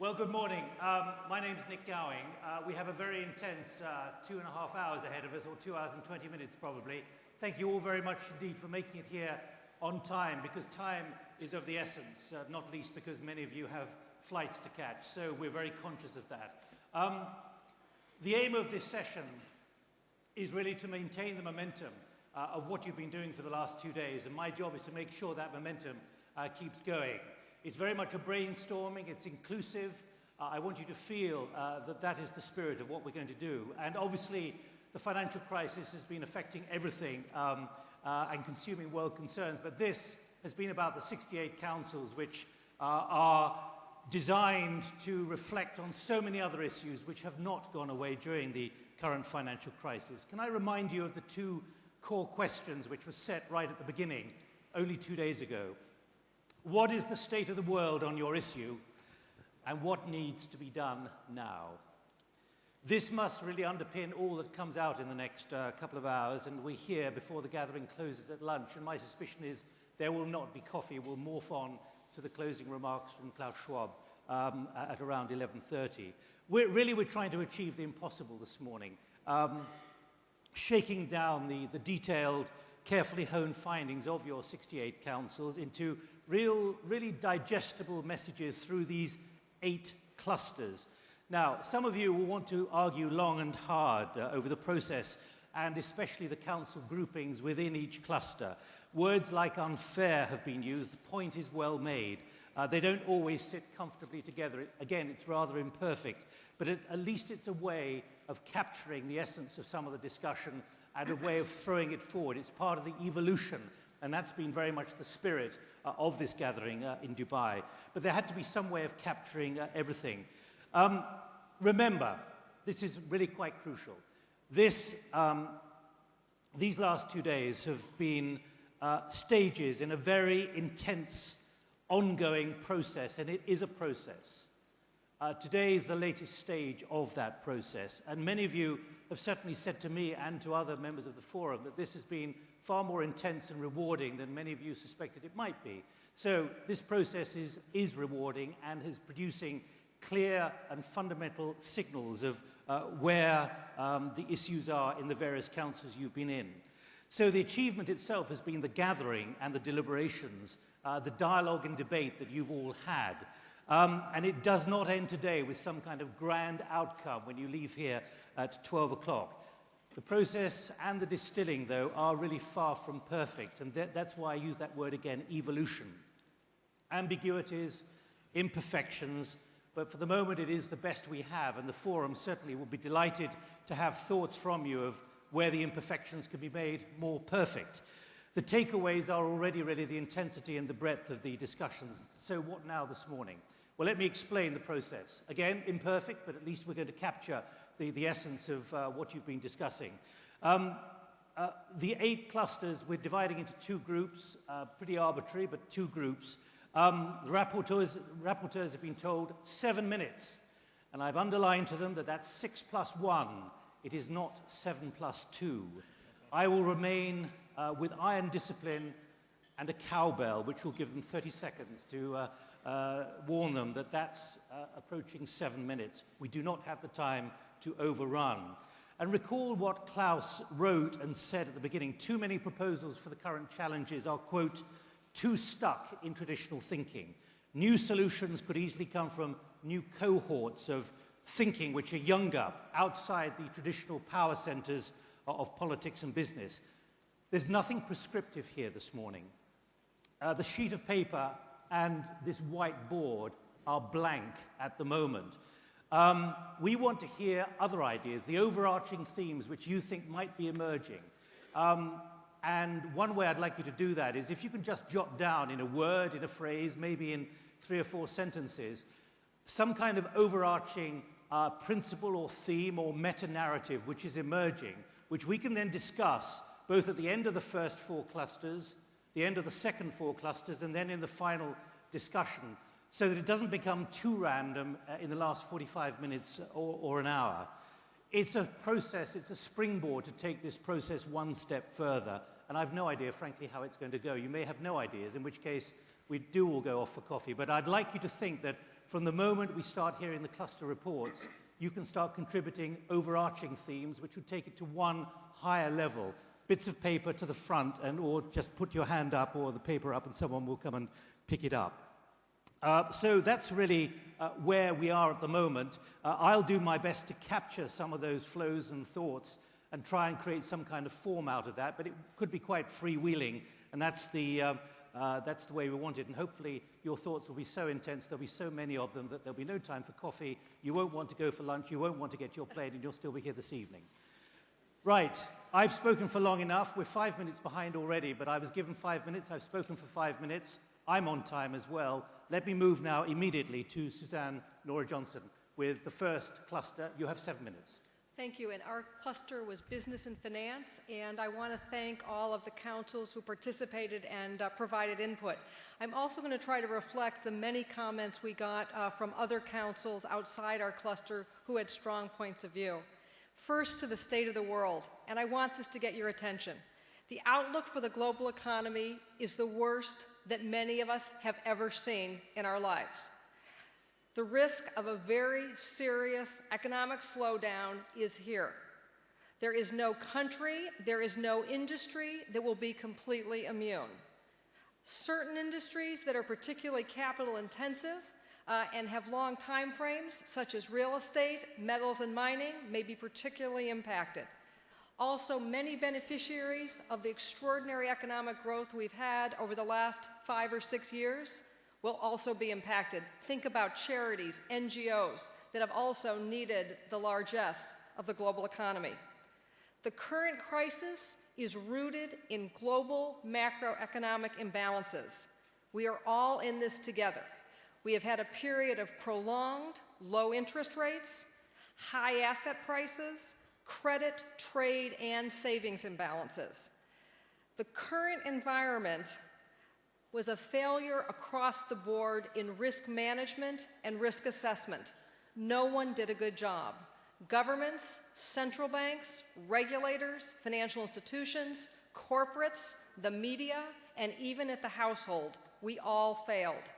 Well, good morning. My name's Nick Gowing. We have a very intense 2.5 hours ahead of us, or 2 hours and 20 minutes probably. Thank you all very much indeed for making it here on time, because time is of the essence, not least because many of you have flights to catch, so we're very conscious of that. The aim of this session is really to maintain the momentum of what you've been doing for the last 2 days, and my job is to make sure that momentum keeps going. It's very much a brainstorming, it's inclusive. I want you to feel that that is the spirit of what we're going to do. And obviously, the financial crisis has been affecting everything and consuming world concerns, but this has been about the 68 councils which are designed to reflect on so many other issues which have not gone away during the current financial crisis. Can I remind you of the two core questions which were set right at the beginning, only 2 days ago? What is the state of the world on your issue, and what needs to be done now? This must really underpin all that comes out in the next couple of hours, and we're here before the gathering closes at lunch, and my suspicion is there will not be coffee. We'll morph on to the closing remarks from Klaus Schwab at around 11:30. We're trying to achieve the impossible this morning, shaking down the detailed, carefully honed findings of your 68 councils into really digestible messages through these 8 clusters. Now, some of you will want to argue long and hard over the process, and especially the council groupings within each cluster. Words like unfair have been used. The point is well made. They don't always sit comfortably together. Again, it's rather imperfect, but at least it's a way of capturing the essence of some of the discussion and a way of throwing it forward. It's part of the evolution, and that's been very much the spirit of this gathering in Dubai. But there had to be some way of capturing everything. Remember, this is really quite crucial. These last 2 days have been stages in a very intense, ongoing process, and it is a process. Today is the latest stage of that process, and many of you have certainly said to me and to other members of the forum that this has been far more intense and rewarding than many of you suspected it might be. So this process is rewarding and is producing clear and fundamental signals of where the issues are in the various councils you've been in. So the achievement itself has been the gathering and the deliberations, the dialogue and debate that you've all had. And it does not end today with some kind of grand outcome when you leave here at 12 o'clock. The process and the distilling, though, are really far from perfect, and that's why I use that word again, evolution. Ambiguities, imperfections, but for the moment it is the best we have, and the forum certainly will be delighted to have thoughts from you of where the imperfections can be made more perfect. The takeaways are already really the intensity and the breadth of the discussions. So what now this morning? Well, let me explain the process. Again, imperfect, but at least we're going to capture the essence of what you've been discussing. The 8 clusters, we're dividing into 2 groups, pretty arbitrary, but 2 groups. The rapporteurs have been told 7 minutes, and I've underlined to them that that's 6 plus 1. It is not 7 plus 2. I will remain with iron discipline and a cowbell, which will give them 30 seconds to warn them that that's approaching 7 minutes. We do not have the time to overrun. And recall what Klaus wrote and said at the beginning. Too many proposals for the current challenges are, quote, too stuck in traditional thinking. New solutions could easily come from new cohorts of thinking which are younger, outside the traditional power centers of politics and business. There's nothing prescriptive here this morning. The sheet of paper and this whiteboard are blank at the moment. We want to hear other ideas, the overarching themes which you think might be emerging. And one way I'd like you to do that is if you can just jot down in a word, in a phrase, maybe in 3 or 4 sentences, some kind of overarching principle or theme or meta-narrative which is emerging, which we can then discuss both at the end of the first 4 clusters, the end of the second 4 clusters, and then in the final discussion, so that it doesn't become too random in the last 45 minutes or an hour. It's a process, it's a springboard to take this process one step further, and I've no idea, frankly, how it's going to go. You may have no ideas, in which case we do all go off for coffee. But I'd like you to think that from the moment we start hearing the cluster reports, you can start contributing overarching themes which would take it to one higher level. Bits of paper to the front, or just put your hand up or the paper up and someone will come and pick it up. So that's really where we are at the moment. I'll do my best to capture some of those flows and thoughts and try and create some kind of form out of that, but it could be quite freewheeling, and that's the way we want it. And hopefully your thoughts will be so intense, there'll be so many of them that there'll be no time for coffee, you won't want to go for lunch, you won't want to get your plane, and you'll still be here this evening. Right, I've spoken for long enough. We're 5 minutes behind already, but I was given 5 minutes. I've spoken for 5 minutes. I'm on time as well. Let me move now immediately to Suzanne Nora-Johnson with the first cluster. You have 7 minutes. Thank you. And our cluster was business and finance, and I want to thank all of the councils who participated and provided input. I'm also going to try to reflect the many comments we got from other councils outside our cluster who had strong points of view. First, to the state of the world, and I want this to get your attention. The outlook for the global economy is the worst that many of us have ever seen in our lives. The risk of a very serious economic slowdown is here. There is no country, there is no industry that will be completely immune. Certain industries that are particularly capital intensive and have long time frames, such as real estate, metals, and mining, may be particularly impacted. Also, many beneficiaries of the extraordinary economic growth we've had over the last 5 or 6 years will also be impacted. Think about charities, NGOs, that have also needed the largesse of the global economy. The current crisis is rooted in global macroeconomic imbalances. We are all in this together. We have had a period of prolonged low interest rates, high asset prices, credit, trade, and savings imbalances. The current environment was a failure across the board in risk management and risk assessment. No one did a good job. Governments, central banks, regulators, financial institutions, corporates, the media, and even at the household, we all failed.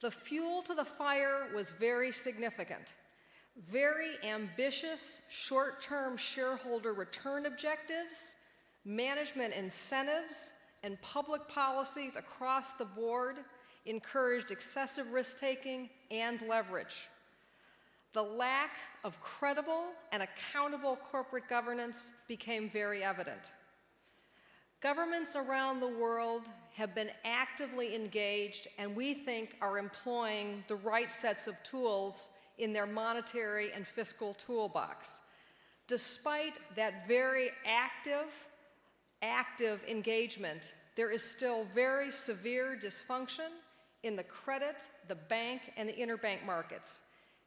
The fuel to the fire was very significant. Very ambitious short-term shareholder return objectives, management incentives, and public policies across the board encouraged excessive risk-taking and leverage. The lack of credible and accountable corporate governance became very evident. Governments around the world have been actively engaged, and we think are employing the right sets of tools in their monetary and fiscal toolbox. Despite that very active engagement, there is still very severe dysfunction in the credit, the bank, and the interbank markets.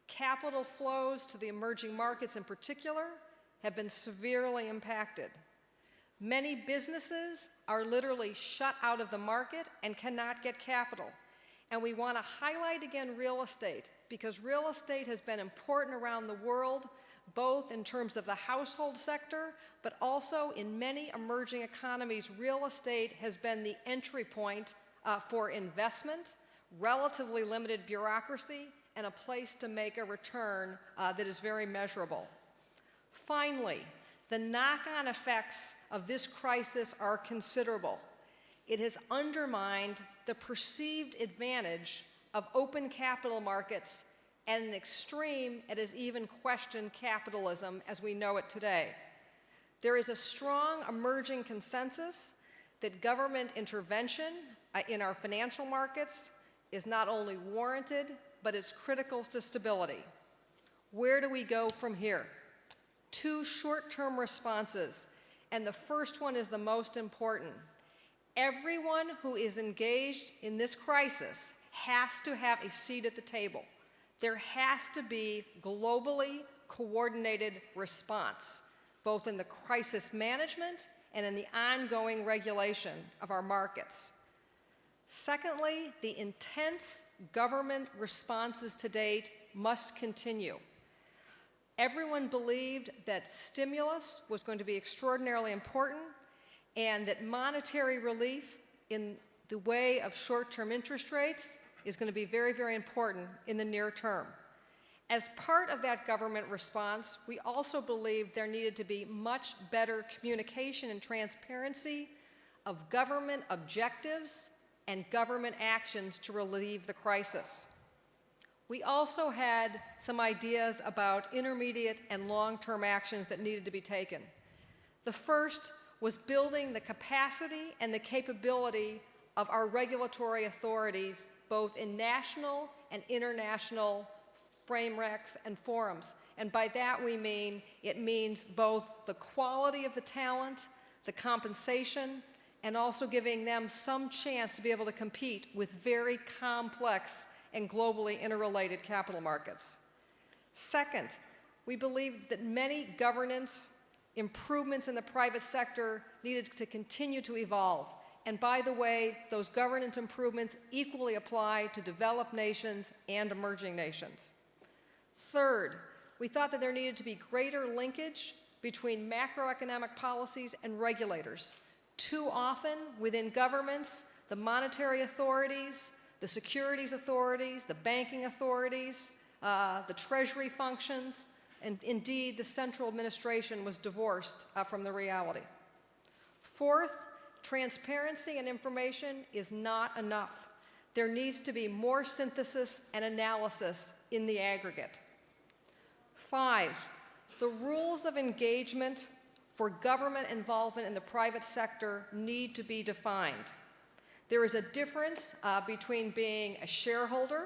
Capital flows to the emerging markets in particular have been severely impacted. Many businesses are literally shut out of the market and cannot get capital. And we want to highlight again real estate, because real estate has been important around the world, both in terms of the household sector, but also in many emerging economies. Real estate has been the entry point for investment, relatively limited bureaucracy, and a place to make a return that is very measurable. Finally, the knock-on effects of this crisis are considerable. It has undermined the perceived advantage of open capital markets. At an extreme, it has even questioned capitalism as we know it today. There is a strong emerging consensus that government intervention in our financial markets is not only warranted, but is critical to stability. Where do we go from here? 2 short-term responses, and the first one is the most important. Everyone who is engaged in this crisis has to have a seat at the table. There has to be globally coordinated response, both in the crisis management and in the ongoing regulation of our markets. Secondly, the intense government responses to date must continue. Everyone believed that stimulus was going to be extraordinarily important and that monetary relief in the way of short-term interest rates is going to be very, very important in the near term. As part of that government response, we also believed there needed to be much better communication and transparency of government objectives and government actions to relieve the crisis. We also had some ideas about intermediate and long-term actions that needed to be taken. The first was building the capacity and the capability of our regulatory authorities, both in national and international frameworks and forums. And by that we mean, it means both the quality of the talent, the compensation, and also giving them some chance to be able to compete with very complex and globally interrelated capital markets. Second, we believe that many governance improvements in the private sector needed to continue to evolve. And by the way, those governance improvements equally apply to developed nations and emerging nations. Third, we thought that there needed to be greater linkage between macroeconomic policies and regulators. Too often, within governments, the monetary authorities, the securities authorities, the banking authorities, the treasury functions, and indeed the central administration was divorced from the reality. Fourth, transparency and information is not enough. There needs to be more synthesis and analysis in the aggregate. 5, the rules of engagement for government involvement in the private sector need to be defined. There is a difference between being a shareholder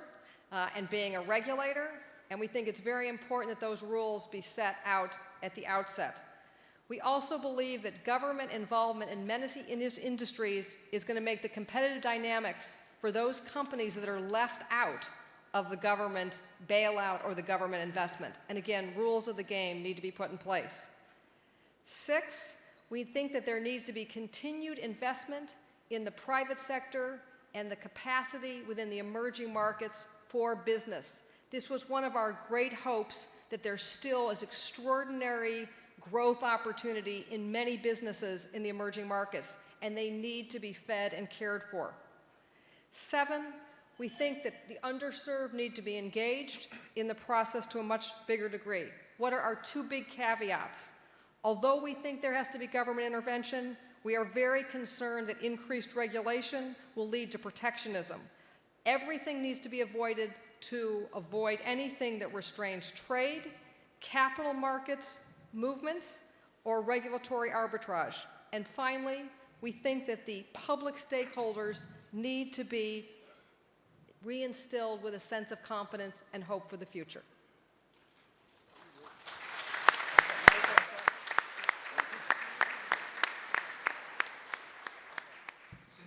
and being a regulator, and we think it's very important that those rules be set out at the outset. We also believe that government involvement in many industries is going to make the competitive dynamics for those companies that are left out of the government bailout or the government investment. And again, rules of the game need to be put in place. 6, we think that there needs to be continued investment in the private sector and the capacity within the emerging markets for business. This was one of our great hopes, that there still is extraordinary growth opportunity in many businesses in the emerging markets, and they need to be fed and cared for. 7, we think that the underserved need to be engaged in the process to a much bigger degree. What are our 2 big caveats? Although we think there has to be government intervention, we are very concerned that increased regulation will lead to protectionism. Everything needs to be avoided to avoid anything that restrains trade, capital markets, movements, or regulatory arbitrage. And finally, we think that the public stakeholders need to be reinstilled with a sense of confidence and hope for the future.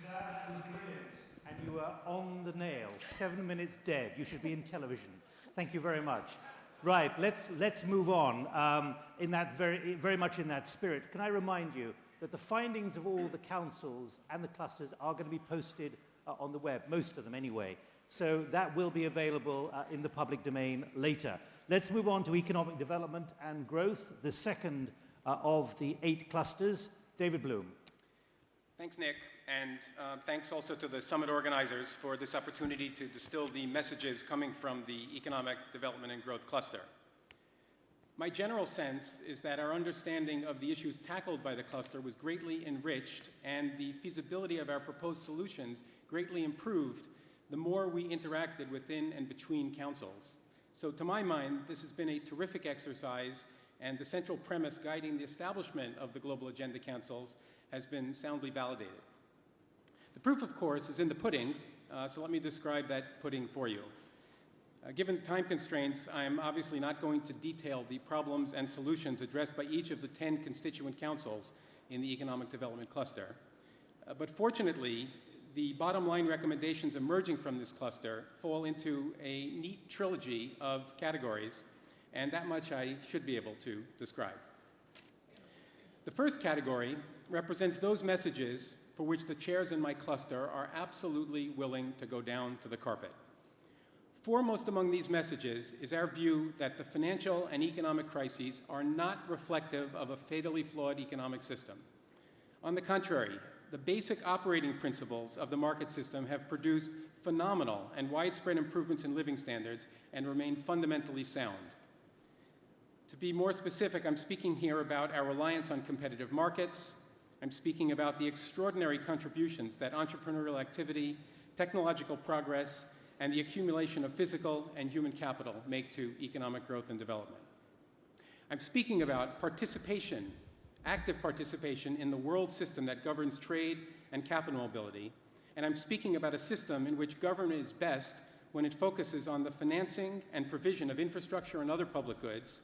That was brilliant. And you were on the nail. 7 minutes dead. You should be in television. Thank you very much. Right, let's move on. In that very much in that spirit, can I remind you that the findings of all the councils and the clusters are going to be posted on the web, most of them anyway. So that will be available in the public domain later. Let's move on to economic development and growth, the second of the 8 clusters. David Bloom. Thanks, Nick, and thanks also to the summit organizers for this opportunity to distill the messages coming from the Economic Development and Growth Cluster. My general sense is that our understanding of the issues tackled by the cluster was greatly enriched, and the feasibility of our proposed solutions greatly improved the more we interacted within and between councils. So to my mind, this has been a terrific exercise, and the central premise guiding the establishment of the Global Agenda Councils has been soundly validated. The proof, of course, is in the pudding, so let me describe that pudding for you. Given time constraints, I'm obviously not going to detail the problems and solutions addressed by each of the 10 constituent councils in the Economic Development Cluster. But fortunately, the bottom line recommendations emerging from this cluster fall into a neat trilogy of categories, and that much I should be able to describe. The first category represents those messages for which the chairs in my cluster are absolutely willing to go down to the carpet. Foremost among these messages is our view that the financial and economic crises are not reflective of a fatally flawed economic system. On the contrary, the basic operating principles of the market system have produced phenomenal and widespread improvements in living standards and remain fundamentally sound. To be more specific, I'm speaking here about our reliance on competitive markets. I'm speaking about the extraordinary contributions that entrepreneurial activity, technological progress, and the accumulation of physical and human capital make to economic growth and development. I'm speaking about participation, active participation in the world system that governs trade and capital mobility, and I'm speaking about a system in which government is best when it focuses on the financing and provision of infrastructure and other public goods,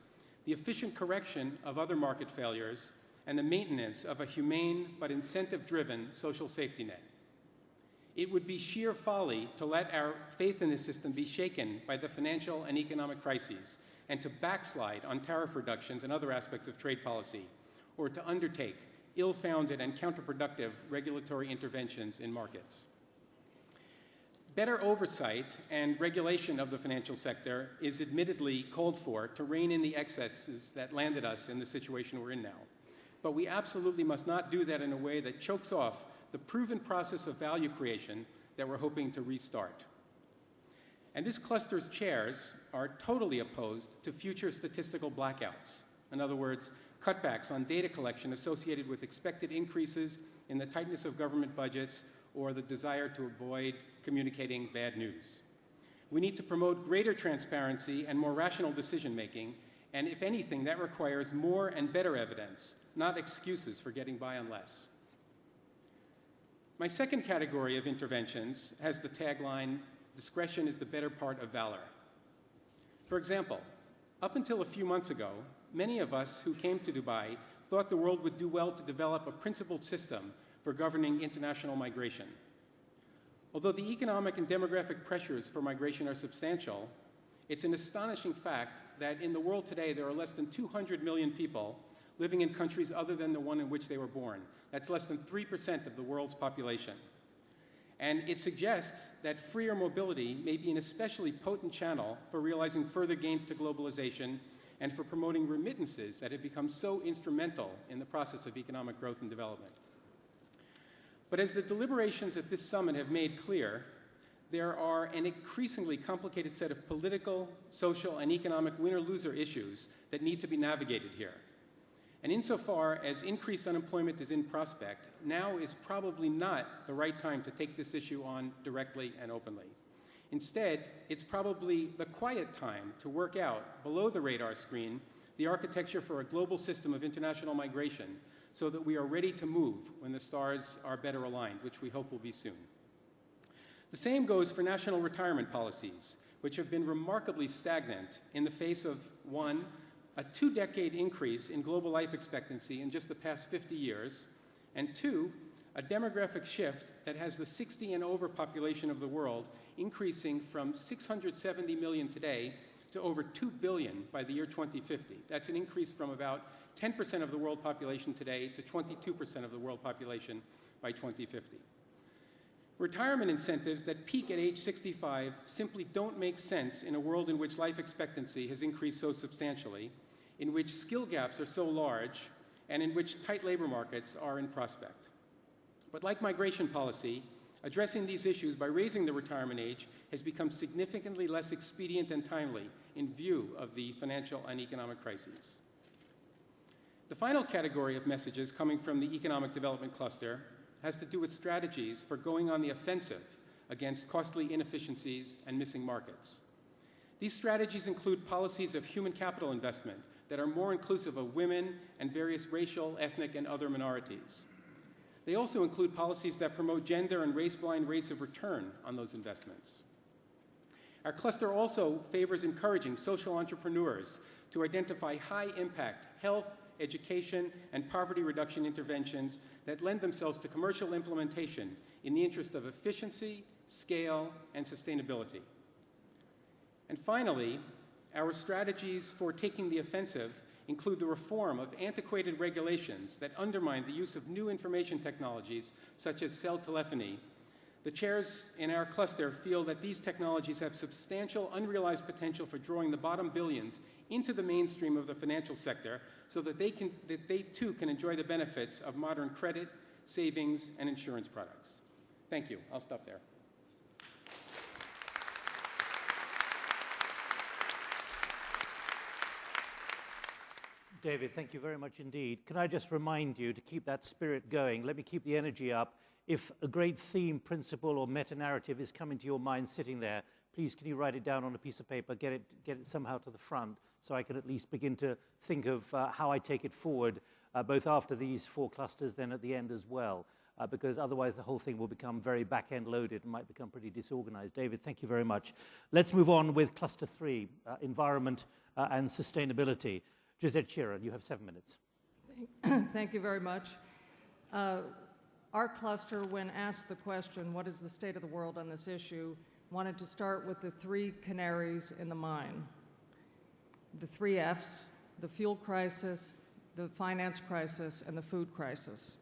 the efficient correction of other market failures, and the maintenance of a humane but incentive-driven social safety net. It would be sheer folly to let our faith in this system be shaken by the financial and economic crises and to backslide on tariff reductions and other aspects of trade policy, or to undertake ill-founded and counterproductive regulatory interventions in markets. Better oversight and regulation of the financial sector is admittedly called for to rein in the excesses that landed us in the situation we're in now. But we absolutely must not do that in a way that chokes off the proven process of value creation that we're hoping to restart. And this cluster's chairs are totally opposed to future statistical blackouts. In other words, cutbacks on data collection associated with expected increases in the tightness of government budgets or the desire to avoid communicating bad news. We need to promote greater transparency and more rational decision-making, and if anything, that requires more and better evidence, not excuses for getting by on less. My second category of interventions has the tagline, "Discretion is the better part of valor." For example, up until a few months ago, many of us who came to Dubai thought the world would do well to develop a principled system for governing international migration. Although the economic and demographic pressures for migration are substantial, it's an astonishing fact that in the world today there are less than 200 million people living in countries other than the one in which they were born. That's less than 3% of the world's population. And it suggests that freer mobility may be an especially potent channel for realizing further gains to globalization and for promoting remittances that have become so instrumental in the process of economic growth and development. But as the deliberations at this summit have made clear, there are an increasingly complicated set of political, social, and economic winner-loser issues that need to be navigated here. And insofar as increased unemployment is in prospect, now is probably not the right time to take this issue on directly and openly. Instead, it's probably the quiet time to work out, below the radar screen, the architecture for a global system of international migration so that we are ready to move when the stars are better aligned, which we hope will be soon. The same goes for national retirement policies, which have been remarkably stagnant in the face of, one, a 2-decade increase in global life expectancy in just the past 50 years, and two, a demographic shift that has the 60 and over population of the world increasing from 670 million today to over 2 billion by the year 2050. That's an increase from about 10% of the world population today to 22% of the world population by 2050. Retirement incentives that peak at age 65 simply don't make sense in a world in which life expectancy has increased so substantially, in which skill gaps are so large, and in which tight labor markets are in prospect. But like migration policy, addressing these issues by raising the retirement age has become significantly less expedient and timely in view of the financial and economic crises. The final category of messages coming from the economic development cluster has to do with strategies for going on the offensive against costly inefficiencies and missing markets. These strategies include policies of human capital investment that are more inclusive of women and various racial, ethnic, and other minorities. They also include policies that promote gender and race-blind rates of return on those investments. Our cluster also favors encouraging social entrepreneurs to identify high-impact health, education, and poverty reduction interventions that lend themselves to commercial implementation in the interest of efficiency, scale, and sustainability. And finally, our strategies for taking the offensive include the reform of antiquated regulations that undermine the use of new information technologies, such as cell telephony. The chairs in our cluster feel that these technologies have substantial unrealized potential for drawing the bottom billions into the mainstream of the financial sector so that they too can enjoy the benefits of modern credit, savings, and insurance products. Thank you. I'll stop there. David, thank you very much indeed. Can I just remind you to keep that spirit going? Let me keep the energy up. If a great theme, principle, or meta-narrative is coming to your mind sitting there, please can you write it down on a piece of paper, get it somehow to the front, so I can at least begin to think of how I take it forward, both after these 4 clusters, then at the end as well, because otherwise the whole thing will become very back-end loaded and might become pretty disorganized. David, thank you very much. Let's move on with cluster 3, environment and sustainability. Gisette Sheeran, you have 7 minutes. Thank you very much. Our cluster, when asked the question, what is the state of the world on this issue, wanted to start with the 3 canaries in the mine. The 3 Fs, the fuel crisis, the finance crisis, and the food crisis.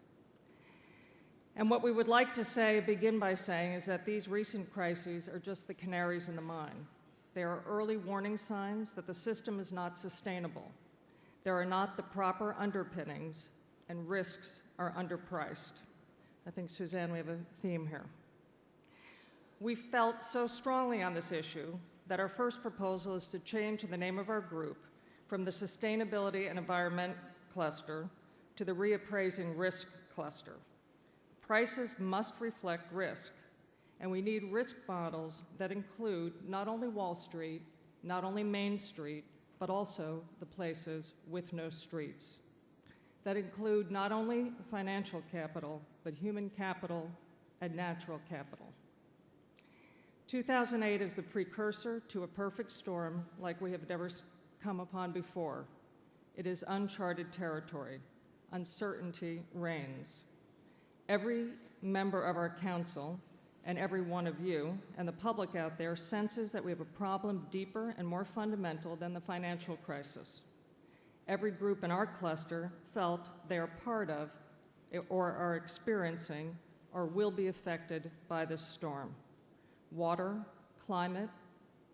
And what we would like to begin by saying is that these recent crises are just the canaries in the mine. They are early warning signs that the system is not sustainable. There are not the proper underpinnings, and risks are underpriced. I think, Suzanne, we have a theme here. We felt so strongly on this issue that our first proposal is to change the name of our group from the Sustainability and Environment Cluster to the Reappraising Risk Cluster. Prices must reflect risk, and we need risk models that include not only Wall Street, not only Main Street, but also the places with no streets. That include not only financial capital, but human capital and natural capital. 2008 is the precursor to a perfect storm like we have never come upon before. It is uncharted territory. Uncertainty reigns. Every member of our council and every one of you and the public out there senses that we have a problem deeper and more fundamental than the financial crisis. Every group in our cluster felt they are part of or are experiencing or will be affected by this storm. Water, climate,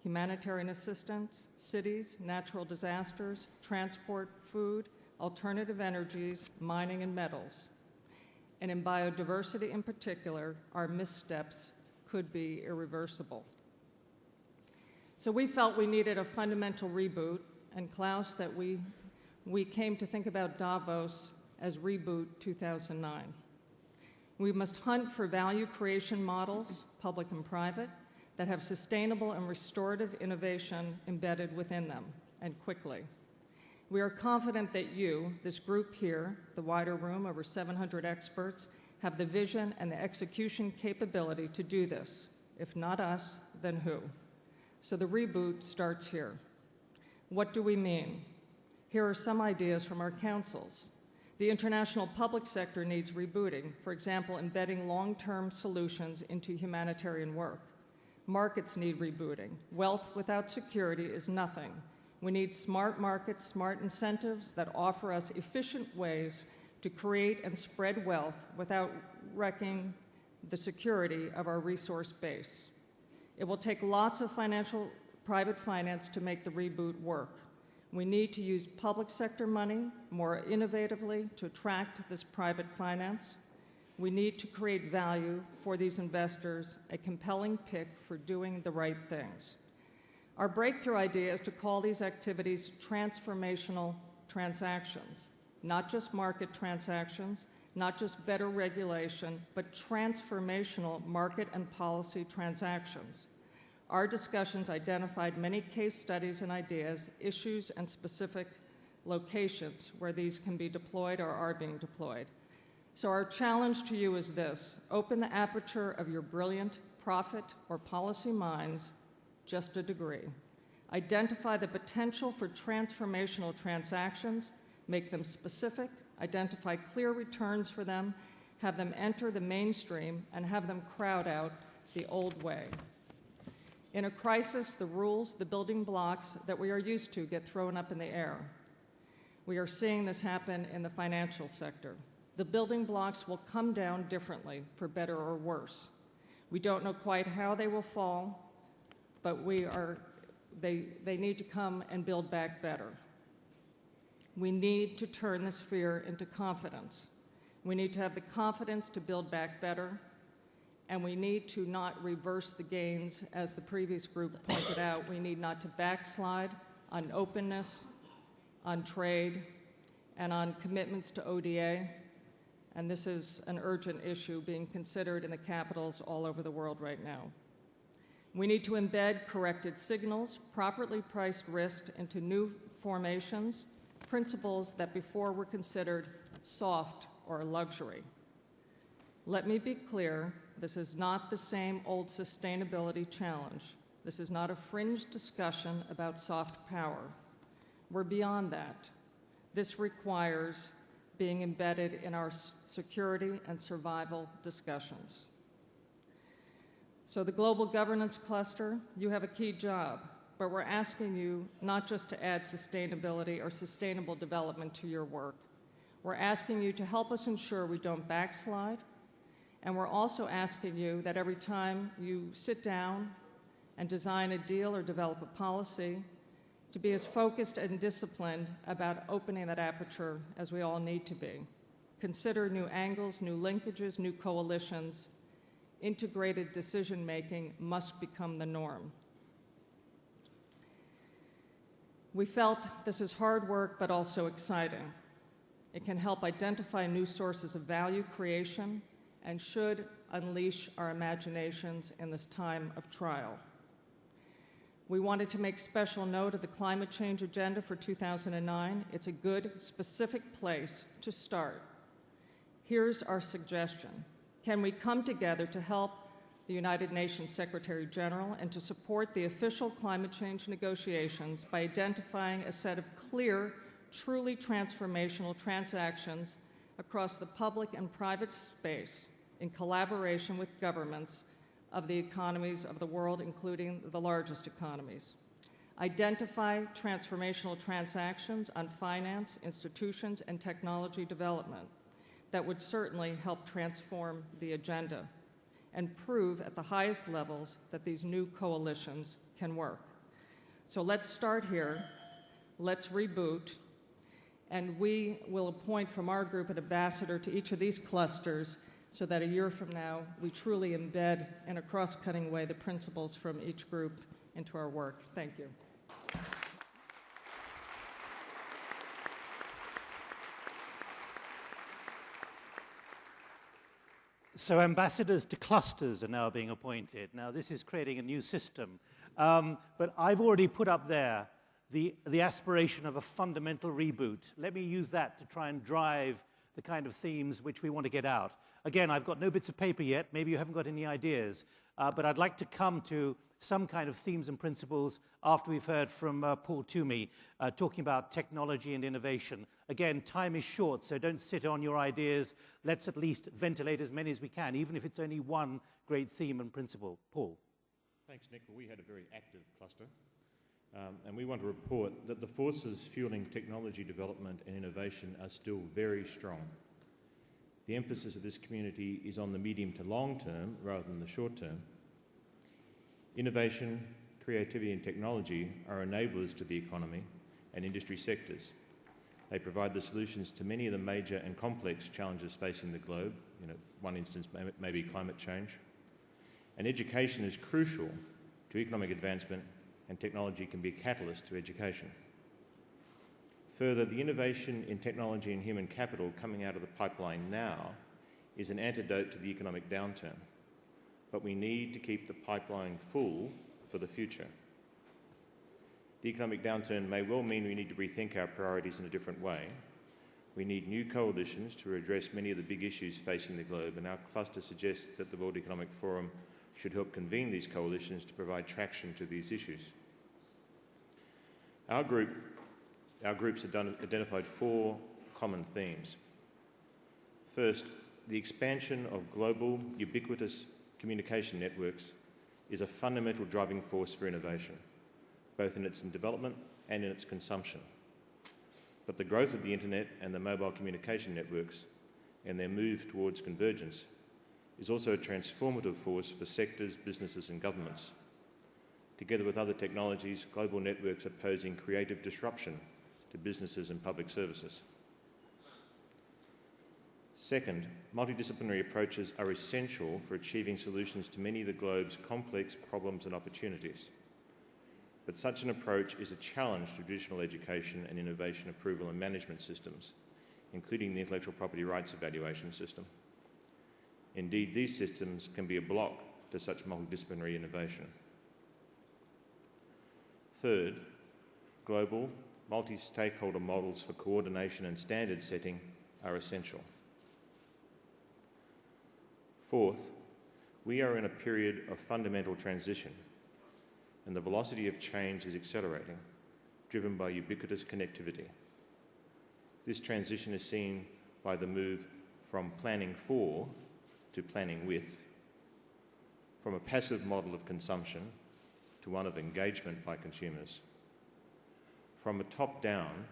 humanitarian assistance, cities, natural disasters, transport, food, alternative energies, mining, and metals. And in biodiversity in particular, our missteps could be irreversible. So we felt we needed a fundamental reboot, and Klaus, that we came to think about Davos as Reboot 2009. We must hunt for value creation models, public and private, that have sustainable and restorative innovation embedded within them, and quickly. We are confident that you, this group here, the wider room, over 700 experts, have the vision and the execution capability to do this. If not us, then who? So the reboot starts here. What do we mean? Here are some ideas from our councils. The international public sector needs rebooting, for example, embedding long-term solutions into humanitarian work. Markets need rebooting. Wealth without security is nothing. We need smart markets, smart incentives that offer us efficient ways to create and spread wealth without wrecking the security of our resource base. It will take lots of private finance to make the reboot work. We need to use public sector money more innovatively to attract this private finance. We need to create value for these investors, a compelling pick for doing the right things. Our breakthrough idea is to call these activities transformational transactions, not just market transactions, not just better regulation, but transformational market and policy transactions. Our discussions identified many case studies and ideas, issues, and specific locations where these can be deployed or are being deployed. So our challenge to you is this: open the aperture of your brilliant profit or policy minds just a degree. Identify the potential for transformational transactions, make them specific, identify clear returns for them, have them enter the mainstream, and have them crowd out the old way. In a crisis, the rules, the building blocks that we are used to get thrown up in the air. We are seeing this happen in the financial sector. The building blocks will come down differently, for better or worse. We don't know quite how they will fall, but they need to come and build back better. We need to turn this fear into confidence. We need to have the confidence to build back better, and we need to not reverse the gains, as the previous group pointed out. We need not to backslide on openness, on trade, and on commitments to ODA, and this is an urgent issue being considered in the capitals all over the world right now. We need to embed corrected signals, properly priced risk into new formations, principles that before were considered soft or luxury. Let me be clear, this is not the same old sustainability challenge. This is not a fringe discussion about soft power. We're beyond that. This requires being embedded in our security and survival discussions. So the Global Governance Cluster, you have a key job, but we're asking you not just to add sustainability or sustainable development to your work. We're asking you to help us ensure we don't backslide, and we're also asking you that every time you sit down and design a deal or develop a policy, to be as focused and disciplined about opening that aperture as we all need to be. Consider new angles, new linkages, new coalitions. Integrated decision-making must become the norm. We felt this is hard work, but also exciting. It can help identify new sources of value creation and should unleash our imaginations in this time of trial. We wanted to make special note of the climate change agenda for 2009. It's a good, specific place to start. Here's our suggestion. Can we come together to help the United Nations Secretary General and to support the official climate change negotiations by identifying a set of clear, truly transformational transactions across the public and private space in collaboration with governments of the economies of the world, including the largest economies. Identify transformational transactions on finance, institutions, and technology development that would certainly help transform the agenda and prove at the highest levels that these new coalitions can work. So let's start here, let's reboot, and we will appoint from our group an ambassador to each of these clusters so that a year from now, we truly embed in a cross-cutting way the principles from each group into our work. Thank you. So ambassadors to clusters are now being appointed. Now, this is creating a new system. But I've already put up there the aspiration of a fundamental reboot. Let me use that to try and drive the kind of themes which we want to get out. Again, I've got no bits of paper yet. Maybe you haven't got any ideas. But I'd like to come to some kind of themes and principles after we've heard from Paul Toomey talking about technology and innovation. Again, time is short, so don't sit on your ideas. Let's at least ventilate as many as we can, even if it's only one great theme and principle. Paul. Thanks, Nick. Well, we had a very active cluster, and we want to report that the forces fueling technology development and innovation are still very strong. The emphasis of this community is on the medium to long term rather than the short term. Innovation, creativity and technology are enablers to the economy and industry sectors. They provide the solutions to many of the major and complex challenges facing the globe. One instance may be climate change. And education is crucial to economic advancement, and technology can be a catalyst to education. Further, the innovation in technology and human capital coming out of the pipeline now is an antidote to the economic downturn. But we need to keep the pipeline full for the future. The economic downturn may well mean we need to rethink our priorities in a different way. We need new coalitions to address many of the big issues facing the globe, and our cluster suggests that the World Economic Forum should help convene these coalitions to provide traction to these issues. Our groups have identified 4 common themes. First, the expansion of global, ubiquitous communication networks is a fundamental driving force for innovation, both in its development and in its consumption. But the growth of the internet and the mobile communication networks and their move towards convergence is also a transformative force for sectors, businesses and governments. Together with other technologies, global networks are posing creative disruption to businesses and public services. Second, multidisciplinary approaches are essential for achieving solutions to many of the globe's complex problems and opportunities. But such an approach is a challenge to traditional education and innovation approval and management systems, including the intellectual property rights evaluation system. Indeed, these systems can be a block to such multidisciplinary innovation. Third, global, multi-stakeholder models for coordination and standard setting are essential. Fourth, we are in a period of fundamental transition, and the velocity of change is accelerating, driven by ubiquitous connectivity. This transition is seen by the move from planning for to planning with, from a passive model of consumption to one of engagement by consumers, from a top-down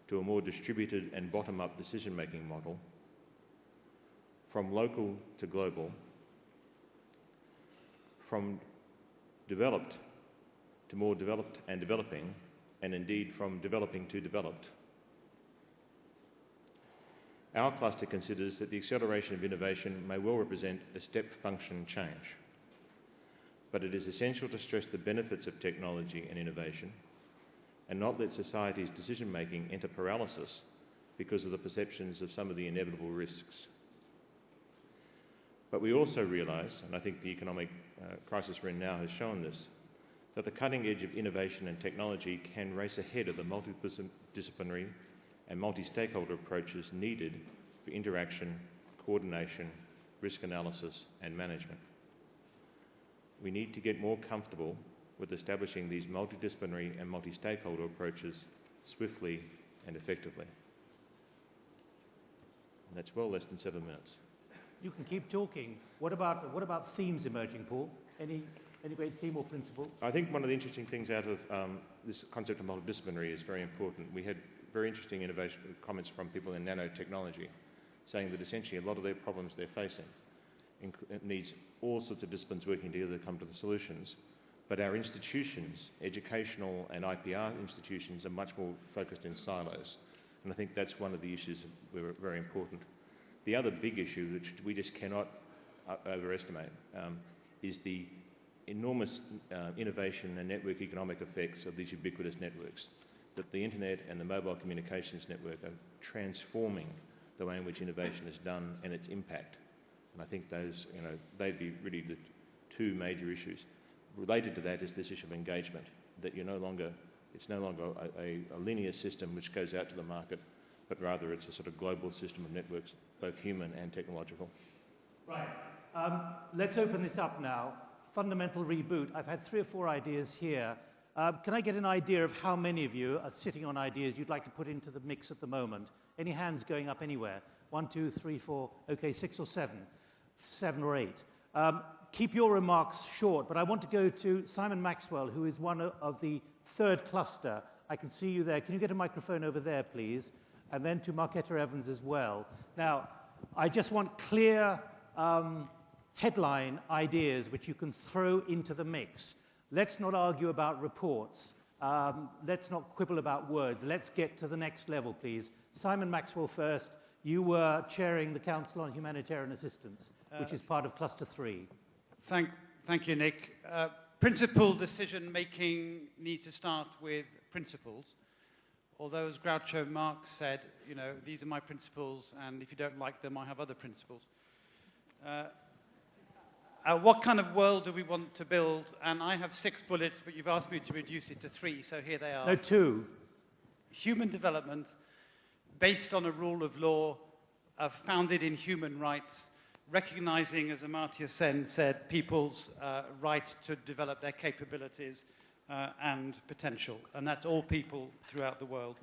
to a more distributed and bottom-up decision-making model, from local to global, from developed to more developed and developing, and indeed from developing to developed. Our cluster considers that the acceleration of innovation may well represent a step function change, but it is essential to stress the benefits of technology and innovation and not let society's decision-making enter paralysis because of the perceptions of some of the inevitable risks. But we also realise, and I think the economic crisis we're in now has shown this, that the cutting edge of innovation and technology can race ahead of the multidisciplinary and multi-stakeholder approaches needed for interaction, coordination, risk analysis and management. We need to get more comfortable with establishing these multidisciplinary and multi-stakeholder approaches swiftly and effectively. And that's well less than 7 minutes. You can keep talking. What about themes emerging, Paul? Any great theme or principle? I think one of the interesting things out of this concept of multidisciplinary is very important. We had very interesting innovation comments from people in nanotechnology saying that essentially a lot of their problems they're facing needs all sorts of disciplines working together to come to the solutions. But our institutions, educational and IPR institutions, are much more focused in silos. And I think that's one of the issues that were very important. The other big issue, which we just cannot overestimate, is the enormous innovation and network economic effects of these ubiquitous networks. That the internet and the mobile communications network are transforming the way in which innovation is done and its impact. And I think those, they'd be really the two major issues. Related to that is this issue of engagement, that it's no longer a linear system which goes out to the market, but rather it's a sort of global system of networks, both human and technological. Right. Let's open this up now. Fundamental reboot. I've had 3 or 4 ideas here. Can I get an idea of how many of you are sitting on ideas you'd like to put into the mix at the moment? Any hands going up anywhere? 1, 2, 3, 4, okay, 6 or 7. 7 or 8. Keep your remarks short, but I want to go to Simon Maxwell, who is one of the 3rd cluster. I can see you there. Can you get a microphone over there, please? And then to Marketa Evans as well. Now, I just want clear headline ideas which you can throw into the mix. Let's not argue about reports. Let's not quibble about words. Let's get to the next level, please. Simon Maxwell first. You were chairing the Council on Humanitarian Assistance, which is part of Cluster 3. Thank you, Nick. Principled decision-making needs to start with principles. Although, as Groucho Marx said, these are my principles, and if you don't like them, I have other principles. What kind of world do we want to build? And I have 6 bullets, but you've asked me to reduce it to 3, so here they are. No, 2. Human development based on a rule of law, founded in human rights, recognizing, as Amartya Sen said, people's right to develop their capabilities and potential. And that's all people throughout the world.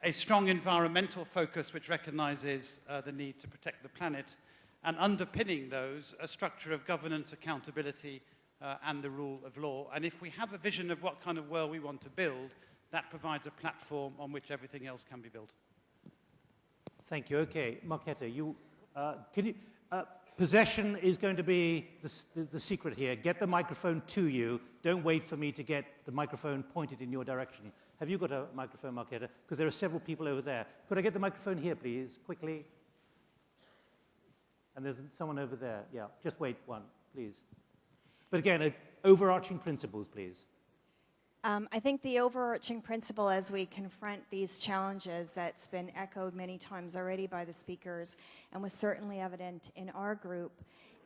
A strong environmental focus which recognizes the need to protect the planet, and underpinning those, a structure of governance, accountability, and the rule of law. And if we have a vision of what kind of world we want to build, that provides a platform on which everything else can be built. Thank you. Okay, Marketa, possession is going to be the secret here. Get the microphone to you. Don't wait for me to get the microphone pointed in your direction. Have you got a microphone, Marketa? Because there are several people over there. Could I get the microphone here, please, quickly? And there's someone over there. Yeah, just wait one, please. But again, overarching principles, please. I think the overarching principle as we confront these challenges that's been echoed many times already by the speakers and was certainly evident in our group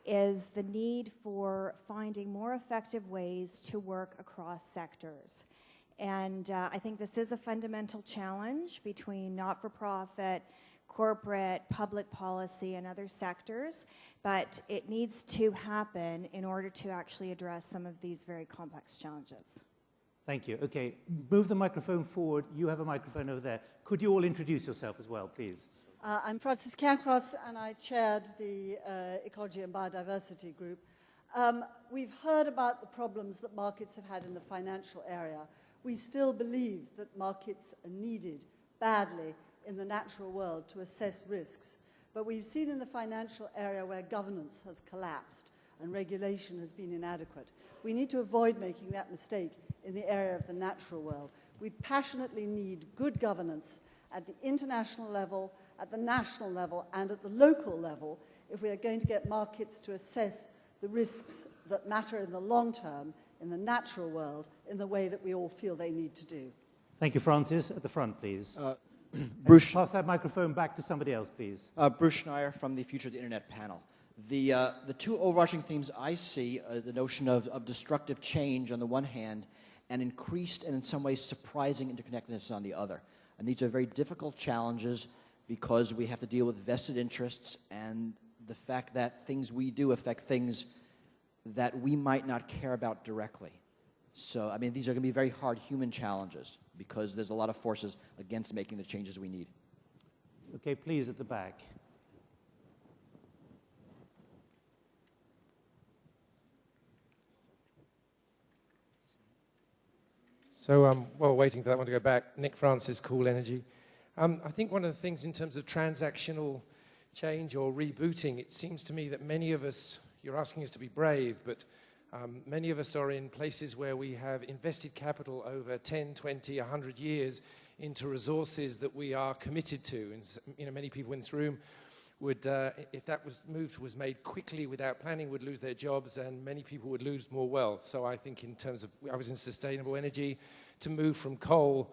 is the need for finding more effective ways to work across sectors. And I think this is a fundamental challenge between not-for-profit, corporate, public policy, and other sectors, but it needs to happen in order to actually address some of these very complex challenges. Thank you. Okay, move the microphone forward. You have a microphone over there. Could you all introduce yourself as well, please? I'm Frances Cairncross, and I chaired the Ecology and Biodiversity Group. We've heard about the problems that markets have had in the financial area. We still believe that markets are needed badly in the natural world to assess risks. But we've seen in the financial area where governance has collapsed and regulation has been inadequate. We need to avoid making that mistake in the area of the natural world. We passionately need good governance at the international level, at the national level, and at the local level if we are going to get markets to assess the risks that matter in the long term in the natural world in the way that we all feel they need to do. Thank you, Francis. At the front, please. Bruce, pass that microphone back to somebody else, please. Bruce Schneier from the Future of the Internet panel. The two overarching themes I see are the notion of destructive change on the one hand and increased and in some ways surprising interconnectedness on the other. And these are very difficult challenges because we have to deal with vested interests and the fact that things we do affect things that we might not care about directly. So, I mean, these are going to be very hard human challenges because there's a lot of forces against making the changes we need. Okay, please, at the back. So while waiting for that one to go back, Nick Francis, Cool Energy. I think one of the things in terms of transactional change or rebooting, it seems to me that many of us, you're asking us to be brave, but many of us are in places where we have invested capital over 10, 20, 100 years into resources that we are committed to. And many people in this room would, if that move was made quickly without planning, would lose their jobs, and many people would lose more wealth. So I think in terms of, I was in sustainable energy, to move from coal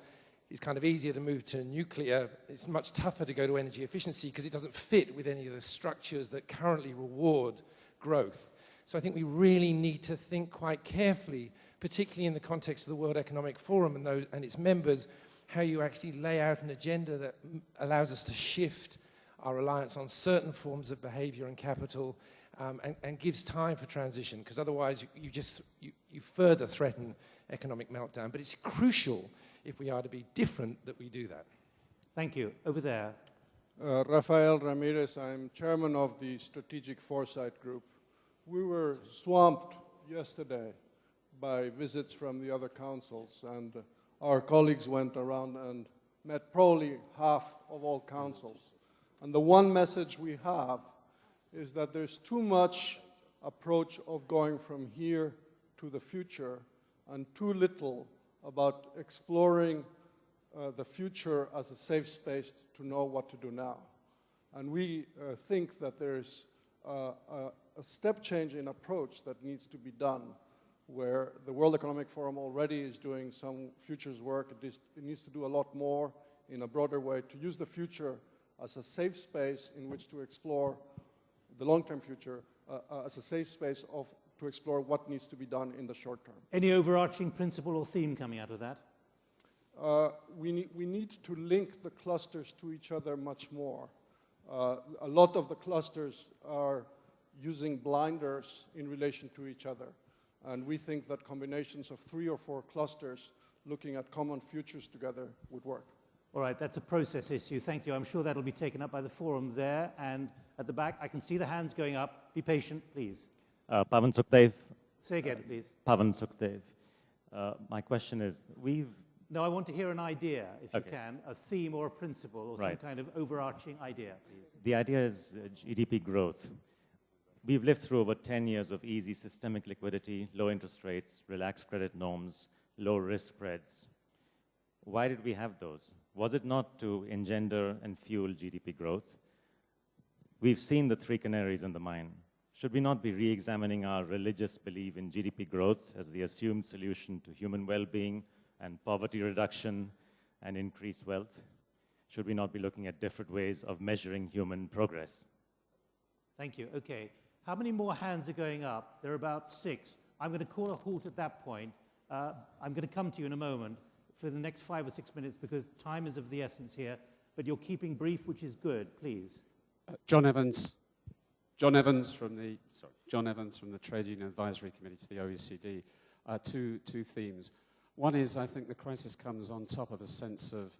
is kind of easier to move to nuclear. It's much tougher to go to energy efficiency because it doesn't fit with any of the structures that currently reward growth. So I think we really need to think quite carefully, particularly in the context of the World Economic Forum and its members, how you actually lay out an agenda that allows us to shift our reliance on certain forms of behavior and capital and gives time for transition, because otherwise you further threaten economic meltdown. But it's crucial, if we are to be different, that we do that. Thank you. Over there. Rafael Ramirez, I'm chairman of the Strategic Foresight Group. We were swamped yesterday by visits from the other councils, and our colleagues went around and met probably half of all councils. And the one message we have is that there's too much approach of going from here to the future and too little about exploring the future as a safe space to know what to do now. And we think that there's a step change in approach that needs to be done, where the World Economic Forum already is doing some futures work. It needs to do a lot more in a broader way to use the future as a safe space in which to explore the long-term future, as a safe space to explore what needs to be done in the short term. Any overarching principle or theme coming out of that? We need to link the clusters to each other much more. A lot of the clusters are using blinders in relation to each other, and we think that combinations of 3 or 4 clusters looking at common futures together would work. All right, that's a process issue. Thank you. I'm sure that'll be taken up by the forum there. And at the back, I can see the hands going up. Be patient, please. Pavan Sukhdev. Say again, please. Pavan Sukhdev. My question is, No, I want to hear an idea, if you can, a theme or a principle or some kind of overarching idea, please. The idea is GDP growth. We've lived through over 10 years of easy systemic liquidity, low interest rates, relaxed credit norms, low risk spreads. Why did we have those? Was it not to engender and fuel GDP growth? We've seen the three canaries in the mine. Should we not be re-examining our religious belief in GDP growth as the assumed solution to human well-being and poverty reduction and increased wealth? Should we not be looking at different ways of measuring human progress? Thank you. Okay. How many more hands are going up? There are about 6. I'm going to call a halt at that point. I'm going to come to you in a moment for the next 5 or 6 minutes because time is of the essence here, but you're keeping brief, which is good. Please. John Evans from the Trade Union Advisory Committee to the OECD. Two themes. One is, I think the crisis comes on top of a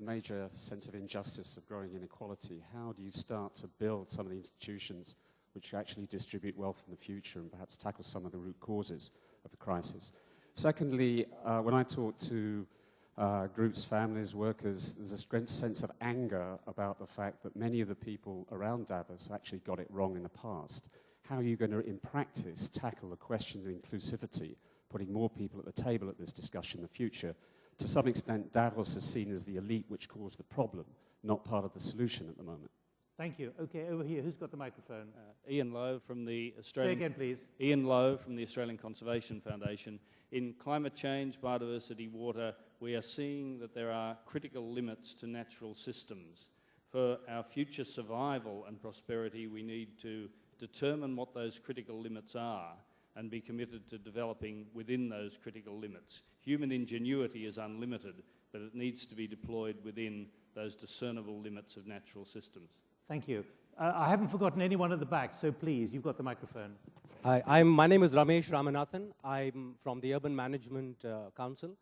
major sense of injustice, of growing inequality. How do you start to build some of the institutions which actually distribute wealth in the future and perhaps tackle some of the root causes of the crisis? Secondly, when I talk to groups, families, workers, there's a great sense of anger about the fact that many of the people around Davos actually got it wrong in the past. How are you going to, in practice, tackle the questions of inclusivity, putting more people at the table at this discussion in the future? To some extent, Davos is seen as the elite which caused the problem, not part of the solution at the moment. Thank you. Okay, over here. Who's got the microphone? Ian Lowe from the Australian... Say again, please. Ian Lowe from the Australian Conservation Foundation. In climate change, biodiversity, water, we are seeing that there are critical limits to natural systems. For our future survival and prosperity, we need to determine what those critical limits are and be committed to developing within those critical limits. Human ingenuity is unlimited, but it needs to be deployed within those discernible limits of natural systems. Thank you. I haven't forgotten anyone at the back, so please, you've got the microphone. Hi, my name is Ramesh Ramanathan. I'm from the Urban Management Council.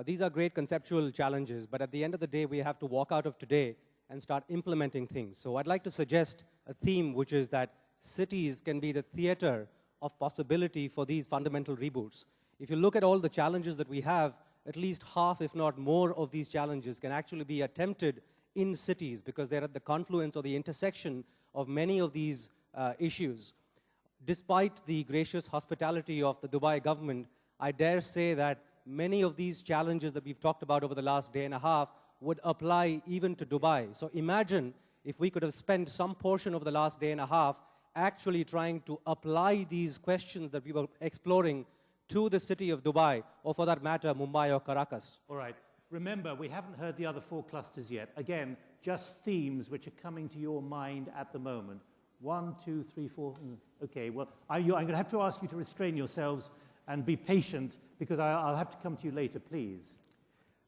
These are great conceptual challenges, but at the end of the day, we have to walk out of today and start implementing things. So I'd like to suggest a theme, which is that cities can be the theater of possibility for these fundamental reboots. If you look at all the challenges that we have, at least half, if not more, of these challenges can actually be attempted in cities because they're at the confluence or the intersection of many of these issues. Despite the gracious hospitality of the Dubai government, I dare say that many of these challenges that we've talked about over the last day and a half would apply even to Dubai. So imagine if we could have spent some portion of the last day and a half actually trying to apply these questions that we were exploring to the city of Dubai, or for that matter, Mumbai or Caracas. All right. Remember, we haven't heard the other 4 clusters yet. Again, just themes which are coming to your mind at the moment. 1, 2, 3, 4. Okay, well, I'm going to have to ask you to restrain yourselves and be patient because I'll have to come to you later, please.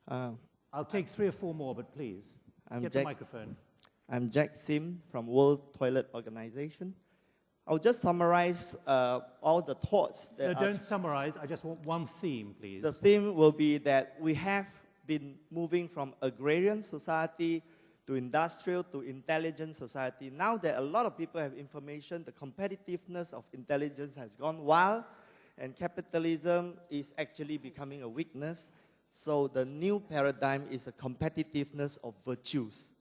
I'll take 3 or 4 more, but please, get the microphone. I'm Jack Sim from World Toilet Organization. I'll just summarize all the thoughts. No, don't summarize. I just want one theme, please. The theme will be that we have been moving from agrarian society to industrial to intelligent society. Now that a lot of people have information, the competitiveness of intelligence has gone wild, and capitalism is actually becoming a weakness. So the new paradigm is the competitiveness of virtues,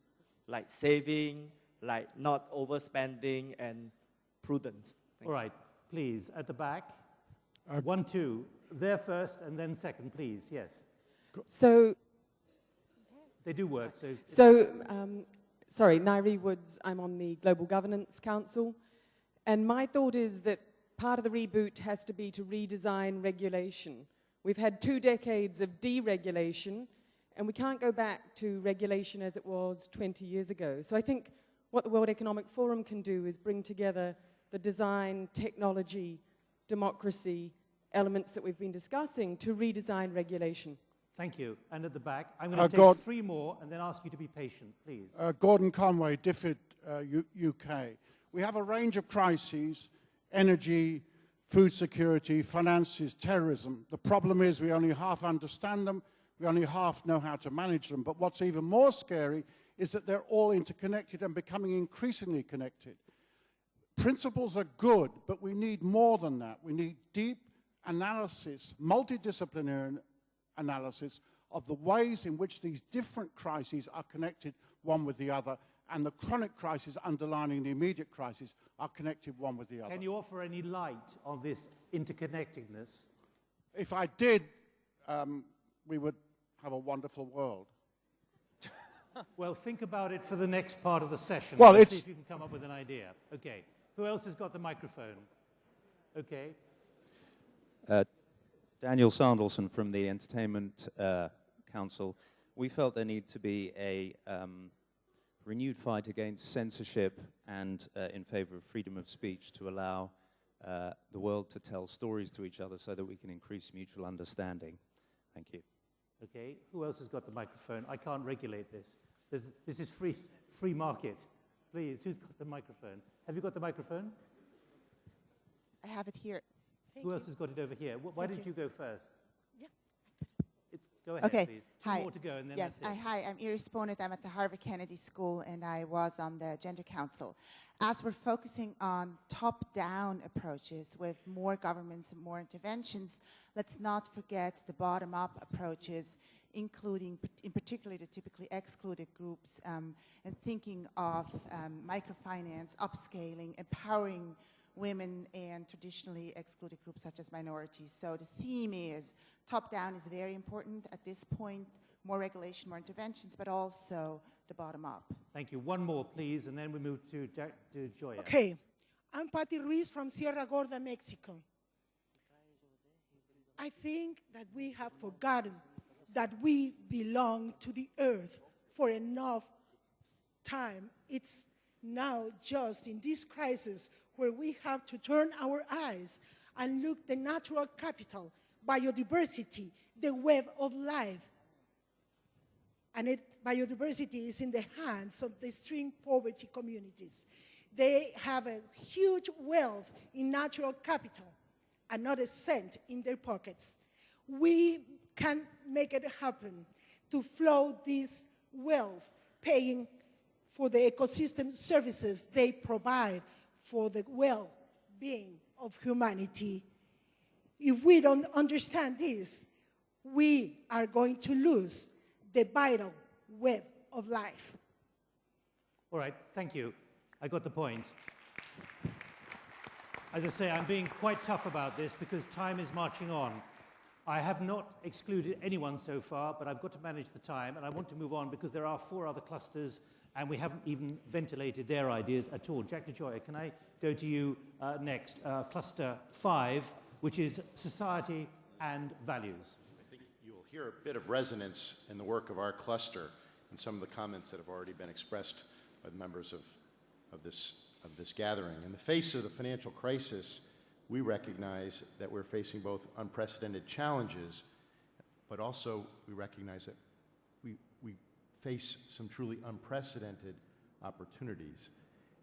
like saving, like not overspending, and prudence. All right, please, at the back. 1, 2, there first and then second, please, yes. So, they do work, so... Sorry, Nairi Woods, I'm on the Global Governance Council, and my thought is that part of the reboot has to be to redesign regulation. We've had 2 decades of deregulation, and we can't go back to regulation as it was 20 years ago. So I think what the World Economic Forum can do is bring together the design, technology, democracy elements that we've been discussing to redesign regulation. Thank you. And at the back, I'm going to take 3 more and then ask you to be patient, please. Gordon Conway, DFID UK. We have a range of crises: energy, food security, finances, terrorism. The problem is we only half understand them, we only half know how to manage them. But what's even more scary is that they're all interconnected and becoming increasingly connected. Principles are good, but we need more than that. We need deep analysis, multidisciplinary analysis of the ways in which these different crises are connected one with the other, and the chronic crises underlining the immediate crisis are connected one with the other. Can you offer any light on this interconnectedness? If I did, we would have a wonderful world. Well, think about it for the next part of the session. Well, Let's it's... see if you can come up with an idea. Okay. Who else has got the microphone? Okay. Daniel Sandelson from the Entertainment Council. We felt there needed to be a renewed fight against censorship and in favor of freedom of speech to allow the world to tell stories to each other so that we can increase mutual understanding. Thank you. Okay. Who else has got the microphone? I can't regulate this. This is free market. Please, who's got the microphone? Have you got the microphone? I have it here. Who else has got it over here? Why did you go first? Yeah. Go ahead, Okay. please. Hi. Two more to go, and then yes. that's it. Hi, I'm Iris Bonet. I'm at the Harvard Kennedy School, and I was on the Gender Council. As we're focusing on top-down approaches with more governments and more interventions, let's not forget the bottom-up approaches, including, in particular, the typically excluded groups, and thinking of microfinance, upscaling, empowering women and traditionally excluded groups such as minorities. So the theme is top-down is very important at this point, more regulation, more interventions, but also the bottom-up. Thank you. One more, please, and then we move to Joya. Okay. I'm Patty Ruiz from Sierra Gorda, Mexico. I think that we have forgotten that we belong to the earth for enough time. It's now just in this crisis where we have to turn our eyes and look the natural capital, biodiversity, the web of life. And biodiversity is in the hands of the extreme poverty communities. They have a huge wealth in natural capital and not a cent in their pockets. We can make it happen to flow this wealth, paying for the ecosystem services they provide for the well-being of humanity. If we don't understand this, we are going to lose the vital web of life. All right, thank you. I got the point. As I say, I'm being quite tough about this because time is marching on. I have not excluded anyone so far, but I've got to manage the time, and I want to move on because there are 4 other clusters, and we haven't even ventilated their ideas at all. Jack DeJoy, can I go to you next? Cluster 5, which is society and values. I think you'll hear a bit of resonance in the work of our cluster and some of the comments that have already been expressed by the members of this gathering. In the face of the financial crisis, we recognize that we're facing both unprecedented challenges, but also we recognize that we face some truly unprecedented opportunities.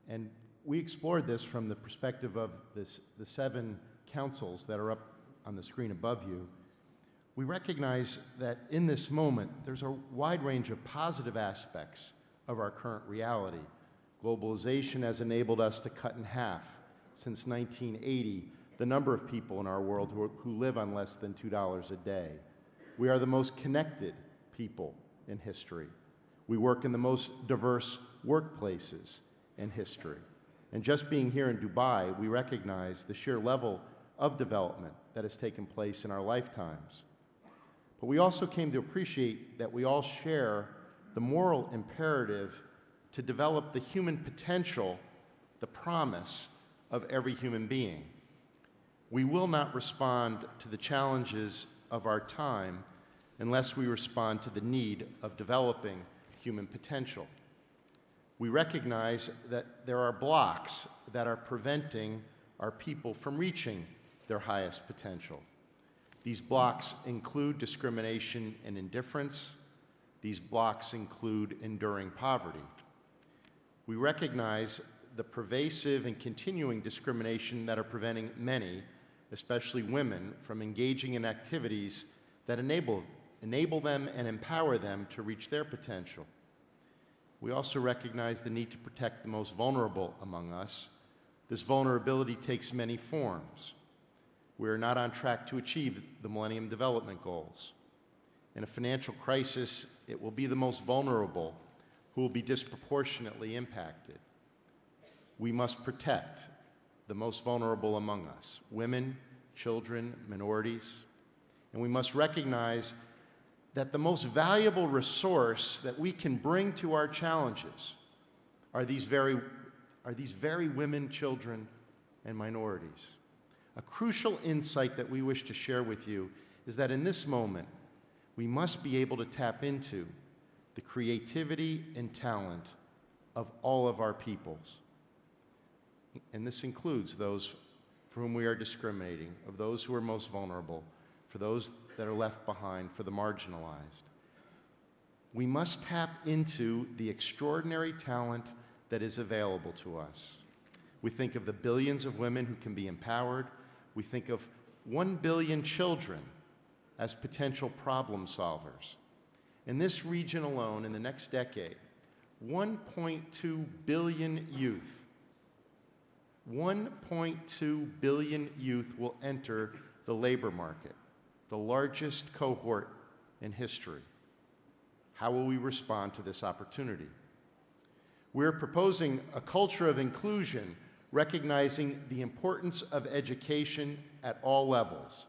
And we explored this from the perspective of the 7 councils that are up on the screen above you. We recognize that in this moment, there's a wide range of positive aspects of our current reality. Globalization has enabled us to cut in half, since 1980, the number of people in our world who live on less than $2 a day. We are the most connected people in history. We work in the most diverse workplaces in history. And just being here in Dubai, we recognize the sheer level of development that has taken place in our lifetimes. But we also came to appreciate that we all share the moral imperative to develop the human potential, the promise of every human being. We will not respond to the challenges of our time unless we respond to the need of developing human potential. We recognize that there are blocks that are preventing our people from reaching their highest potential. These blocks include discrimination and indifference. These blocks include enduring poverty. We recognize the pervasive and continuing discrimination that are preventing many, especially women, from engaging in activities that enable them and empower them to reach their potential. We also recognize the need to protect the most vulnerable among us. This vulnerability takes many forms. We are not on track to achieve the Millennium Development Goals. In a financial crisis, it will be the most vulnerable who will be disproportionately impacted. We must protect the most vulnerable among us, women, children, minorities, and we must recognize that the most valuable resource that we can bring to our challenges are these very women, children, and minorities. A crucial insight that we wish to share with you is that in this moment, we must be able to tap into the creativity and talent of all of our peoples. And this includes those for whom we are discriminating, of those who are most vulnerable, for those that are left behind, for the marginalized. We must tap into the extraordinary talent that is available to us. We think of the billions of women who can be empowered. We think of 1 billion children as potential problem solvers. In this region alone, in the next decade, 1.2 billion youth, 1.2 billion youth will enter the labor market, the largest cohort in history. How will we respond to this opportunity? We're proposing a culture of inclusion, recognizing the importance of education at all levels,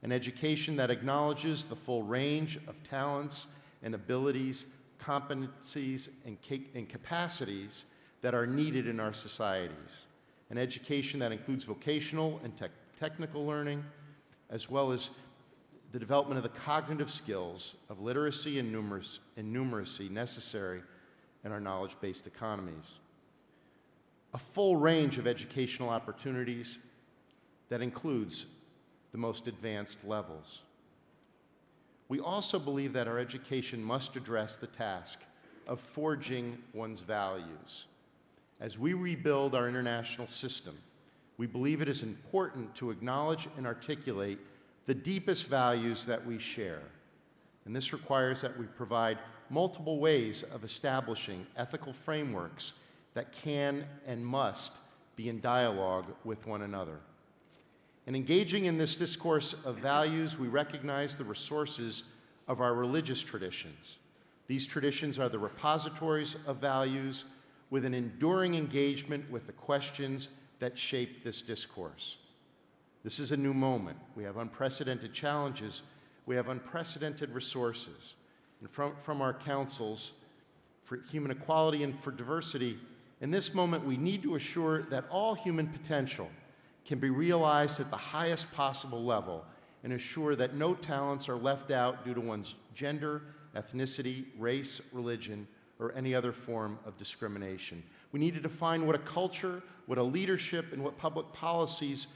an education that acknowledges the full range of talents and abilities, competencies, and capacities that are needed in our societies. An education that includes vocational and technical learning, as well as the development of the cognitive skills of literacy and numeracy necessary in our knowledge-based economies. A full range of educational opportunities that includes the most advanced levels. We also believe that our education must address the task of forging one's values. As we rebuild our international system, we believe it is important to acknowledge and articulate the deepest values that we share. And this requires that we provide multiple ways of establishing ethical frameworks that can and must be in dialogue with one another. In engaging in this discourse of values, we recognize the resources of our religious traditions. These traditions are the repositories of values with an enduring engagement with the questions that shape this discourse. This is a new moment. We have unprecedented challenges. We have unprecedented resources. And from our councils for human equality and for diversity, in this moment we need to assure that all human potential can be realized at the highest possible level and assure that no talents are left out due to one's gender, ethnicity, race, religion, or any other form of discrimination. We need to define what a culture, what a leadership, and what public policies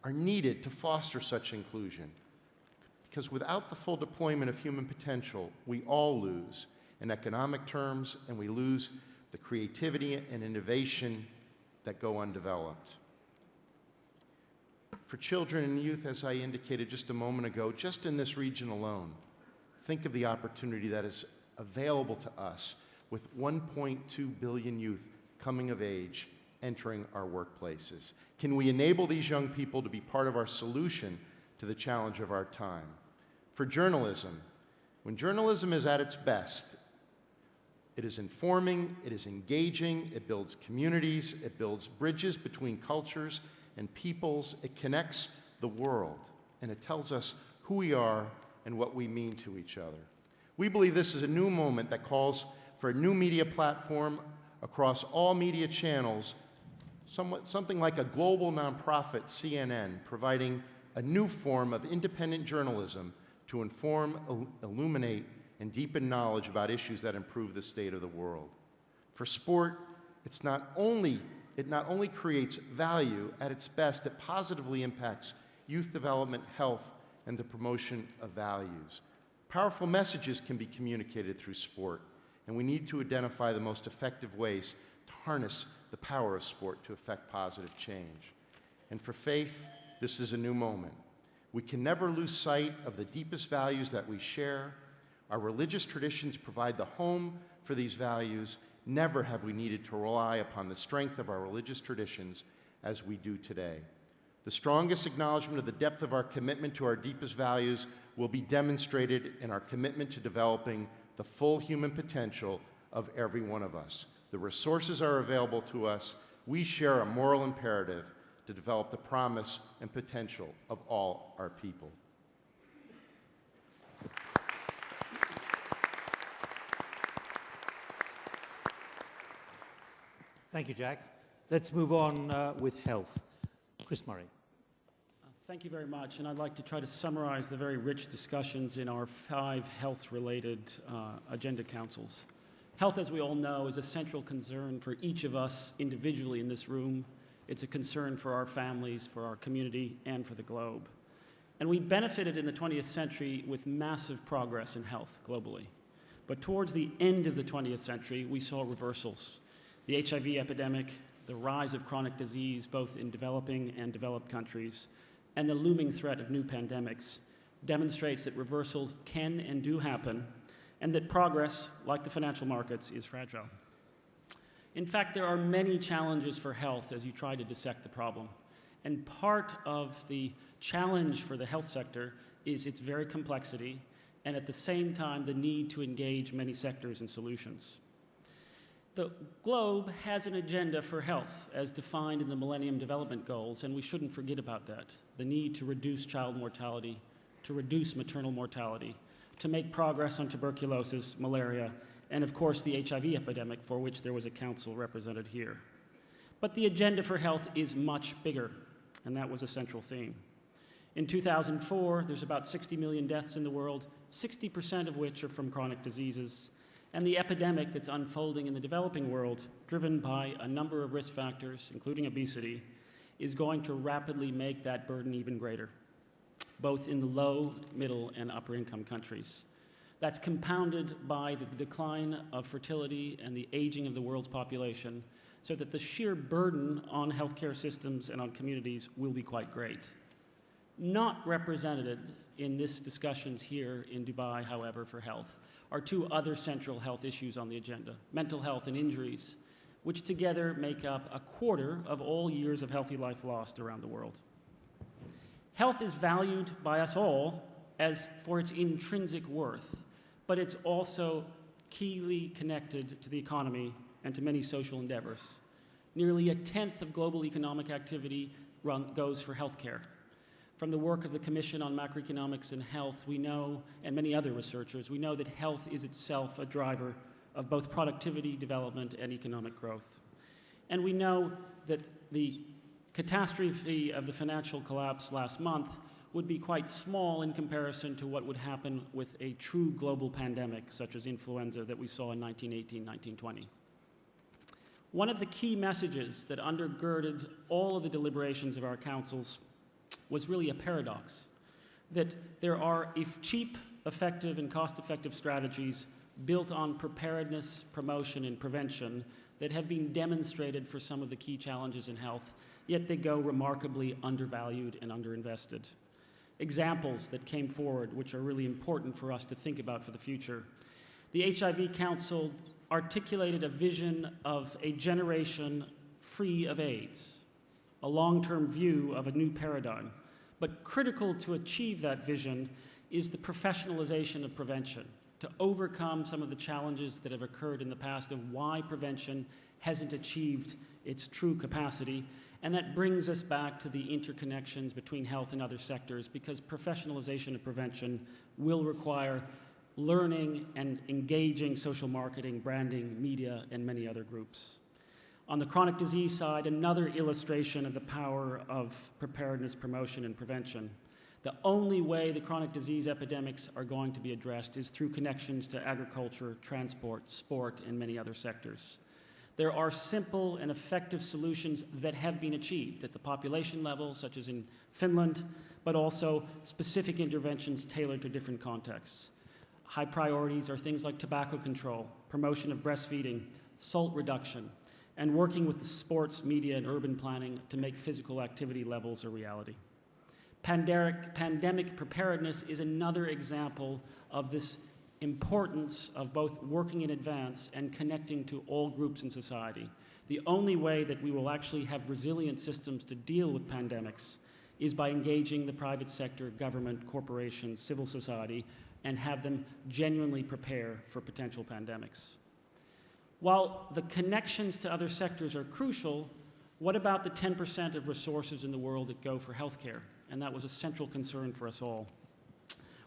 are needed to foster such inclusion. Because without the full deployment of human potential, we all lose in economic terms, and we lose the creativity and innovation that go undeveloped. For children and youth, as I indicated just a moment ago, just in this region alone, think of the opportunity that is available to us with 1.2 billion youth coming of age, entering our workplaces. Can we enable these young people to be part of our solution to the challenge of our time? For journalism, when journalism is at its best, it is informing, it is engaging, it builds communities, it builds bridges between cultures and peoples, it connects the world, and it tells us who we are and what we mean to each other. We believe this is a new moment that calls for a new media platform across all media channels, something like a global nonprofit, CNN, providing a new form of independent journalism to inform, illuminate, and deepen knowledge about issues that improve the state of the world. For sport, it not only creates value at its best, it positively impacts youth development, health, and the promotion of values. Powerful messages can be communicated through sport, and we need to identify the most effective ways to harness the power of sport to effect positive change. And for faith, this is a new moment. We can never lose sight of the deepest values that we share. Our religious traditions provide the home for these values. Never have we needed to rely upon the strength of our religious traditions as we do today. The strongest acknowledgement of the depth of our commitment to our deepest values will be demonstrated in our commitment to developing the full human potential of every one of us. The resources are available to us. We share a moral imperative to develop the promise and potential of all our people. Thank you, Jack. Let's move on with health. Chris Murray. Thank you very much, and I'd like to try to summarize the very rich discussions in our 5 health-related agenda councils. Health, as we all know, is a central concern for each of us individually in this room. It's a concern for our families, for our community, and for the globe. And we benefited in the 20th century with massive progress in health globally. But towards the end of the 20th century, we saw reversals. The HIV epidemic, the rise of chronic disease, both in developing and developed countries, and the looming threat of new pandemics demonstrates that reversals can and do happen, and that progress, like the financial markets, is fragile. In fact, there are many challenges for health as you try to dissect the problem. And part of the challenge for the health sector is its very complexity, and at the same time, the need to engage many sectors and solutions. The globe has an agenda for health as defined in the Millennium Development Goals, and we shouldn't forget about that. The need to reduce child mortality, to reduce maternal mortality, to make progress on tuberculosis, malaria, and of course the HIV epidemic, for which there was a council represented here. But the agenda for health is much bigger, and that was a central theme. In 2004, there's about 60 million deaths in the world, 60% of which are from chronic diseases. And the epidemic that's unfolding in the developing world, driven by a number of risk factors, including obesity, is going to rapidly make that burden even greater, both in the low, middle, and upper income countries. That's compounded by the decline of fertility and the aging of the world's population, so that the sheer burden on healthcare systems and on communities will be quite great. Not represented in this discussions here in Dubai, however, for health, are 2 other central health issues on the agenda: mental health and injuries, which together make up 1/4 of all years of healthy life lost around the world. Health is valued by us all as for its intrinsic worth, but it's also keenly connected to the economy and to many social endeavors. Nearly 1/10 of global economic activity goes for healthcare. From the work of the Commission on Macroeconomics and Health, we know, and many other researchers, we know that health is itself a driver of both productivity, development, and economic growth. And we know that the catastrophe of the financial collapse last month would be quite small in comparison to what would happen with a true global pandemic, such as influenza that we saw in 1918, 1920. One of the key messages that undergirded all of the deliberations of our councils was really a paradox, that there are cheap, effective, and cost-effective strategies built on preparedness, promotion, and prevention that have been demonstrated for some of the key challenges in health, yet they go remarkably undervalued and underinvested. Examples that came forward, which are really important for us to think about for the future. The HIV Council articulated a vision of a generation free of AIDS, a long-term view of a new paradigm. But critical to achieve that vision is the professionalization of prevention, to overcome some of the challenges that have occurred in the past of why prevention hasn't achieved its true capacity. And that brings us back to the interconnections between health and other sectors, because professionalization of prevention will require learning and engaging social marketing, branding, media, and many other groups. On the chronic disease side, another illustration of the power of preparedness, promotion, and prevention. The only way the chronic disease epidemics are going to be addressed is through connections to agriculture, transport, sport, and many other sectors. There are simple and effective solutions that have been achieved at the population level, such as in Finland, but also specific interventions tailored to different contexts. High priorities are things like tobacco control, promotion of breastfeeding, salt reduction, and working with the sports, media, and urban planning to make physical activity levels a reality. Pandemic preparedness is another example of this importance of both working in advance and connecting to all groups in society. The only way that we will actually have resilient systems to deal with pandemics is by engaging the private sector, government, corporations, civil society, and have them genuinely prepare for potential pandemics. While the connections to other sectors are crucial, what about the 10% of resources in the world that go for healthcare? And that was a central concern for us all.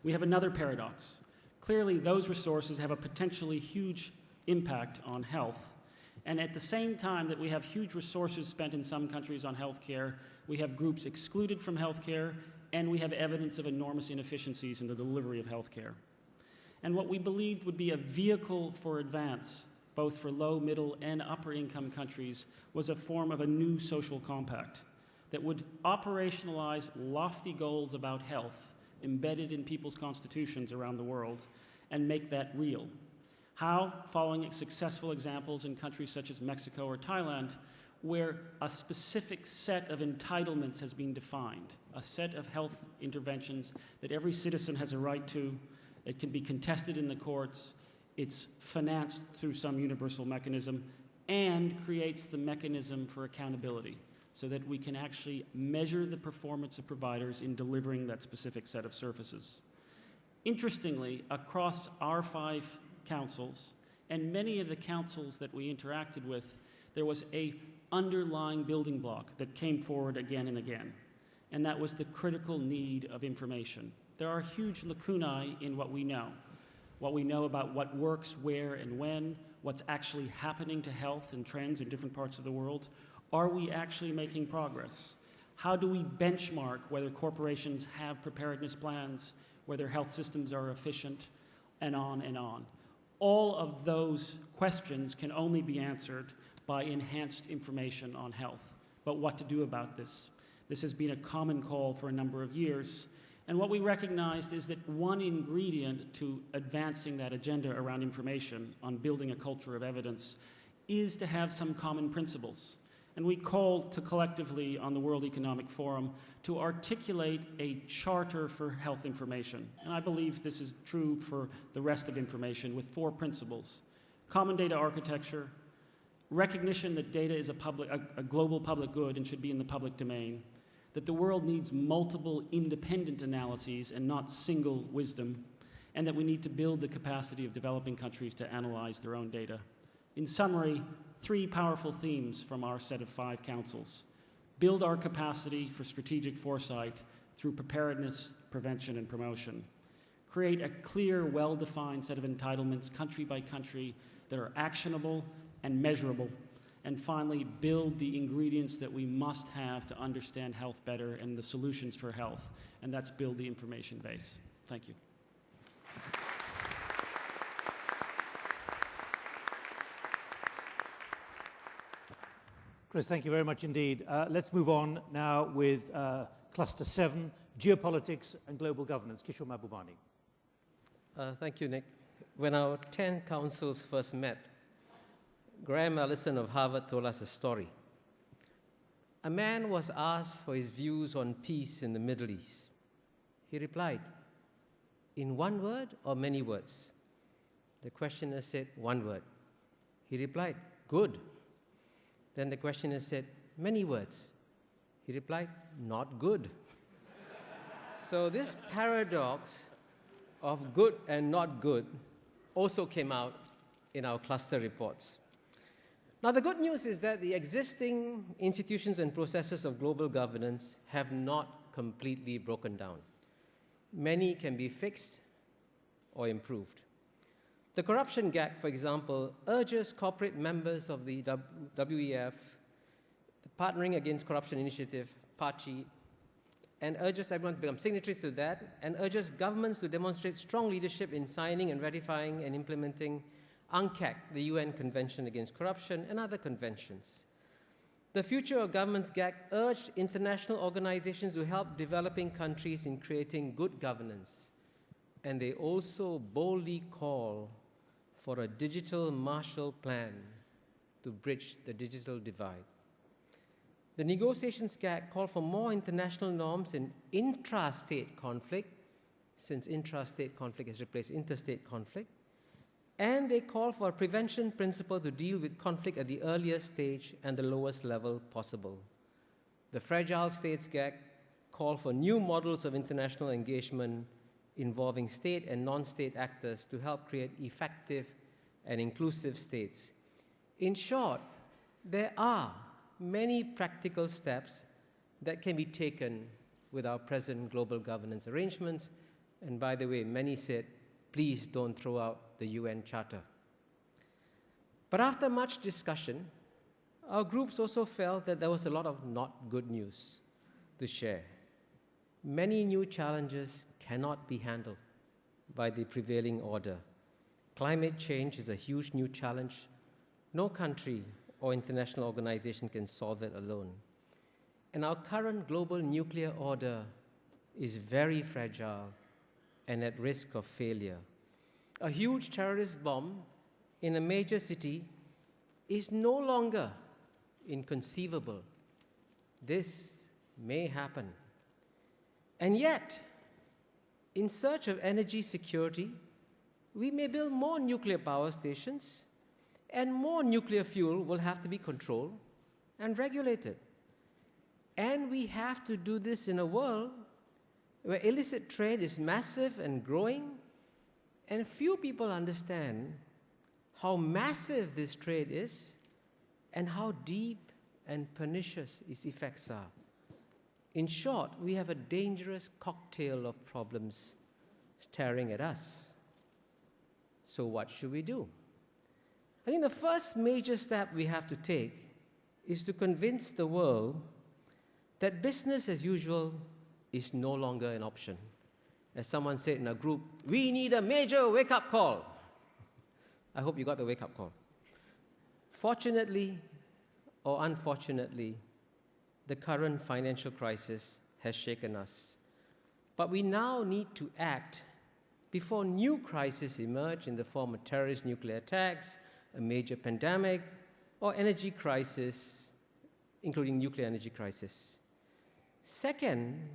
We have another paradox. Clearly, those resources have a potentially huge impact on health, And at the same time that we have huge resources spent in some countries on healthcare, we have groups excluded from healthcare, and we have evidence of enormous inefficiencies in the delivery of healthcare. And what we believed would be a vehicle for advance, both for low, middle, and upper income countries, was a form of a new social compact that would operationalize lofty goals about health embedded in people's constitutions around the world and make that real. How? Following successful examples in countries such as Mexico or Thailand, where a specific set of entitlements has been defined, a set of health interventions that every citizen has a right to. It can be contested in the courts, it's financed through some universal mechanism, and creates the mechanism for accountability so that we can actually measure the performance of providers in delivering that specific set of services. Interestingly, across our 5 councils, and many of the councils that we interacted with, there was a underlying building block that came forward again and again, and that was the critical need of information. There are huge lacunae in what we know about what works, where, and when, what's actually happening to health and trends in different parts of the world. Are we actually making progress? How do we benchmark whether corporations have preparedness plans, whether health systems are efficient, and on and on? All of those questions can only be answered by enhanced information on health. But what to do about this? This has been a common call for a number of years. And what we recognized is that one ingredient to advancing that agenda around information on building a culture of evidence is to have some common principles. And we called to collectively on the World Economic Forum to articulate a charter for health information. And I believe this is true for the rest of information with 4 principles: common data architecture, recognition that data is a global public good and should be in the public domain, that the world needs multiple independent analyses and not single wisdom, and that we need to build the capacity of developing countries to analyze their own data. In summary, 3 powerful themes from our set of 5 councils: build our capacity for strategic foresight through preparedness, prevention, and promotion; create a clear, well-defined set of entitlements, country by country, that are actionable and measurable; and finally, build the ingredients that we must have to understand health better and the solutions for health, and that's build the information base. Thank you. Chris, thank you very much indeed. Let's move on now with Cluster 7, Geopolitics and Global Governance. Kishore Mahbubani. Thank you, Nick. When our 10 councils first met, Graham Allison of Harvard told us a story. A man was asked for his views on peace in the Middle East. He replied, "In one word or many words?" The questioner said, "One word." He replied, "Good." Then the questioner said, "Many words." He replied, "Not good." So this paradox of good and not good also came out in our cluster reports. Now, the good news is that the existing institutions and processes of global governance have not completely broken down. Many can be fixed or improved. The corruption gag, for example, urges corporate members of the WEF, the Partnering Against Corruption Initiative, PACI, and urges everyone to become signatories to that, and urges governments to demonstrate strong leadership in signing and ratifying and implementing UNCAC, the UN Convention Against Corruption, and other conventions. The Future of Governments GAC urged international organizations to help developing countries in creating good governance, and they also boldly call for a digital Marshall Plan to bridge the digital divide. The negotiations GAC call for more international norms in intrastate conflict, since intrastate conflict has replaced interstate conflict, and they call for a prevention principle to deal with conflict at the earliest stage and the lowest level possible. The Fragile States GAC call for new models of international engagement involving state and non-state actors to help create effective and inclusive states. In short, there are many practical steps that can be taken with our present global governance arrangements. And by the way, many said, please don't throw out the UN Charter. But after much discussion, our groups also felt that there was a lot of not good news to share. Many new challenges cannot be handled by the prevailing order. Climate change is a huge new challenge. No country or international organization can solve it alone. And our current global nuclear order is very fragile and at risk of failure. A huge terrorist bomb in a major city is no longer inconceivable. This may happen. And yet, in search of energy security, we may build more nuclear power stations, and more nuclear fuel will have to be controlled and regulated. And we have to do this in a world where illicit trade is massive and growing, and few people understand how massive this trade is and how deep and pernicious its effects are. In short, we have a dangerous cocktail of problems staring at us. So what should we do? I think the first major step we have to take is to convince the world that business as usual is no longer an option. As someone said in a group, we need a major wake-up call. I hope you got the wake-up call. Fortunately or unfortunately, the current financial crisis has shaken us. But we now need to act before new crises emerge in the form of terrorist nuclear attacks, a major pandemic, or energy crisis, including nuclear energy crisis. Second,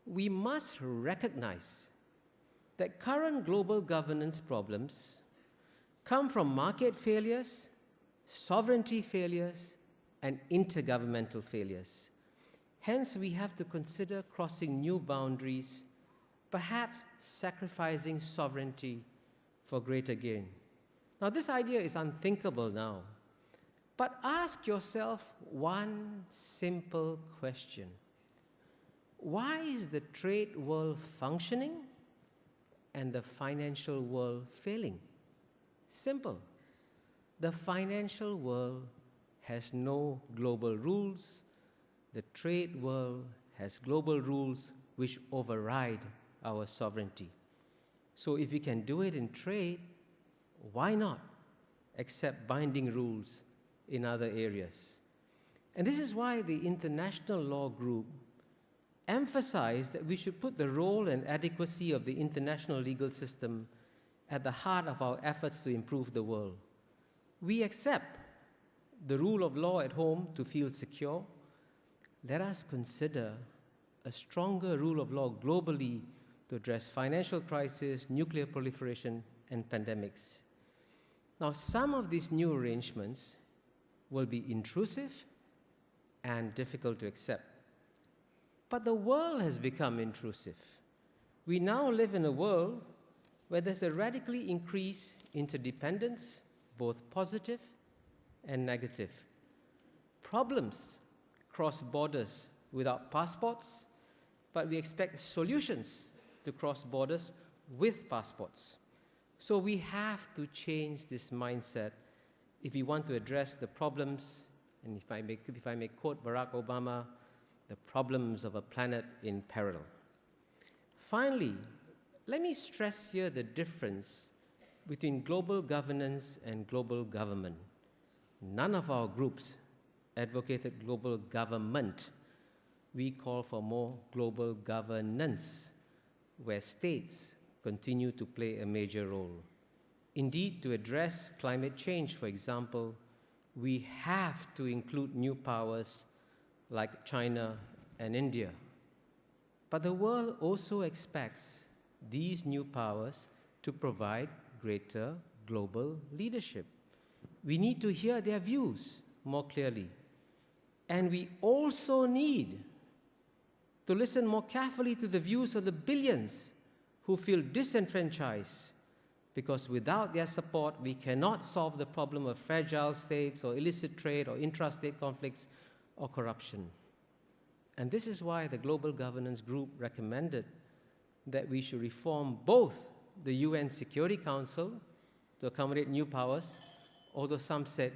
we must recognize that current global governance problems come from market failures, sovereignty failures, and intergovernmental failures. Hence, we have to consider crossing new boundaries, perhaps sacrificing sovereignty for greater gain. Now, this idea is unthinkable now, but ask yourself one simple question. Why is the trade world functioning and the financial world failing? Simple. The financial world has no global rules. The trade world has global rules which override our sovereignty. So if we can do it in trade, why not accept binding rules in other areas? And this is why the International Law Group emphasized that we should put the role and adequacy of the international legal system at the heart of our efforts to improve the world. We accept the rule of law at home to feel secure. Let us consider a stronger rule of law globally to address financial crisis, nuclear proliferation, and pandemics. Now, some of these new arrangements will be intrusive and difficult to accept. But the world has become intrusive. We now live in a world where there's a radically increased interdependence, both positive and negative. Problems cross borders without passports, but we expect solutions to cross borders with passports. So we have to change this mindset if we want to address the problems, and if I may quote Barack Obama, the problems of a planet in peril. Finally, let me stress here the difference between global governance and global government. None of our groups advocated global government. We call for more global governance, where states continue to play a major role. Indeed, to address climate change, for example, we have to include new powers like China and India. But the world also expects these new powers to provide greater global leadership. We need to hear their views more clearly. And we also need to listen more carefully to the views of the billions who feel disenfranchised, because without their support, we cannot solve the problem of fragile states or illicit trade or intrastate conflicts or corruption. And this is why the Global Governance Group recommended that we should reform both the UN Security Council to accommodate new powers although some said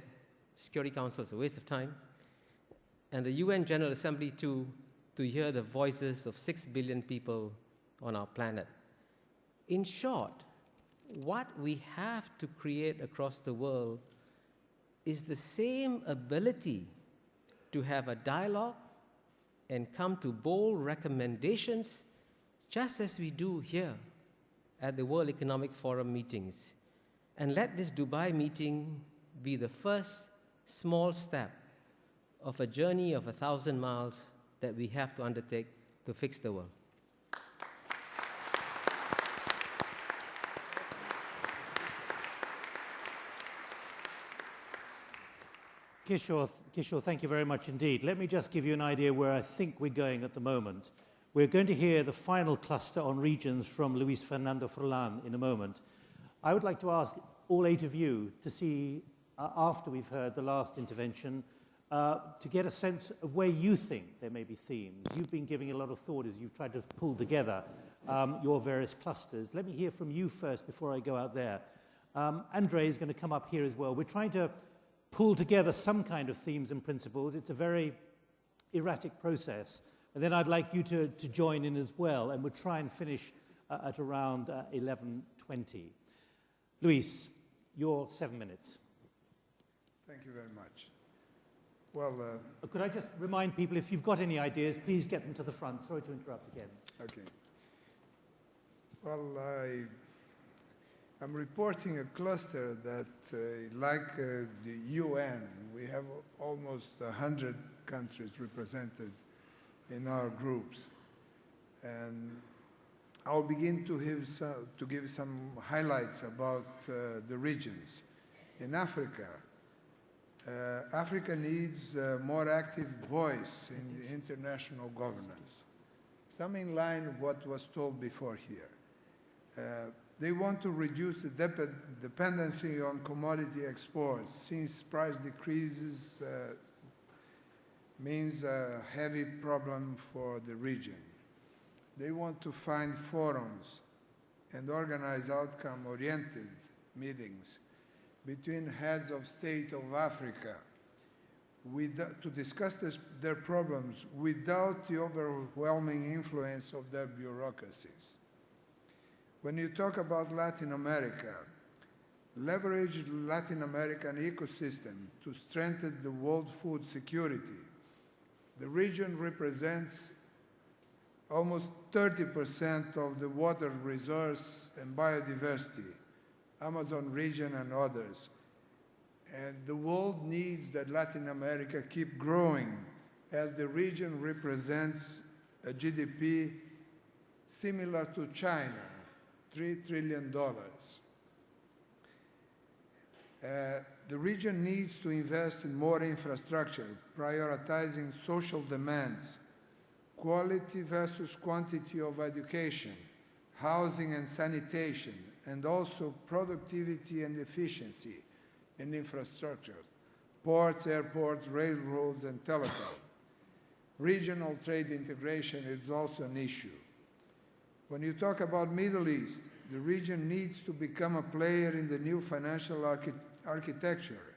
Security Council is a waste of time, and the UN General Assembly too, to hear the voices of 6 billion people on our planet. In short, what we have to create across the world is the same ability to have a dialogue and come to bold recommendations, just as we do here at the World Economic Forum meetings. And let this Dubai meeting be the first small step of a journey of 1,000 miles that we have to undertake to fix the world. Kishore, thank you very much indeed. Let me just give you an idea where I think we're going at the moment. We're going to hear the final cluster on regions from Luis Fernando Furlan in a moment. I would like to ask all 8 of you to see, after we've heard the last intervention, to get a sense of where you think there may be themes. You've been giving a lot of thought as you've tried to pull together your various clusters. Let me hear from you first before I go out there. Andre is going to come up here as well. We're trying to pull together some kind of themes and principles. It's a very erratic process. And then I'd like you to join in as well, and we'll try and finish at around 11:20. Luis, your 7 minutes. Thank you very much. Well, could I just remind people, if you've got any ideas, please get them to the front. Sorry to interrupt again. Okay. Well, I'm reporting a cluster that, like the UN, we have almost 100 countries represented in our groups. And I'll begin to give some highlights about the regions. In Africa, Africa needs a more active voice in the international governance. Some in line with what was told before here. They want to reduce the dependency on commodity exports, since price decreases means a heavy problem for the region. They want to find forums and organize outcome-oriented meetings between heads of state of Africa to discuss their problems without the overwhelming influence of their bureaucracies. When you talk about Latin America, leverage the Latin American ecosystem to strengthen the world food security. The region represents almost 30% of the water resource and biodiversity, Amazon region and others. And the world needs that Latin America keep growing, as the region represents a GDP similar to China, $3 trillion. The region needs to invest in more infrastructure, prioritizing social demands, quality versus quantity of education, housing and sanitation, and also productivity and efficiency in infrastructure, ports, airports, railroads, and telecom. Regional trade integration is also an issue. When you talk about Middle East, the region needs to become a player in the new financial architecture,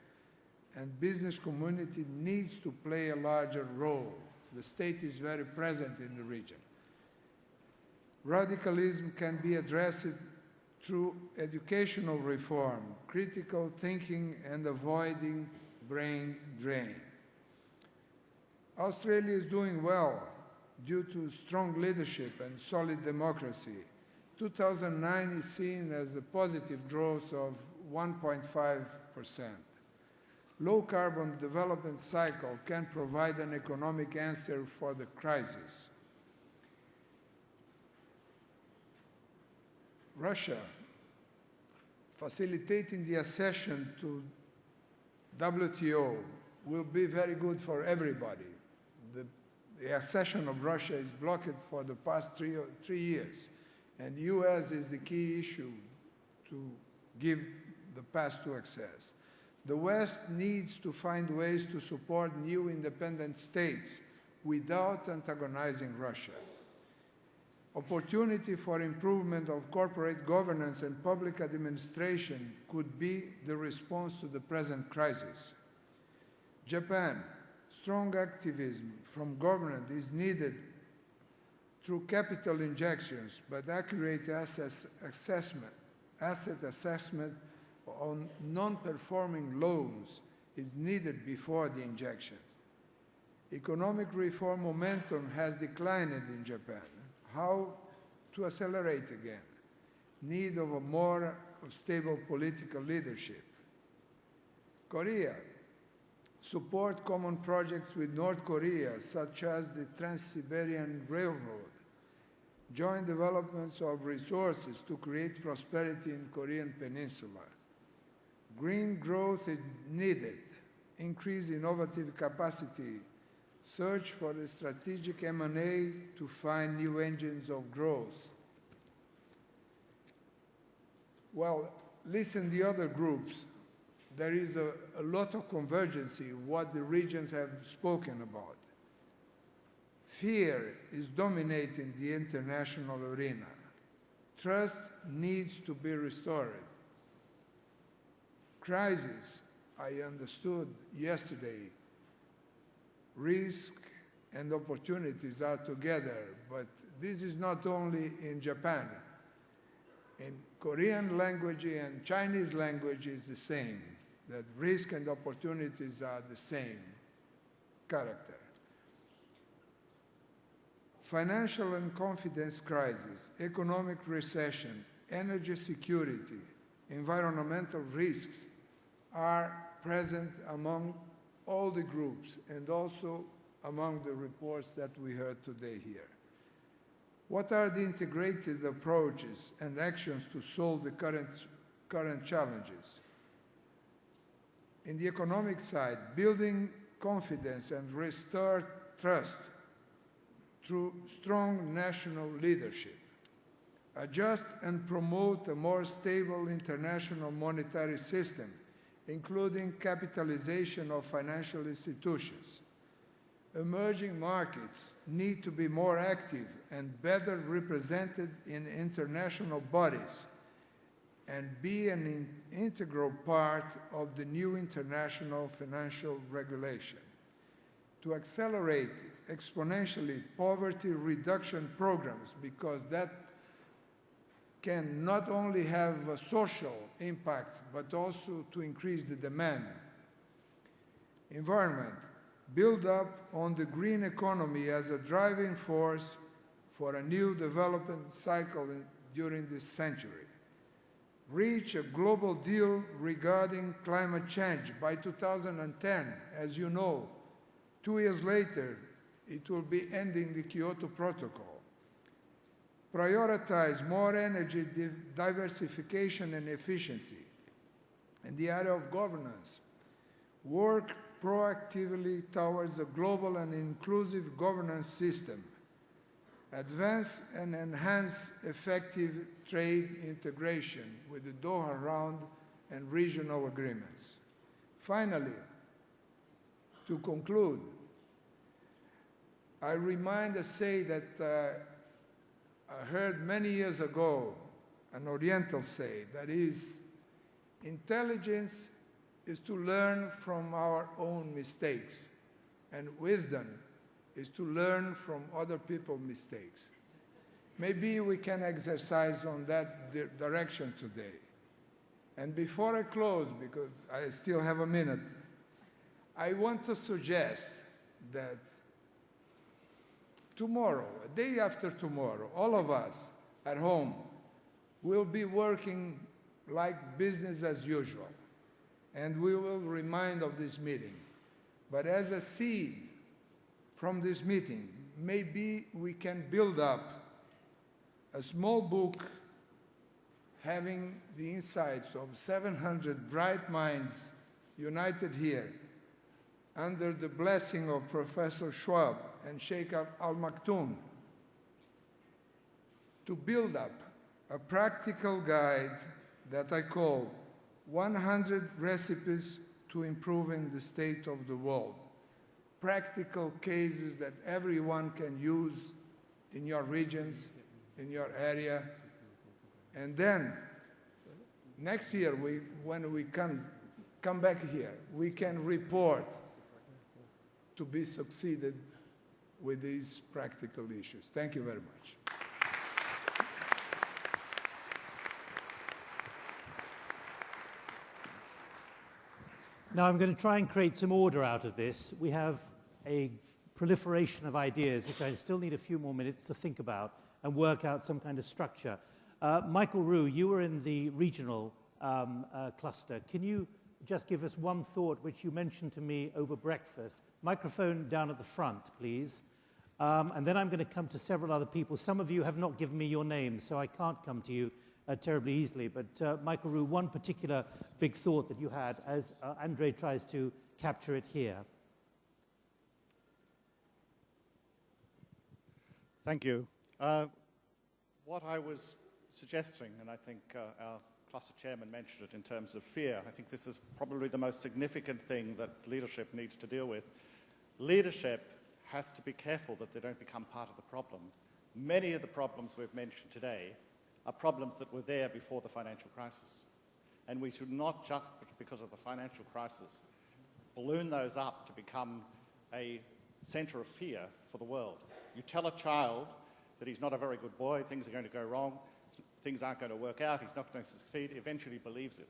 and business community needs to play a larger role. The state is very present in the region. Radicalism can be addressed through educational reform, critical thinking, and avoiding brain drain. Australia is doing well due to strong leadership and solid democracy. 2009 is seen as a positive growth of 1.5%. Low carbon development cycle can provide an economic answer for the crisis. Russia, facilitating the accession to WTO will be very good for everybody. The accession of Russia is blocked for the past three years, and the U.S. is the key issue to give the path to access. The West needs to find ways to support new independent states without antagonizing Russia. Opportunity for improvement of corporate governance and public administration could be the response to the present crisis. Japan, strong activism from government is needed through capital injections, but accurate asset assessment on non-performing loans is needed before the injections. Economic reform momentum has declined in Japan. How to accelerate again? Need of a more stable political leadership. Korea, support common projects with North Korea, such as the Trans-Siberian Railroad. Joint developments of resources to create prosperity in Korean Peninsula. Green growth is needed. Increase innovative capacity. Search for a strategic M&A to find new engines of growth. Well, listen the other groups. There is a lot of convergence in what the regions have spoken about. Fear is dominating the international arena. Trust needs to be restored. Crisis, I understood yesterday, risk and opportunities are together, but this is not only in Japan. In Korean language and Chinese language is the same, that risk and opportunities are the same character. Financial and confidence crisis, economic recession, energy security, environmental risks are present among all the groups and also among the reports that we heard today here. What are the integrated approaches and actions to solve the current challenges? In the economic side, building confidence and restore trust through strong national leadership. Adjust and promote a more stable international monetary system, including capitalization of financial institutions. Emerging markets need to be more active and better represented in international bodies and be an integral part of the new international financial regulation. To accelerate exponentially poverty reduction programs, because that can not only have a social impact, but also to increase the demand. Environment, build up on the green economy as a driving force for a new development cycle during this century. Reach a global deal regarding climate change by 2010. As you know, 2 years later, it will be ending the Kyoto Protocol. Prioritize more energy diversification and efficiency. In the area of governance, work proactively towards a global and inclusive governance system. Advance and enhance effective trade integration with the Doha Round and regional agreements. Finally, to conclude, I say that I heard many years ago an Oriental say, that is, intelligence is to learn from our own mistakes, and wisdom is to learn from other people's mistakes. Maybe we can exercise on that direction today. And before I close, because I still have a minute, I want to suggest that tomorrow, a day after tomorrow, all of us at home will be working like business as usual, and we will remind of this meeting. But as a seed from this meeting, maybe we can build up a small book having the insights of 700 bright minds united here under the blessing of Professor Schwab and Sheikh Al Maktoum, to build up a practical guide that I call 100 Recipes to Improving the State of the World. Practical cases that everyone can use in your regions in your area. And then next year, when we come back here, we can report to be succeeded with these practical issues. Thank you very much. Now I'm going to try and create some order out of this. We have a proliferation of ideas, which I still need a few more minutes to think about and work out some kind of structure. Michael Roux, you were in the regional cluster. Can you just give us one thought which you mentioned to me over breakfast? Microphone down at the front, please. And then I'm going to come to several other people. Some of you have not given me your names, so I can't come to you terribly easily. But Michael Roux, one particular big thought that you had as Andre tries to capture it here. Thank you. What I was suggesting, and I think our cluster chairman mentioned it in terms of fear, I think this is probably the most significant thing that leadership needs to deal with. Leadership has to be careful that they don't become part of the problem. Many of the problems we've mentioned today are problems that were there before the financial crisis. And we should not just, because of the financial crisis, balloon those up to become a center of fear for the world. You tell a child that he's not a very good boy, things are going to go wrong, things aren't going to work out, he's not going to succeed, he eventually believes it.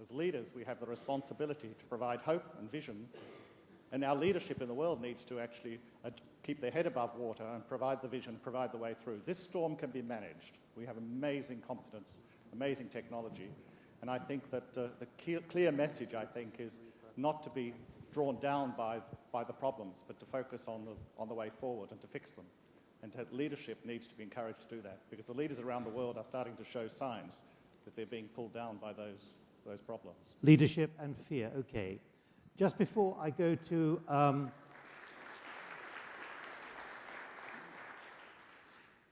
As leaders, we have the responsibility to provide hope and vision, and our leadership in the world needs to actually keep their head above water and provide the vision, provide the way through. This storm can be managed. We have amazing competence, amazing technology, and I think that the clear message, I think, is not to be drawn down by the problems, but to focus on the way forward and to fix them. And leadership needs to be encouraged to do that, because the leaders around the world are starting to show signs that they're being pulled down by those problems. Leadership and fear, okay. Just before I go to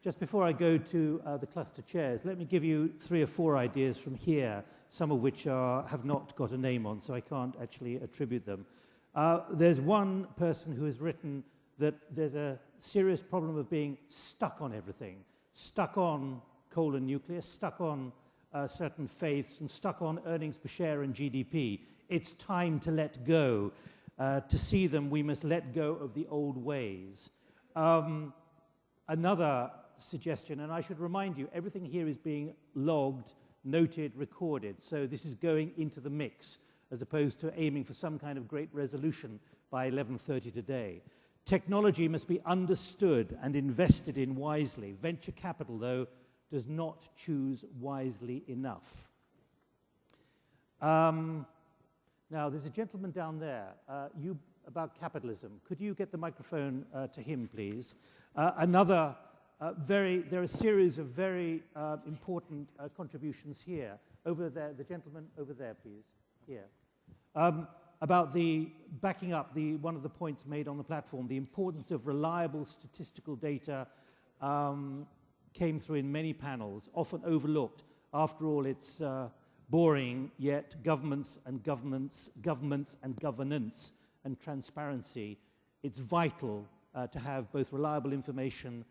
the cluster chairs, let me give you 3 or 4 ideas from here, some of which have not got a name on, so I can't actually attribute them. There's one person who has written that there's a serious problem of being stuck on everything, stuck on coal and nuclear, stuck on certain faiths, and stuck on earnings per share and GDP. It's time to let go. To see them, we must let go of the old ways. Another suggestion, and I should remind you, everything here is being logged, noted, recorded, so this is going into the mix, as opposed to aiming for some kind of great resolution by 11:30 today. Technology must be understood and invested in wisely. Venture capital, though, does not choose wisely enough. Now, there's a gentleman down there, about capitalism. Could you get the microphone to him, please? There are a series of very important contributions here. Over there, the gentleman over there, please. Here. About the backing up one of the points made on the platform, the importance of reliable statistical data came through in many panels, often overlooked. After all, it's boring, yet governments and governance and transparency, it's vital to have both reliable information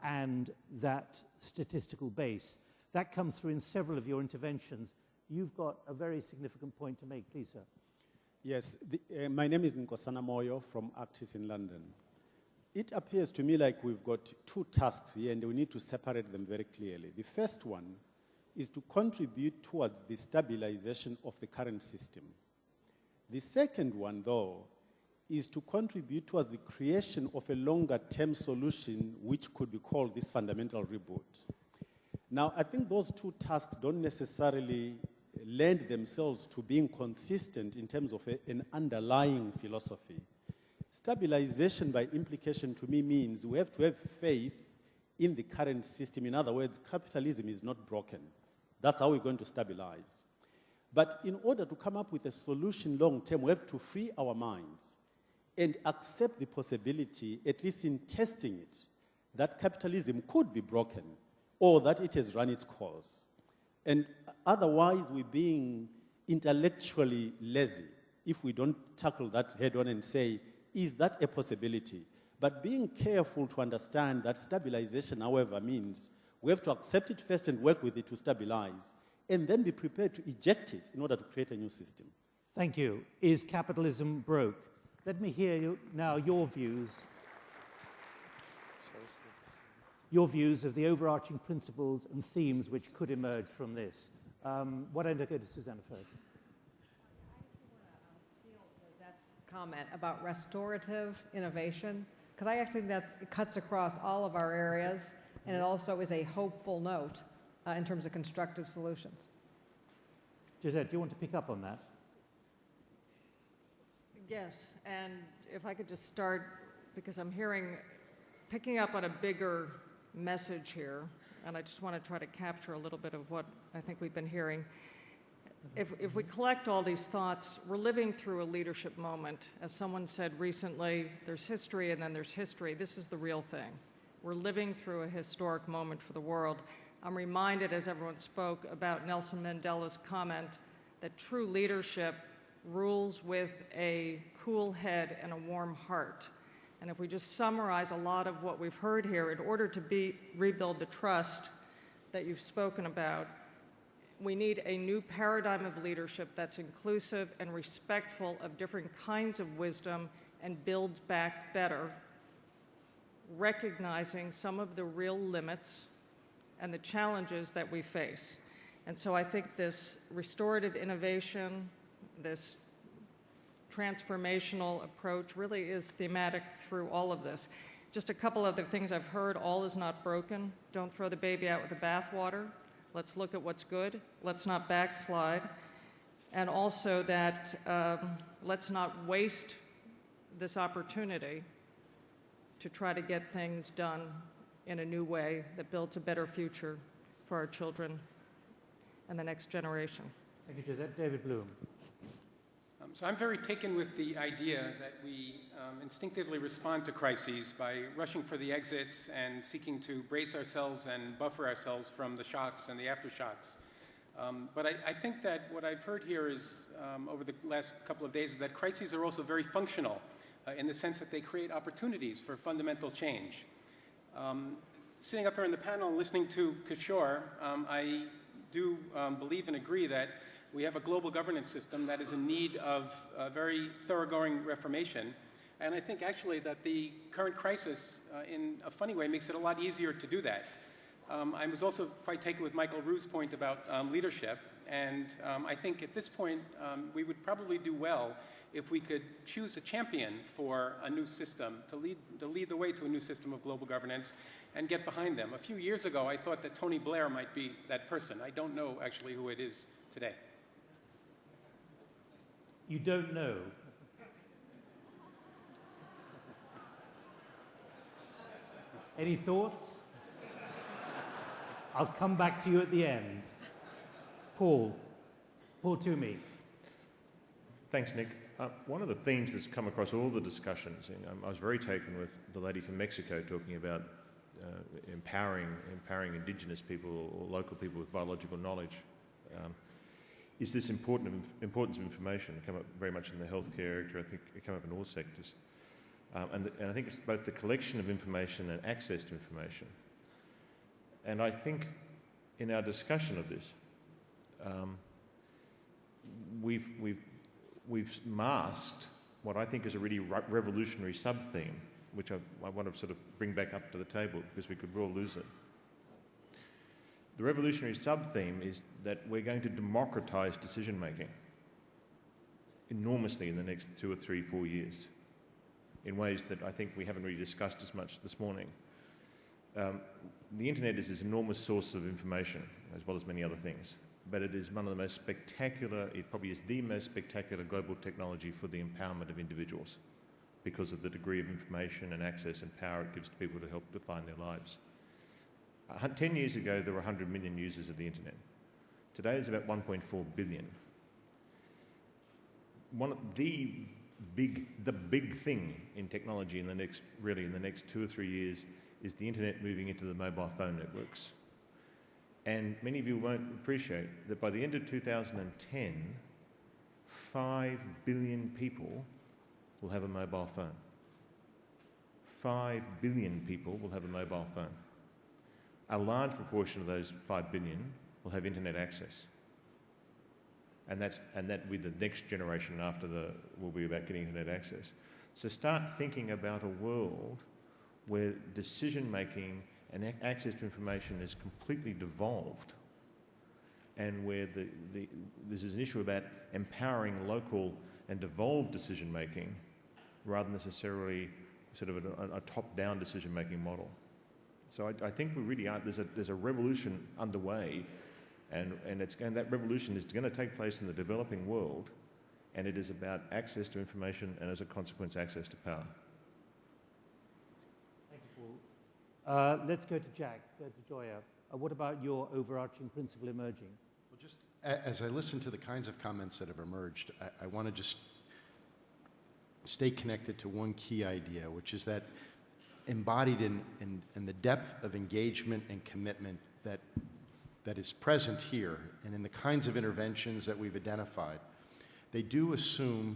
and that statistical base. That comes through in several of your interventions. You've got a very significant point to make, please, sir. Yes, my name is Nkosana Moyo from Actis in London. It appears to me like we've got 2 tasks here, and we need to separate them very clearly. The first one is to contribute towards the stabilization of the current system. The second one, though, is to contribute towards the creation of a longer-term solution which could be called this fundamental reboot. Now, I think those 2 tasks don't necessarily lend themselves to being consistent in terms of an underlying philosophy. Stabilization, by implication, to me means we have to have faith in the current system. In other words, capitalism is not broken. That's how we're going to stabilize. But in order to come up with a solution long term, we have to free our minds and accept the possibility, at least in testing it, that capitalism could be broken or that it has run its course. And otherwise, we're being intellectually lazy if we don't tackle that head on and say, is that a possibility? But being careful to understand that stabilization, however, means We have to accept it first and work with it to stabilize, and then be prepared to eject it in order to create a new system. Thank you. Is capitalism broke? Let me hear now your views. Your views of the overarching principles and themes which could emerge from this. Why don't I go to Susanna first? Comment about restorative innovation, because I actually think it cuts across all of our areas, and it also is a hopeful note in terms of constructive solutions. Gisette, do you want to pick up on that? Yes, and if I could just start, because I'm picking up on a bigger message here, and I just want to try to capture a little bit of what I think we've been hearing. If we collect all these thoughts, we're living through a leadership moment. As someone said recently, there's history and then there's history. This is the real thing. We're living through a historic moment for the world. I'm reminded, as everyone spoke, about Nelson Mandela's comment that true leadership rules with a cool head and a warm heart. And if we just summarize a lot of what we've heard here, in order to rebuild the trust that you've spoken about, we need a new paradigm of leadership that's inclusive and respectful of different kinds of wisdom and builds back better, recognizing some of the real limits and the challenges that we face. And so I think this restorative innovation, this transformational approach really is thematic through all of this. Just a couple other things I've heard: all is not broken. Don't throw the baby out with the bathwater. Let's look at what's good. Let's not backslide. And also that let's not waste this opportunity to try to get things done in a new way that builds a better future for our children and the next generation. Thank you, Gisette. David Bloom. So I'm very taken with the idea that we instinctively respond to crises by rushing for the exits and seeking to brace ourselves and buffer ourselves from the shocks and the aftershocks. But I think that what I've heard here is, over the last couple of days, is that crises are also very functional in the sense that they create opportunities for fundamental change. Sitting up here in the panel and listening to Kishore, I do believe and agree that we have a global governance system that is in need of very thoroughgoing reformation. And I think actually that the current crisis, in a funny way, makes it a lot easier to do that. I was also quite taken with Michael Rue's point about leadership. And I think at this point, we would probably do well if we could choose a champion for a new system, to lead the way to a new system of global governance and get behind them. A few years ago, I thought that Tony Blair might be that person. I don't know actually who it is today. You don't know. Any thoughts? I'll come back to you at the end. Paul Toomey. Thanks, Nick. One of the themes that's come across all the discussions, I was very taken with the lady from Mexico talking about empowering indigenous people or local people with biological knowledge. Is this importance of information? It came up very much in the healthcare area. I think it came up in all sectors. And I think it's both the collection of information and access to information. And I think in our discussion of this, we've masked what I think is a really revolutionary sub-theme, which I want to sort of bring back up to the table because we could all lose it. The revolutionary sub-theme is that we're going to democratize decision-making enormously in the next 2 or 3, 4 years in ways that I think we haven't really discussed as much this morning. The internet is this enormous source of information, as well as many other things, but it is one of the most spectacular, it probably is the most spectacular global technology for the empowerment of individuals because of the degree of information and access and power it gives to people to help define their lives. 10 years ago, there were 100 million users of the internet. Today, there's about 1.4 billion. The big thing in technology in the next 2 or 3 years is the internet moving into the mobile phone networks. And many of you won't appreciate that by the end of 2010, 5 billion people will have a mobile phone. 5 billion people will have a mobile phone. a large proportion of those 5 billion will have internet access. And that with the next generation after will be about getting internet access. So start thinking about a world where decision-making and access to information is completely devolved, and where this is an issue about empowering local and devolved decision-making rather than necessarily sort of a top-down decision-making model. So I think we really are, there's a revolution underway, and that revolution is going to take place in the developing world, and it is about access to information and, as a consequence, access to power. Thank you, Paul. Let's go to Jack, go to Joya. What about your overarching principle emerging? Well, just as I listen to the kinds of comments that have emerged, I want to just stay connected to one key idea, which is that embodied in the depth of engagement and commitment that is present here and in the kinds of interventions that we've identified, they do assume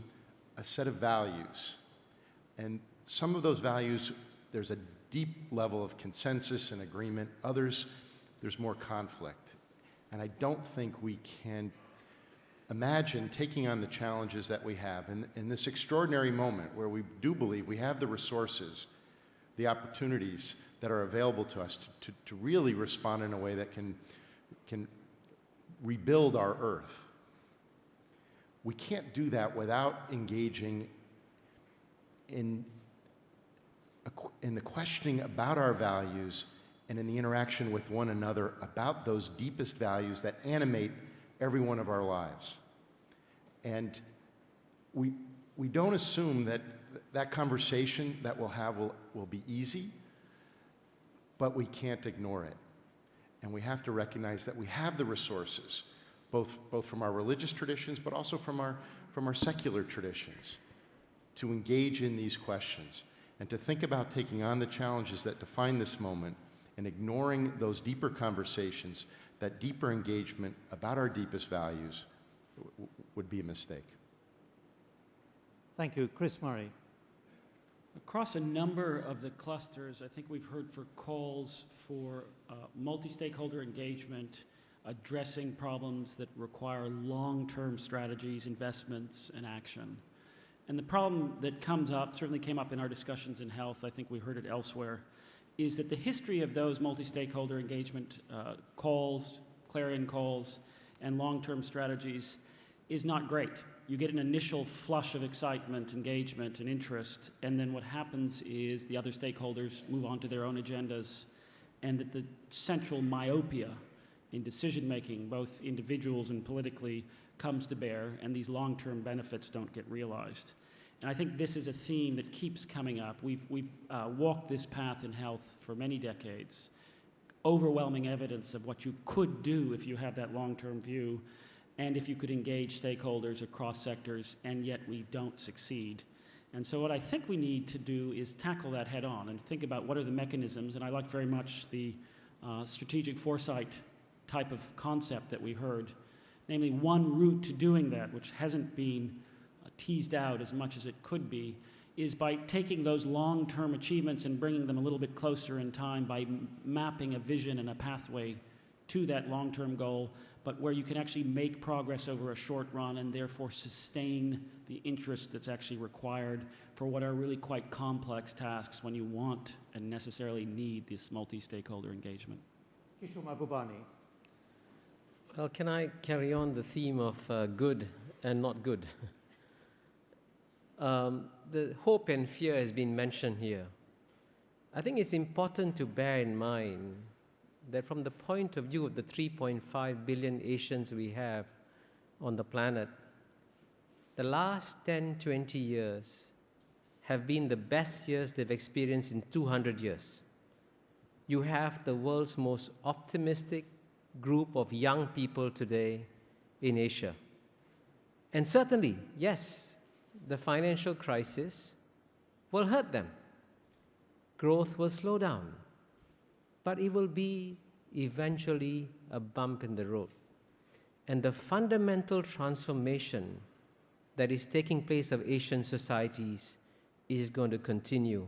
a set of values. And some of those values, there's a deep level of consensus and agreement. Others, there's more conflict. And I don't think we can imagine taking on the challenges that we have in this extraordinary moment where we do believe we have the resources, the opportunities that are available to us to really respond in a way that can rebuild our Earth. We can't do that without engaging in the questioning about our values and in the interaction with one another about those deepest values that animate every one of our lives. And we don't assume that conversation that we'll have will be easy, but we can't ignore it. And we have to recognize that we have the resources, both from our religious traditions, but also from our secular traditions, to engage in these questions and to think about taking on the challenges that define this moment and ignoring those deeper conversations, that deeper engagement about our deepest values would be a mistake. Thank you. Chris Murray. Across a number of the clusters, I think we've heard for calls for multi-stakeholder engagement, addressing problems that require long-term strategies, investments, and action. And the problem that comes up, certainly came up in our discussions in health, I think we heard it elsewhere, is that the history of those multi-stakeholder engagement calls, clarion calls, and long-term strategies is not great. You get an initial flush of excitement, engagement, and interest, and then what happens is the other stakeholders move on to their own agendas, and that the central myopia in decision-making, both individuals and politically, comes to bear, and these long-term benefits don't get realized. And I think this is a theme that keeps coming up. We've walked this path in health for many decades. Overwhelming evidence of what you could do if you have that long-term view, and if you could engage stakeholders across sectors, and yet we don't succeed. And so what I think we need to do is tackle that head on and think about what are the mechanisms, and I like very much the strategic foresight type of concept that we heard, namely one route to doing that, which hasn't been teased out as much as it could be, is by taking those long-term achievements and bringing them a little bit closer in time by mapping a vision and a pathway to that long-term goal, but where you can actually make progress over a short run and therefore sustain the interest that's actually required for what are really quite complex tasks when you want and necessarily need this multi-stakeholder engagement. Kishore Mahbubani. Well, can I carry on the theme of good and not good? The hope and fear has been mentioned here. I think it's important to bear in mind that from the point of view of the 3.5 billion Asians we have on the planet, the last 10, 20 years have been the best years they've experienced in 200 years. You have the world's most optimistic group of young people today in Asia. And certainly, yes, the financial crisis will hurt them. Growth will slow down. But it will be eventually a bump in the road. And the fundamental transformation that is taking place of Asian societies is going to continue.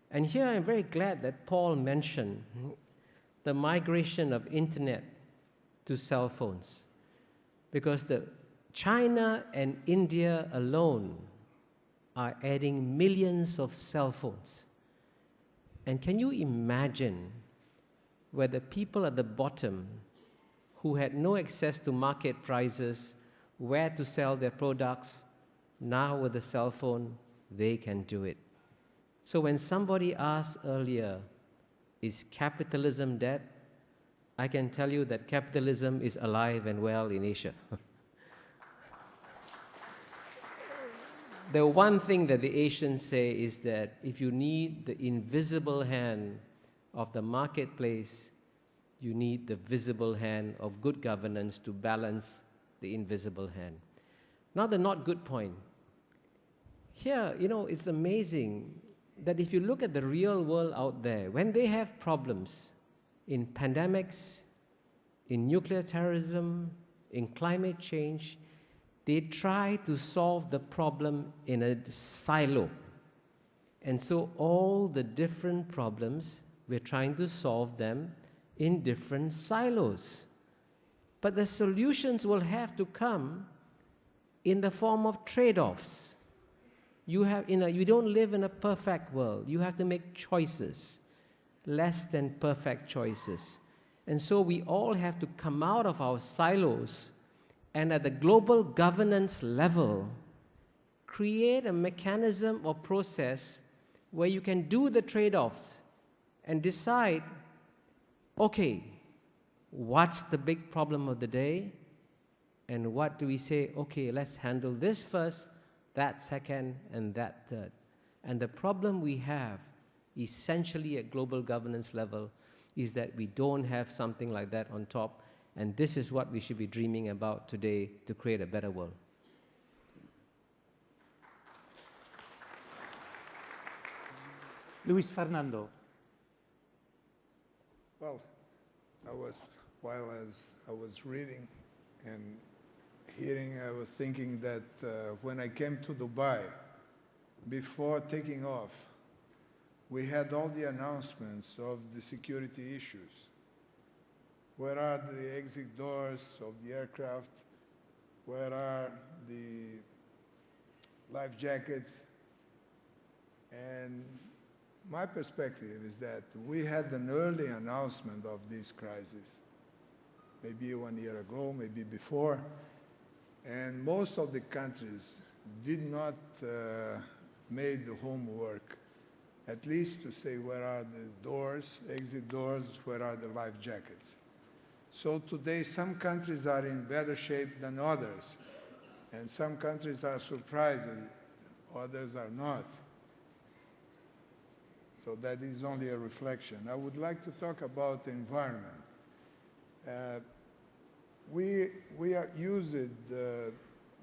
And here I'm very glad that Paul mentioned the migration of internet to cell phones. Because China and India alone are adding millions of cell phones. And can you imagine where the people at the bottom who had no access to market prices, where to sell their products, now with the cell phone, they can do it. So when somebody asked earlier, is capitalism dead? I can tell you that capitalism is alive and well in Asia. The one thing that the Asians say is that if you need the invisible hand of the marketplace, you need the visible hand of good governance to balance the invisible hand. Now the not good point. Here, it's amazing that if you look at the real world out there, when they have problems in pandemics, in nuclear terrorism, in climate change, they try to solve the problem in a silo. And so all the different problems, we're trying to solve them in different silos. But the solutions will have to come in the form of trade-offs. You don't live in a perfect world. You have to make choices, less than perfect choices. And so we all have to come out of our silos and at the global governance level, create a mechanism or process where you can do the trade-offs and decide, okay, what's the big problem of the day? And what do we say, okay, let's handle this first, that second, and that third. And the problem we have, essentially at global governance level, is that we don't have something like that on top. And this is what we should be dreaming about today to create a better world. Luis Fernando. Well, while I was reading and hearing, I was thinking that when I came to Dubai, before taking off, we had all the announcements of the security issues. Where are the exit doors of the aircraft? Where are the life jackets? And my perspective is that we had an early announcement of this crisis, maybe 1 year ago, maybe before, and most of the countries did not make the homework, at least to say where are the doors, exit doors, where are the life jackets. So today, some countries are in better shape than others, and some countries are surprised, others are not. So that is only a reflection. I would like to talk about the environment. We are used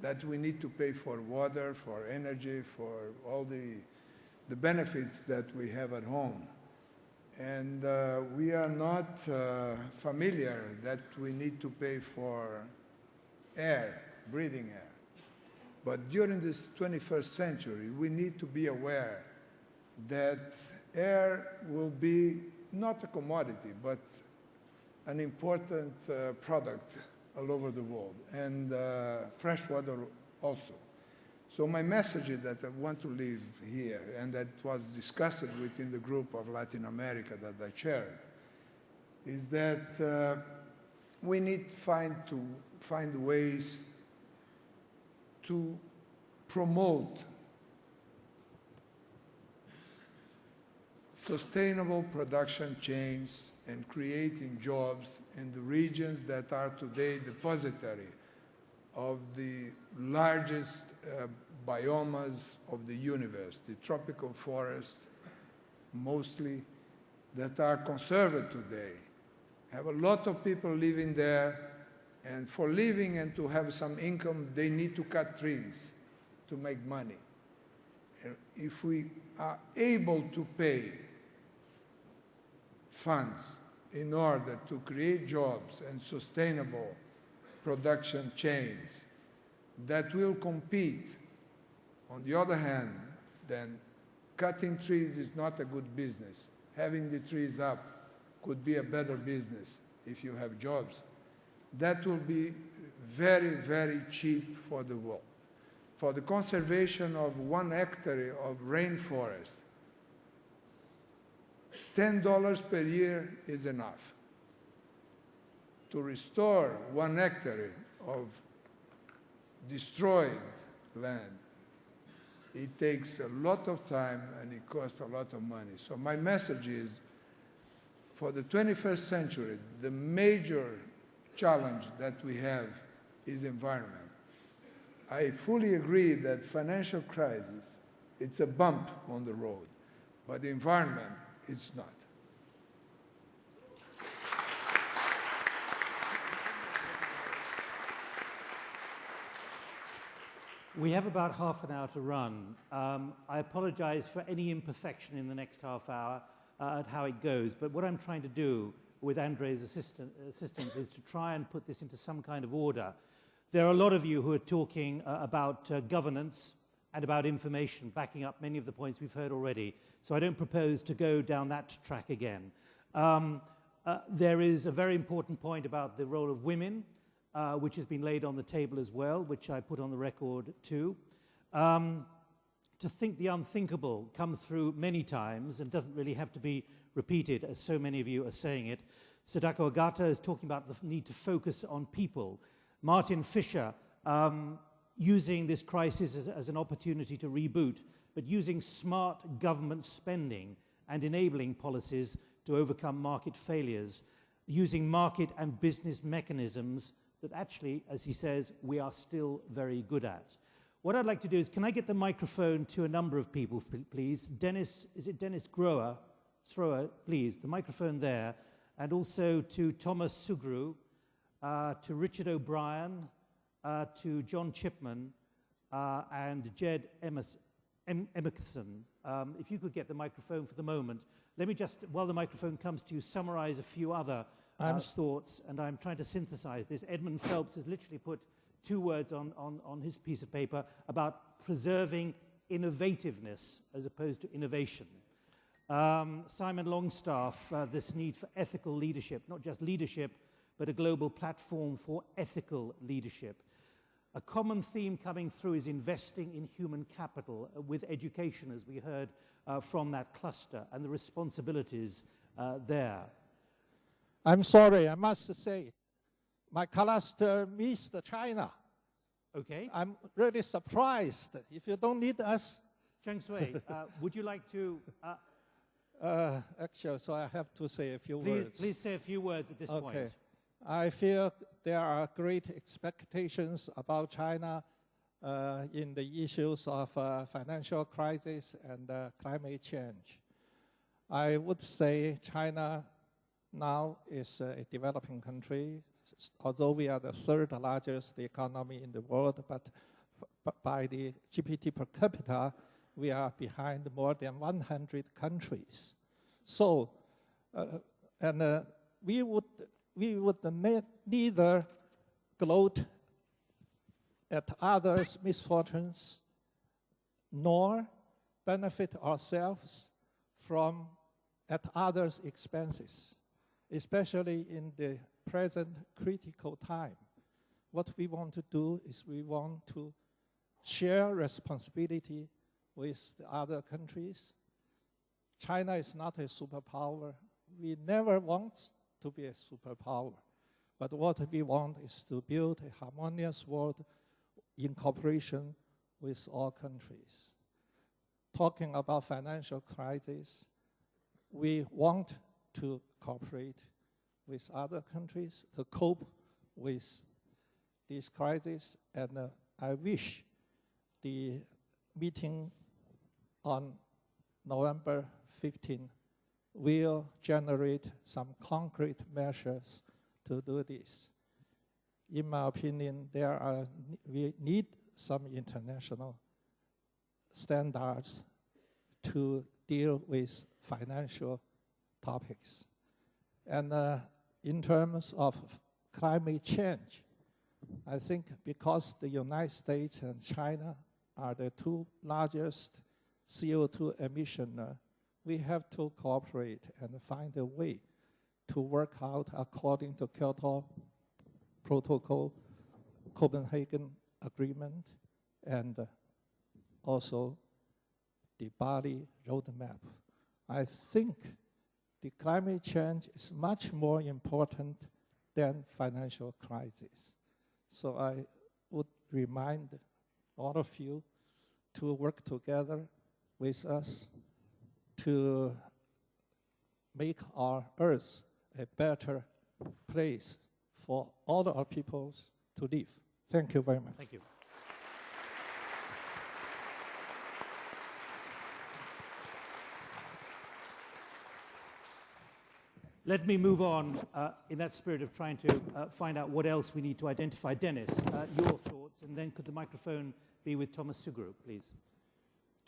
that we need to pay for water, for energy, for all the benefits that we have at home. And we are not familiar that we need to pay for air, breathing air. But during this 21st century, we need to be aware that air will be not a commodity, but an important product all over the world, and fresh water also. So my message is that I want to leave here, and that was discussed within the group of Latin America that I chaired, is that we need to find ways to promote sustainable production chains and creating jobs in the regions that are today depository of the largest biomas of the universe, the tropical forest, mostly, that are conserved today. Have a lot of people living there, and for living and to have some income, they need to cut trees to make money. If we are able to pay funds in order to create jobs and sustainable production chains that will compete. On the other hand, then cutting trees is not a good business. Having the trees up could be a better business if you have jobs. That will be very, very cheap for the world. For the conservation of 1 hectare of rainforest, $10 per year is enough. To restore 1 hectare of destroyed land, it takes a lot of time and it costs a lot of money. So my message is, for the 21st century, the major challenge that we have is environment. I fully agree that financial crisis, it's a bump on the road, but the environment, it's not. We have about half an hour to run. I apologize for any imperfection in the next half hour at how it goes, but what I'm trying to do with Andre's assistance is to try and put this into some kind of order. There are a lot of you who are talking about governance and about information, backing up many of the points we've heard already, so I don't propose to go down that track again. There is a very important point about the role of women, which has been laid on the table as well, which I put on the record too. To think the unthinkable comes through many times and doesn't really have to be repeated, as so many of you are saying it. Sadako Agata is talking about the need to focus on people. Martin Fisher, using this crisis as an opportunity to reboot, but using smart government spending and enabling policies to overcome market failures, using market and business mechanisms that actually, as he says, we are still very good at. What I'd like to do is, can I get the microphone to a number of people, please? Dennis, is it Dennis Thrower, please, the microphone there, and also to Thomas Sugru, to Richard O'Brien, to John Chipman, and Jed Emerson. If you could get the microphone for the moment. Let me just, while the microphone comes to you, summarize a few other thoughts, and I'm trying to synthesize this. Edmund Phelps has literally put 2 words on his piece of paper about preserving innovativeness as opposed to innovation. Simon Longstaff, this need for ethical leadership, not just leadership, but a global platform for ethical leadership. A common theme coming through is investing in human capital with education, as we heard from that cluster, and the responsibilities there. I'm sorry, I must say, my cluster missed China. Okay. I'm really surprised. If you don't need us... Cheng Sui, would you like to... actually, so I have to say a few words. Please say a few words at this point. I feel there are great expectations about China in the issues of financial crisis and climate change. I would say China now is a developing country, although we are the 3rd largest economy in the world, but by the GPT per capita, we are behind more than 100 countries. So, we would neither gloat at others' misfortunes nor benefit ourselves from at others' expenses, especially in the present critical time. What we want to do is we want to share responsibility with the other countries. China is not a superpower. We never want to be a superpower. But what we want is to build a harmonious world in cooperation with all countries. Talking about financial crisis, we want to cooperate with other countries to cope with this crisis, and I wish the meeting on November 15 will generate some concrete measures to do this. In my opinion, we need some international standards to deal with financial topics. And in terms of climate change, I think because the United States and China are the 2 largest CO2 emissioners, we have to cooperate and find a way to work out according to Kyoto Protocol, Copenhagen Agreement, and also the Bali Roadmap. I think the climate change is much more important than financial crisis. So I would remind all of you to work together with us to make our Earth a better place for all our peoples to live. Thank you very much. Thank you. Let me move on in that spirit of trying to find out what else we need to identify. Dennis, your thoughts, and then could the microphone be with Thomas Sugru, please?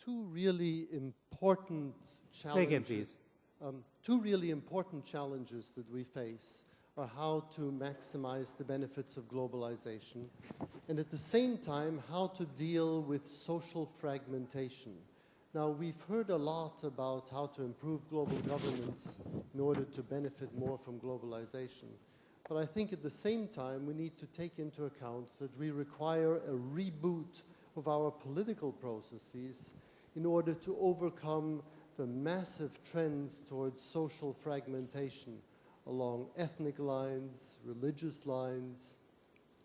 Two really important challenges. Say again, please. Two really important challenges that we face are how to maximize the benefits of globalization, and at the same time, how to deal with social fragmentation. Now, we've heard a lot about how to improve global governance in order to benefit more from globalization. But I think at the same time, we need to take into account that we require a reboot of our political processes in order to overcome the massive trends towards social fragmentation along ethnic lines, religious lines,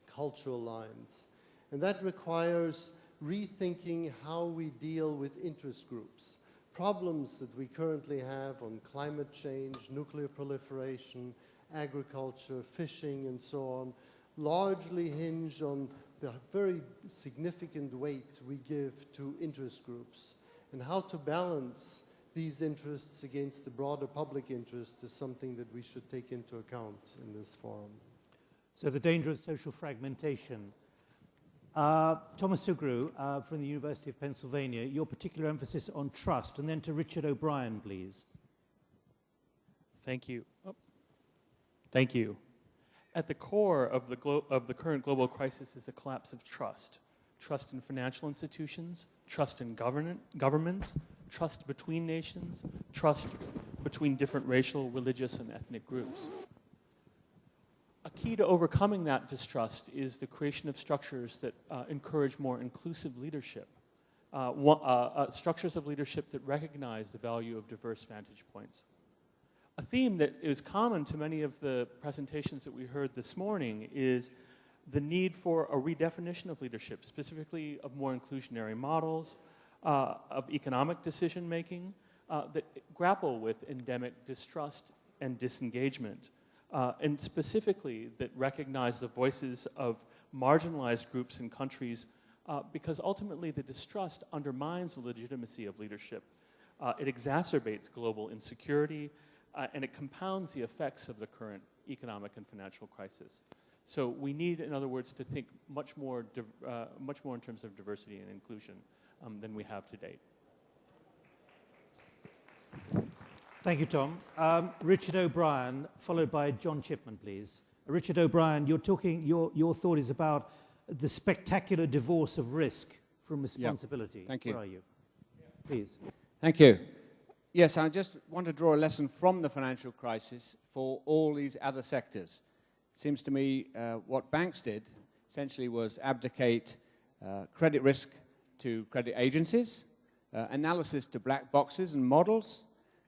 cultural lines. And that requires rethinking how we deal with interest groups. Problems that we currently have on climate change, nuclear proliferation, agriculture, fishing, and so on, largely hinge on the very significant weight we give to interest groups. And how to balance these interests against the broader public interest is something that we should take into account in this forum. So the danger of social fragmentation. Thomas Sugru from the University of Pennsylvania, your particular emphasis on trust, and then to Richard O'Brien, please. Thank you. Oh. Thank you. At the core of the current global crisis is a collapse of trust. Trust in financial institutions, trust in governments, trust between nations, trust between different racial, religious, and ethnic groups. A key to overcoming that distrust is the creation of structures that encourage more inclusive leadership, structures of leadership that recognize the value of diverse vantage points. A theme that is common to many of the presentations that we heard this morning is the need for a redefinition of leadership, specifically of more inclusionary models, of economic decision-making that grapple with endemic distrust and disengagement. And specifically that recognize the voices of marginalized groups and countries because ultimately the distrust undermines the legitimacy of leadership. It exacerbates global insecurity and it compounds the effects of the current economic and financial crisis. So we need, in other words, to think much more in terms of diversity and inclusion than we have to date. Thank you, Tom. Richard O'Brien, followed by John Chipman, please. Richard O'Brien, you're talking, your thought is about the spectacular divorce of risk from responsibility. Yep. Thank you. Where are you? Please. Thank you. Yes, I just want to draw a lesson from the financial crisis for all these other sectors. It seems to me what banks did essentially was abdicate credit risk to credit agencies, analysis to black boxes and models,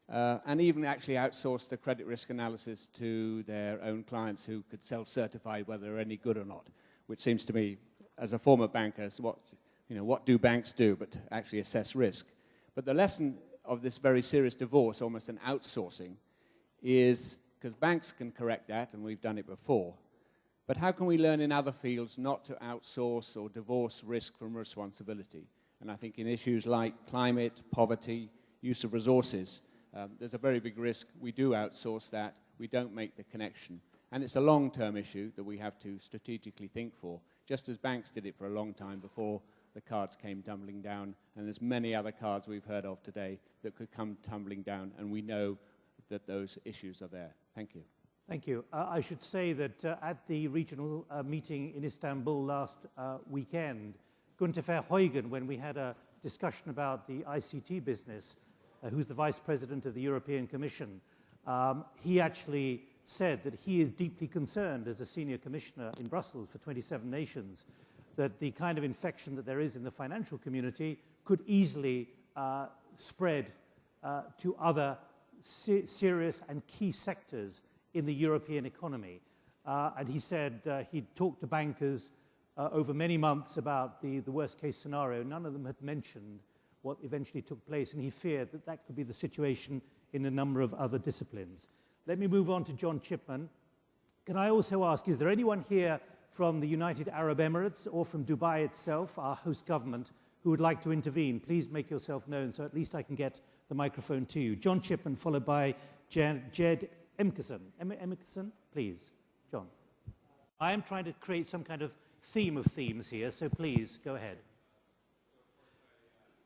and even actually outsource the credit risk analysis to their own clients who could self-certify whether they're any good or not, which seems to me, as a former banker, what do banks do but to actually assess risk? But the lesson of this very serious divorce, almost an outsourcing, is because banks can correct that, and we've done it before, but how can we learn in other fields not to outsource or divorce risk from responsibility? And I think in issues like climate, poverty, use of resources, there's a very big risk we do outsource that, we don't make the connection. And it's a long-term issue that we have to strategically think for, just as banks did it for a long time before the cards came tumbling down, and there's many other cards we've heard of today that could come tumbling down, and we know that those issues are there. Thank you. Thank you. I should say that at the regional meeting in Istanbul last weekend, Günter Verheugen, when we had a discussion about the ICT business, who's the Vice President of the European Commission, he actually said that he is deeply concerned as a senior commissioner in Brussels for 27 nations that the kind of infection that there is in the financial community could easily spread to other serious and key sectors in the European economy. And he said he'd talked to bankers over many months about the worst case scenario. None of them had mentioned what eventually took place, and he feared that that could be the situation in a number of other disciplines. Let me move on to John Chipman. Can I also ask, is there anyone here from the United Arab Emirates or from Dubai itself, our host government, who would like to intervene? Please make yourself known so at least I can get the microphone to you. John Chipman, followed by Jed Emkerson. Emkerson, please. John. I am trying to create some kind of theme of themes here, so please, go ahead.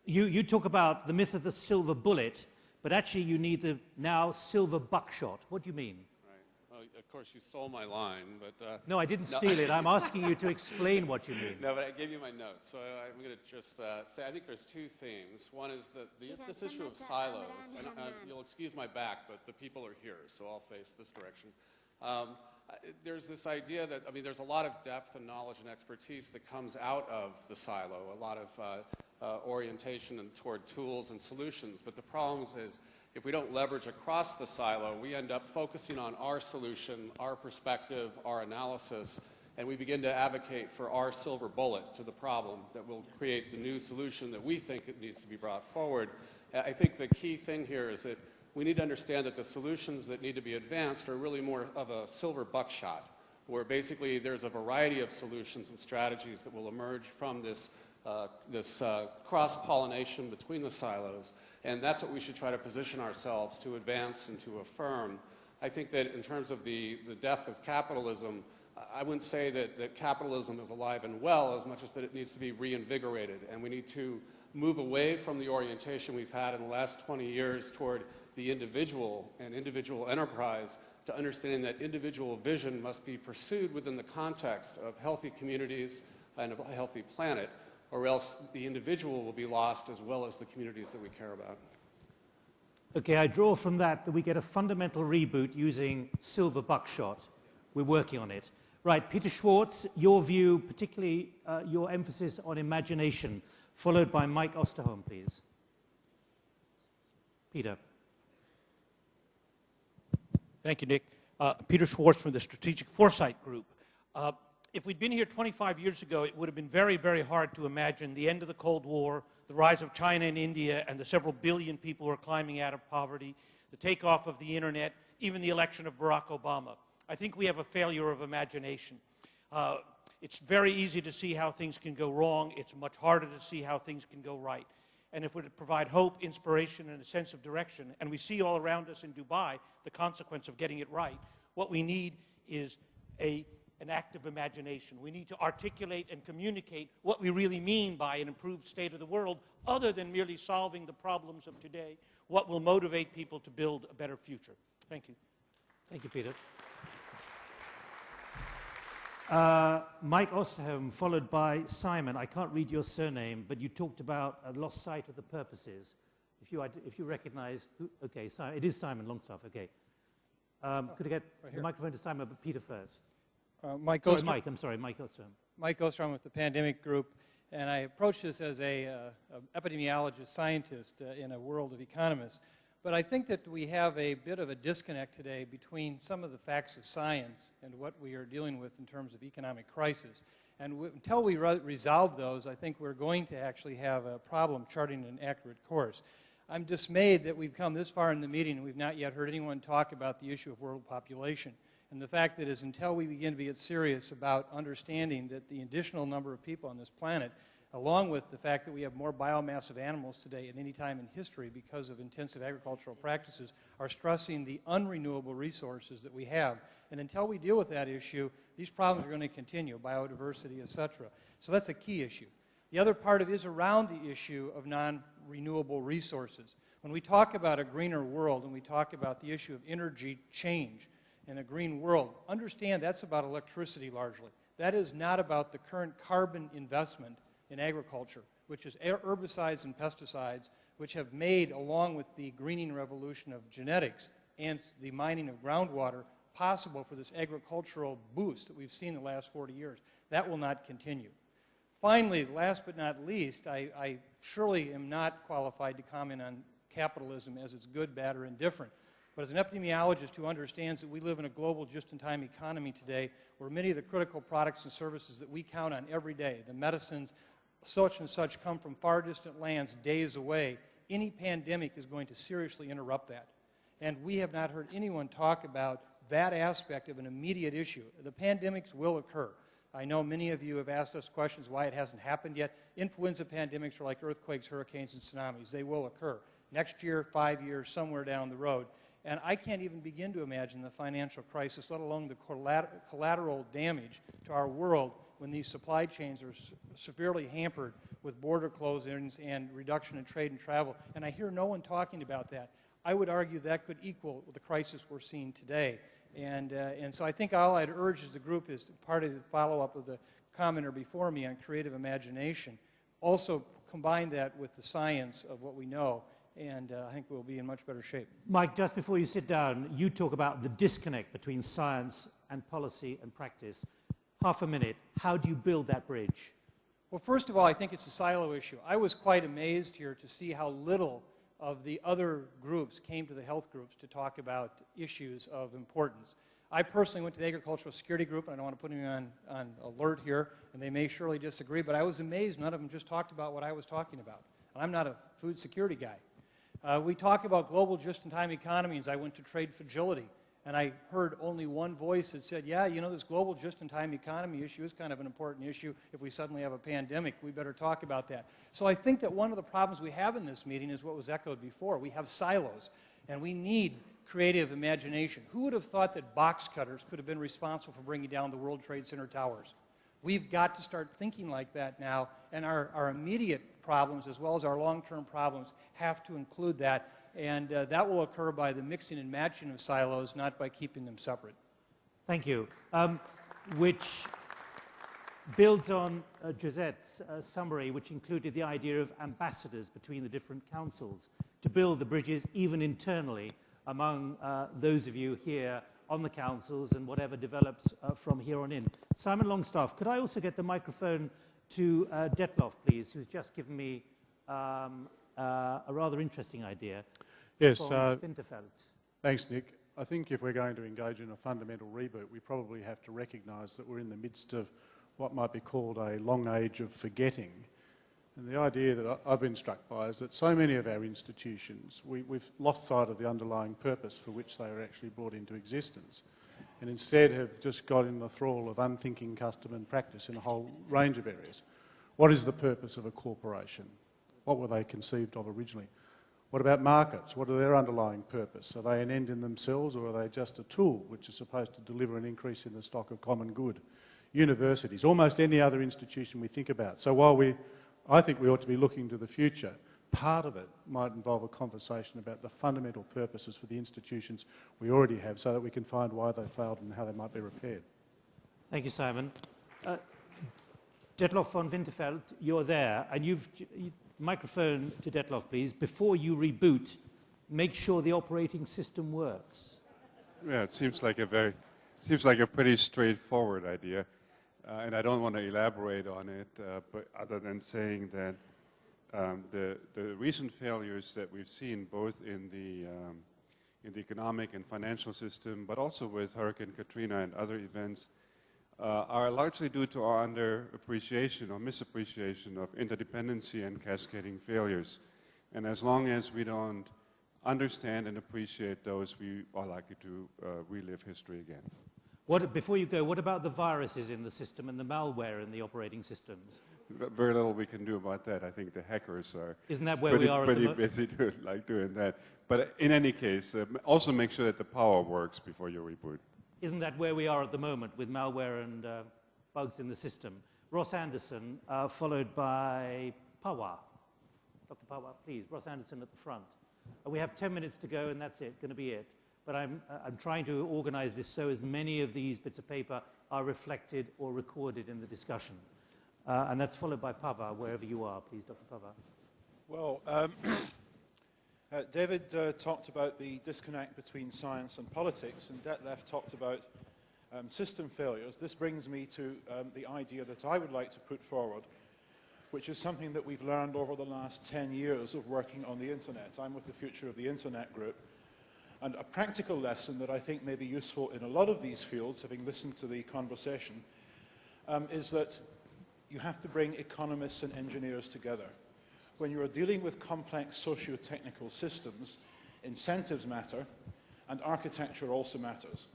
You talk about the myth of the silver bullet, but actually you need the now silver buckshot. What do you mean? Right. Well, of course, you stole my line, but... no, I didn't steal it. I'm asking you to explain what you mean. No, but I gave you my notes, so I'm going to just say I think there's two themes. One is that this issue of silos, and you'll excuse my back, but the people are here, so I'll face this direction. There's this idea that, I mean, there's a lot of depth and knowledge and expertise that comes out of the silo, a lot of orientation and toward tools and solutions. But the problem is if we don't leverage across the silo, we end up focusing on our solution, our perspective, our analysis, and we begin to advocate for our silver bullet to the problem that will create the new solution that we think it needs to be brought forward. I think the key thing here is that we need to understand that the solutions that need to be advanced are really more of a silver buckshot, where basically there's a variety of solutions and strategies that will emerge from this cross-pollination between the silos, and that's what we should try to position ourselves to advance and to affirm. I think that in terms of the death of capitalism, I wouldn't say that capitalism is alive and well as much as that it needs to be reinvigorated, and we need to move away from the orientation we've had in the last 20 years toward the individual and individual enterprise, to understanding that individual vision must be pursued within the context of healthy communities and a healthy planet, or else the individual will be lost as well as the communities that we care about. Okay, I draw from that we get a fundamental reboot using silver buckshot. We're working on it. Right, Peter Schwartz, your view, particularly your emphasis on imagination, followed by Mike Osterholm, please. Peter. Thank you, Nick. Peter Schwartz from the Strategic Foresight Group. If we'd been here 25 years ago, it would have been very, very hard to imagine the end of the Cold War, the rise of China and India, and the several billion people who are climbing out of poverty, the takeoff of the internet, even the election of Barack Obama. I think we have a failure of imagination. It's very easy to see how things can go wrong. It's much harder to see how things can go right. And if we're to provide hope, inspiration, and a sense of direction, and we see all around us in Dubai the consequence of getting it right, what we need is an active imagination. We need to articulate and communicate what we really mean by an improved state of the world, other than merely solving the problems of today, what will motivate people to build a better future. Thank you. Thank you, Peter. Mike Osterholm, followed by Simon. I can't read your surname, but you talked about lost sight of the purposes. If you recognize, okay, it is Simon Longstaff, okay. Could I get the microphone to Simon, but Peter first? Mike Osterholm with the Pandemic Group, and I approach this as an epidemiologist, scientist in a world of economists. But I think that we have a bit of a disconnect today between some of the facts of science and what we are dealing with in terms of economic crisis. And until we resolve those, I think we're going to actually have a problem charting an accurate course. I'm dismayed that we've come this far in the meeting and we've not yet heard anyone talk about the issue of world population. And the fact that is until we begin to get serious about understanding that the additional number of people on this planet, along with the fact that we have more biomass of animals today at any time in history because of intensive agricultural practices, are stressing the unrenewable resources that we have. And until we deal with that issue, these problems are going to continue, biodiversity, etc. So that's a key issue. The other part of it is around the issue of non-renewable resources. When we talk about a greener world and we talk about the issue of energy change in a green world, understand that's about electricity largely. That is not about the current carbon investment in agriculture, which is herbicides and pesticides, which have made, along with the greening revolution of genetics and the mining of groundwater, possible for this agricultural boost that we've seen in the last 40 years. That will not continue. Finally, last but not least, I surely am not qualified to comment on capitalism as it's good, bad, or indifferent. But as an epidemiologist who understands that we live in a global just-in-time economy today, where many of the critical products and services that we count on every day, the medicines, such and such, come from far distant lands days away, any pandemic is going to seriously interrupt that. And we have not heard anyone talk about that aspect of an immediate issue. The pandemics will occur. I know many of you have asked us questions why it hasn't happened yet. Influenza pandemics are like earthquakes, hurricanes, and tsunamis. They will occur. Next year, 5 years, somewhere down the road. And I can't even begin to imagine the financial crisis, let alone the collateral damage to our world when these supply chains are severely hampered with border closings and reduction in trade and travel. And I hear no one talking about that. I would argue that could equal the crisis we're seeing today. And so I think all I'd urge as a group is part of the follow-up of the commenter before me on creative imagination. Also combine that with the science of what we know, and I think we'll be in much better shape. Mike, just before you sit down, you talk about the disconnect between science and policy and practice. Half a minute, how do you build that bridge? Well, first of all, I think it's a silo issue. I was quite amazed here to see how little of the other groups came to the health groups to talk about issues of importance. I personally went to the Agricultural Security Group, and I don't want to put anyone on alert here, and they may surely disagree, but I was amazed none of them just talked about what I was talking about. And I'm not a food security guy. We talk about global just-in-time economies. I went to trade fragility, and I heard only one voice that said, yeah, you know, this global just-in-time economy issue is kind of an important issue. If we suddenly have a pandemic, we better talk about that. So I think that one of the problems we have in this meeting is what was echoed before. We have silos, and we need creative imagination. Who would have thought that box cutters could have been responsible for bringing down the World Trade Center towers? We've got to start thinking like that now, and our immediate problems as well as our long-term problems have to include that. And that will occur by the mixing and matching of silos, not by keeping them separate. Thank you. Which builds on Josette's summary, which included the idea of ambassadors between the different councils to build the bridges even internally among those of you here on the councils and whatever develops from here on in. Simon Longstaff, could I also get the microphone to Detloff, please, who's just given me a rather interesting idea. Yes, Winterfeld. Thanks, Nick. I think if we're going to engage in a fundamental reboot, we probably have to recognise that we're in the midst of what might be called a long age of forgetting. And the idea that I've been struck by is that so many of our institutions, we've lost sight of the underlying purpose for which they were actually brought into existence, and instead have just got in the thrall of unthinking custom and practice in a whole range of areas. What is the purpose of a corporation? What were they conceived of originally? What about markets? What are their underlying purpose? Are they an end in themselves, or are they just a tool which is supposed to deliver an increase in the stock of common good? Universities, almost any other institution we think about. So while I think we ought to be looking to the future, part of it might involve a conversation about the fundamental purposes for the institutions we already have so that we can find why they failed and how they might be repaired. Thank you, Simon. Detloff von Winterfeld, you're there, and microphone to Detloff, please. Before you reboot, make sure the operating system works. Yeah, it seems like a pretty straightforward idea, and I don't want to elaborate on it, but other than saying that the recent failures that we've seen, both in the economic and financial system, but also with Hurricane Katrina and other events, are largely due to our underappreciation or misappreciation of interdependency and cascading failures. And as long as we don't understand and appreciate those, we are likely to relive history again. Before you go, what about the viruses in the system and the malware in the operating systems? Very little we can do about that. I think the hackers are Isn't that where we are pretty busy doing that. But in any case, also make sure that the power works before you reboot. Isn't that where we are at the moment with malware and bugs in the system? Ross Anderson, followed by Pawa. Dr. Pawa, please. Ross Anderson at the front. We have 10 minutes to go, and that's it, going to be it. But I'm trying to organize this so as many of these bits of paper are reflected or recorded in the discussion. And that's followed by Pava, wherever you are, please, Dr. Pava. Well, David talked about the disconnect between science and politics, and Detlef talked about system failures. This brings me to the idea that I would like to put forward, which is something that we've learned over the last 10 years of working on the internet. I'm with the Future of the Internet group, and a practical lesson that I think may be useful in a lot of these fields, having listened to the conversation, is that you have to bring economists and engineers together. When you are dealing with complex socio-technical systems, incentives matter, and architecture also matters.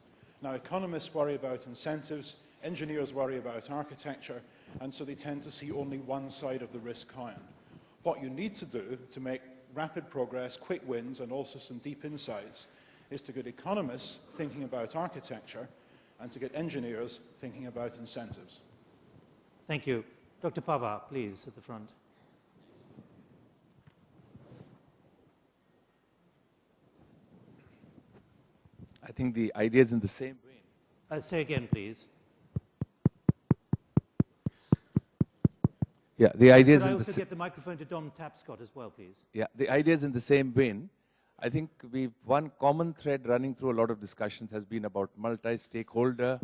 Now, economists worry about incentives, engineers worry about architecture, and so they tend to see only one side of the risk coin. What you need to do to make rapid progress, quick wins, and also some deep insights is to get economists thinking about architecture and to get engineers thinking about incentives. Thank you. Dr. Pava, please, at the front. I think the idea is in the same vein. Say again, please. Yeah, the idea is Could I in the also get the microphone to Dom Tapscott as well, please? Yeah, the idea is in the same vein. I think one common thread running through a lot of discussions has been about multi-stakeholder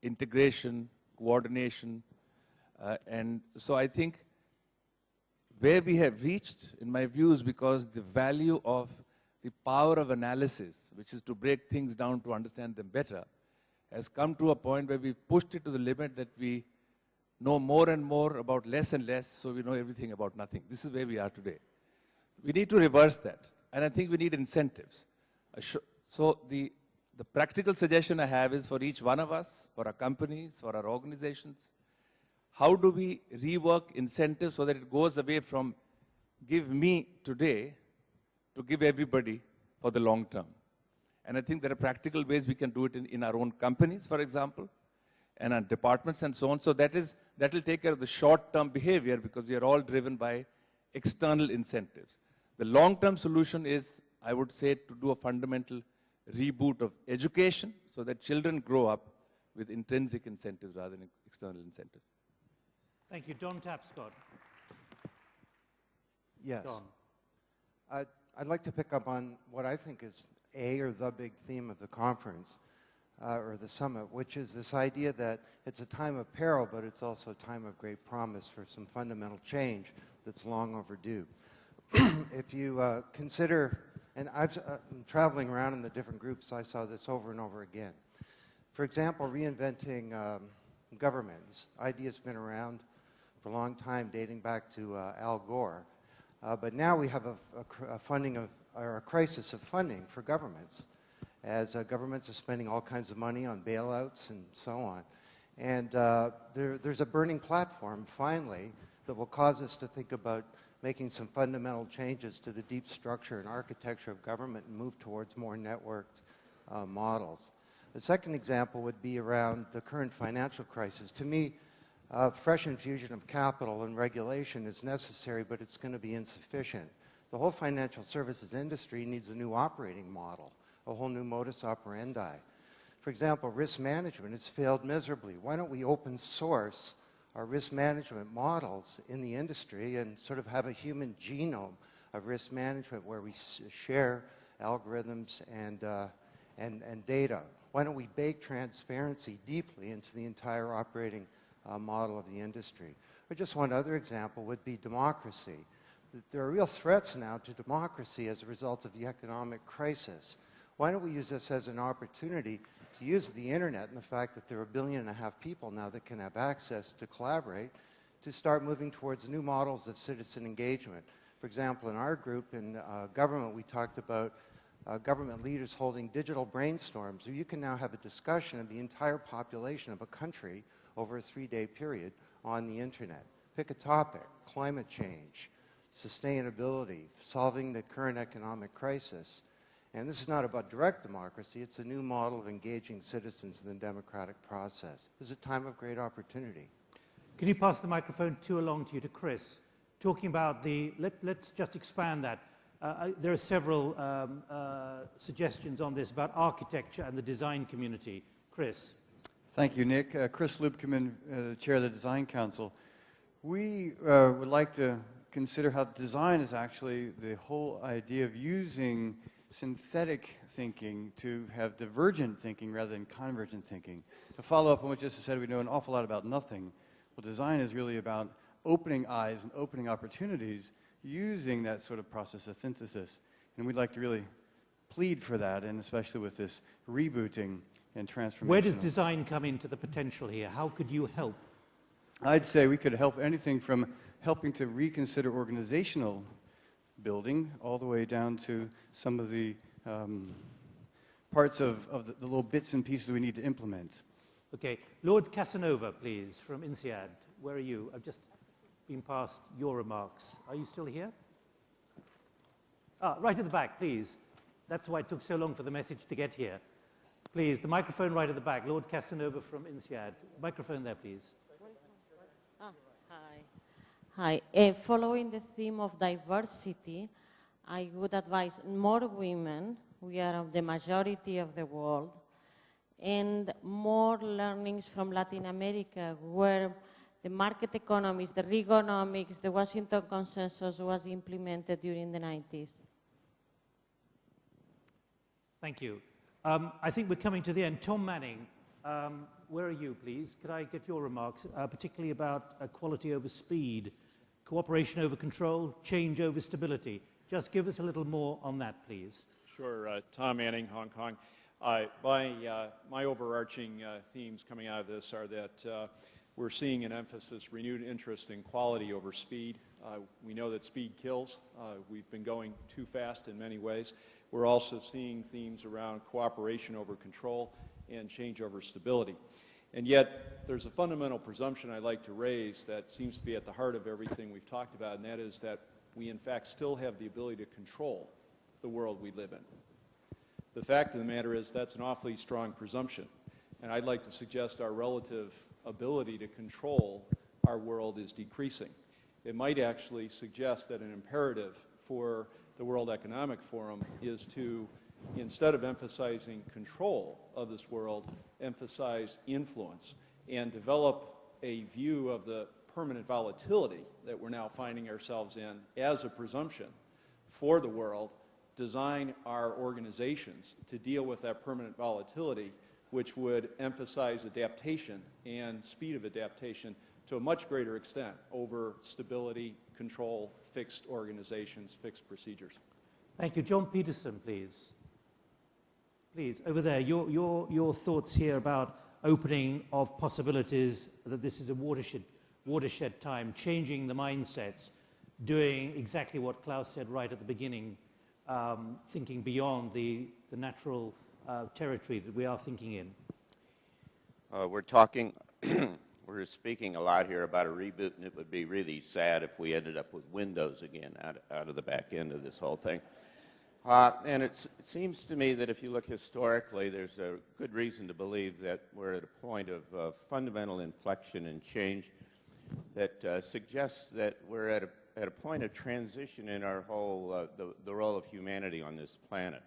integration, coordination, and so I think where we have reached, in my view, is because the value of the power of analysis, which is to break things down to understand them better, has come to a point where we've pushed it to the limit that we know more and more about less and less, so we know everything about nothing. This is where we are today. We need to reverse that, and I think we need incentives. So the practical suggestion I have is for each one of us, for our companies, for our organizations, how do we rework incentives so that it goes away from give me today to give everybody for the long term? And I think there are practical ways we can do it in our own companies, for example, and our departments and so on. So that will take care of the short-term behavior because we are all driven by external incentives. The long-term solution is, I would say, to do a fundamental reboot of education so that children grow up with intrinsic incentives rather than external incentives. Thank you. Don Tapscott. Yes. Don. I'd like to pick up on what I think is or the big theme of the conference, or the summit, which is this idea that it's a time of peril, but it's also a time of great promise for some fundamental change that's long overdue. If you consider, and I'm traveling around in the different groups, I saw this over and over again. For example, reinventing government. This idea's been around for a long time, dating back to Al Gore. But now we have a crisis of funding for governments, as governments are spending all kinds of money on bailouts and so on. And there's a burning platform, finally, that will cause us to think about making some fundamental changes to the deep structure and architecture of government and move towards more networked models. The second example would be around the current financial crisis. To me, fresh infusion of capital and regulation is necessary, but it's going to be insufficient. The whole financial services industry needs a new operating model, a whole new modus operandi. For example, risk management has failed miserably. Why don't we open source our risk management models in the industry and sort of have a human genome of risk management where we share algorithms and data? Why don't we bake transparency deeply into the entire operating model of the industry? Or just one other example would be democracy. There are real threats now to democracy as a result of the economic crisis. Why don't we use this as an opportunity to use the internet and the fact that there are 1.5 billion people now that can have access to collaborate to start moving towards new models of citizen engagement. For example, in our group in government, we talked about government leaders holding digital brainstorms, so you can now have a discussion of the entire population of a country over a 3-day period on the internet. Pick a topic: climate change, sustainability, solving the current economic crisis. And this is not about direct democracy, it's a new model of engaging citizens in the democratic process. This is a time of great opportunity. Can you pass the microphone along to you, to Chris? Talking about let's just expand that. There are several suggestions on this about architecture and the design community. Chris. Thank you, Nick. Chris Lubkeman, Chair of the Design Council. We would like to consider how design is actually the whole idea of using synthetic thinking to have divergent thinking rather than convergent thinking. To follow up on what Justice said, we know an awful lot about nothing. Well, design is really about opening eyes and opening opportunities using that sort of process of synthesis. And we'd like to really plead for that, and especially with this rebooting and transformation. Where does design come into the potential here? How could you help? I'd say we could help anything from helping to reconsider organizational building all the way down to some of the parts of the little bits and pieces we need to implement. Okay. Lord Casanova, please, from INSEAD. Where are you? I've just been past your remarks. Are you still here? Right at the back, please. That's why it took so long for the message to get here. Please, the microphone right at the back. Lord Casanova from INSEAD. Microphone there, please. Hi. Following the theme of diversity, I would advise more women, we are the majority of the world, and more learnings from Latin America, where the market economies, the Reaganomics, the Washington Consensus was implemented during the 90s. Thank you. I think we're coming to the end. Tom Manning, where are you, please? Could I get your remarks, particularly about quality over speed, cooperation over control, change over stability? Just give us a little more on that, please. Sure. Tom Manning, Hong Kong. My overarching themes coming out of this are that we're seeing an emphasis, renewed interest in quality over speed. We know that speed kills. We've been going too fast in many ways. We're also seeing themes around cooperation over control and change over stability. And yet, there's a fundamental presumption I'd like to raise that seems to be at the heart of everything we've talked about, and that is that we, in fact, still have the ability to control the world we live in. The fact of the matter is that's an awfully strong presumption, and I'd like to suggest our relative ability to control our world is decreasing. It might actually suggest that an imperative for the World Economic Forum is to, instead of emphasizing control of this world, emphasize influence and develop a view of the permanent volatility that we're now finding ourselves in as a presumption for the world, design our organizations to deal with that permanent volatility, which would emphasize adaptation and speed of adaptation to a much greater extent over stability, control, fixed organizations, fixed procedures. Thank you. John Peterson, please. Please, over there, your thoughts here about opening of possibilities, that this is a watershed time, changing the mindsets, doing exactly what Klaus said right at the beginning, thinking beyond the natural territory that we are thinking in. We're speaking a lot here about a reboot, and it would be really sad if we ended up with Windows again out of the back end of this whole thing. And it seems to me that if you look historically, there's a good reason to believe that we're at a point of fundamental inflection and change that suggests that we're at a point of transition in our whole, the role of humanity on this planet.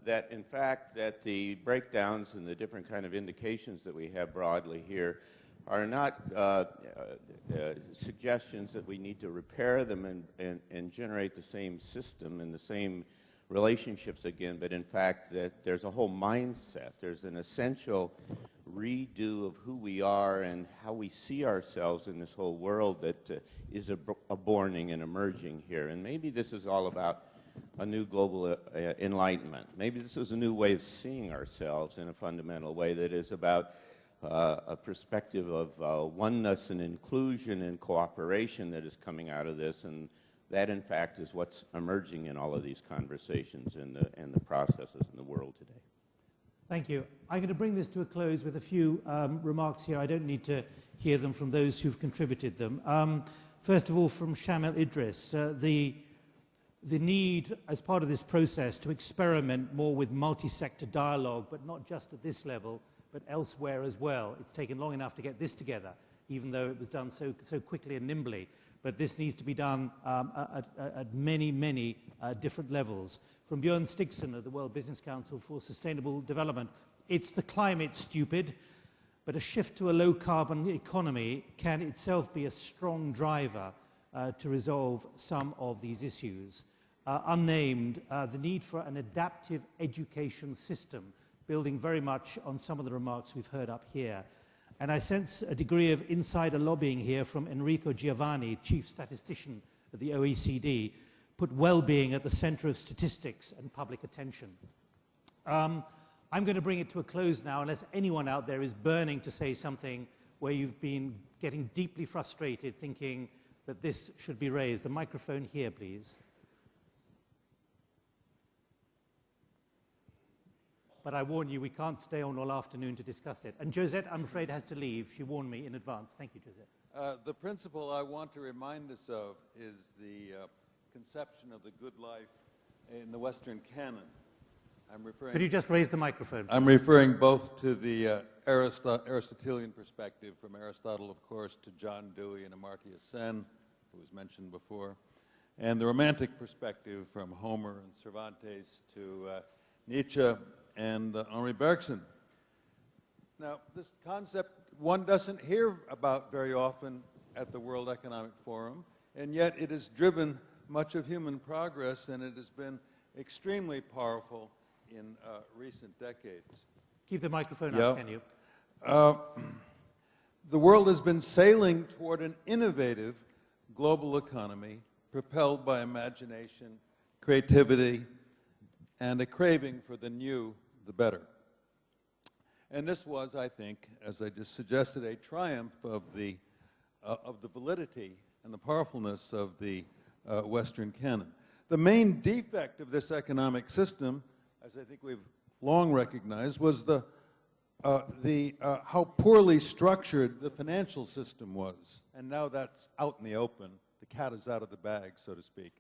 That in fact that the breakdowns and the different kind of indications that we have broadly here are not suggestions that we need to repair them and generate the same system and the same relationships again, but in fact that there's a whole mindset. There's an essential redo of who we are and how we see ourselves in this whole world that is borning and emerging here. And maybe this is all about a new global enlightenment. Maybe this is a new way of seeing ourselves in a fundamental way that is about a perspective of oneness and inclusion and cooperation that is coming out of this, and that in fact is what's emerging in all of these conversations and the processes in the world today. Thank you. I'm going to bring this to a close with a few remarks here. I don't need to hear them from those who've contributed them. First of all, from Shamil Idris, the need, as part of this process, to experiment more with multi-sector dialogue, but not just at this level, but elsewhere as well. It's taken long enough to get this together, even though it was done so quickly and nimbly. But this needs to be done at many different levels. From Björn Stigson of the World Business Council for Sustainable Development, it's the climate, stupid, but a shift to a low-carbon economy can itself be a strong driver to resolve some of these issues. Unnamed, the need for an adaptive education system, building very much on some of the remarks we've heard up here. And I sense a degree of insider lobbying here from Enrico Giovanni, chief statistician at the OECD, put well-being at the center of statistics and public attention. I'm going to bring it to a close now, unless anyone out there is burning to say something where you've been getting deeply frustrated, thinking that this should be raised. A microphone here, please. But I warn you, we can't stay on all afternoon to discuss it. And Josette, I'm afraid, has to leave. She warned me in advance. Thank you, Josette. The principle I want to remind us of is the conception of the good life in the Western canon. I'm referring. Could you just raise the microphone? I'm referring both to the Aristotelian perspective, from Aristotle, of course, to John Dewey and Amartya Sen, who was mentioned before, and the Romantic perspective from Homer and Cervantes to Nietzsche and Henri Bergson. Now, this concept one doesn't hear about very often at the World Economic Forum, and yet it has driven much of human progress, and it has been extremely powerful in recent decades. Keep the microphone up, can you? The world has been sailing toward an innovative global economy propelled by imagination, creativity, and a craving for the new, the better. And this was, I think, as I just suggested, a triumph of the validity and the powerfulness of the Western canon. The main defect of this economic system, as I think we've long recognized, was how poorly structured the financial system was. And now that's out in the open. The cat is out of the bag, so to speak.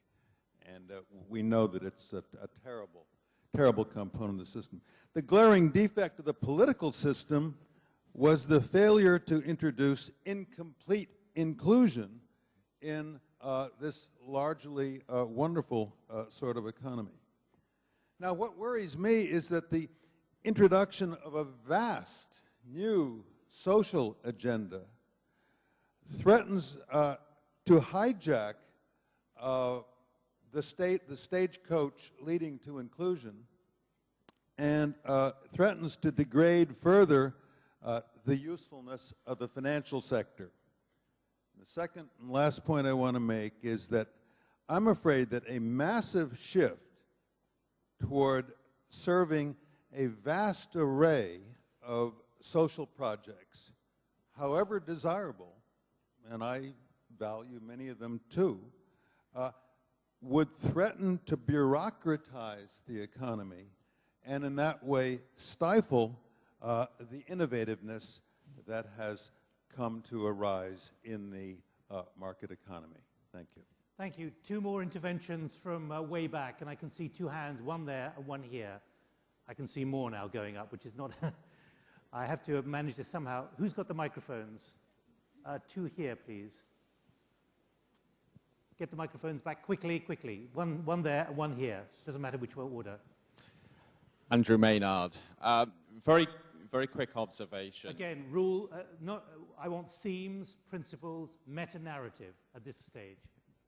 And we know that it's a terrible, terrible component of the system. The glaring defect of the political system was the failure to introduce incomplete inclusion in this largely wonderful sort of economy. Now, what worries me is that the introduction of a vast new social agenda threatens to hijack the stagecoach leading to inclusion, and threatens to degrade further the usefulness of the financial sector. The second and last point I want to make is that I'm afraid that a massive shift toward serving a vast array of social projects, however desirable, and I value many of them too, would threaten to bureaucratize the economy and in that way stifle the innovativeness that has come to arise in the market economy. Thank you. Thank you. Two more interventions from way back, and I can see two hands, one there and one here. I can see more now going up, which is not... I have to manage this somehow. Who's got the microphones? Two here, please. Get the microphones back quickly, quickly. One there and one here. Doesn't matter which order. Andrew Maynard. Very quick observation. Again, I want themes, principles, meta-narrative at this stage.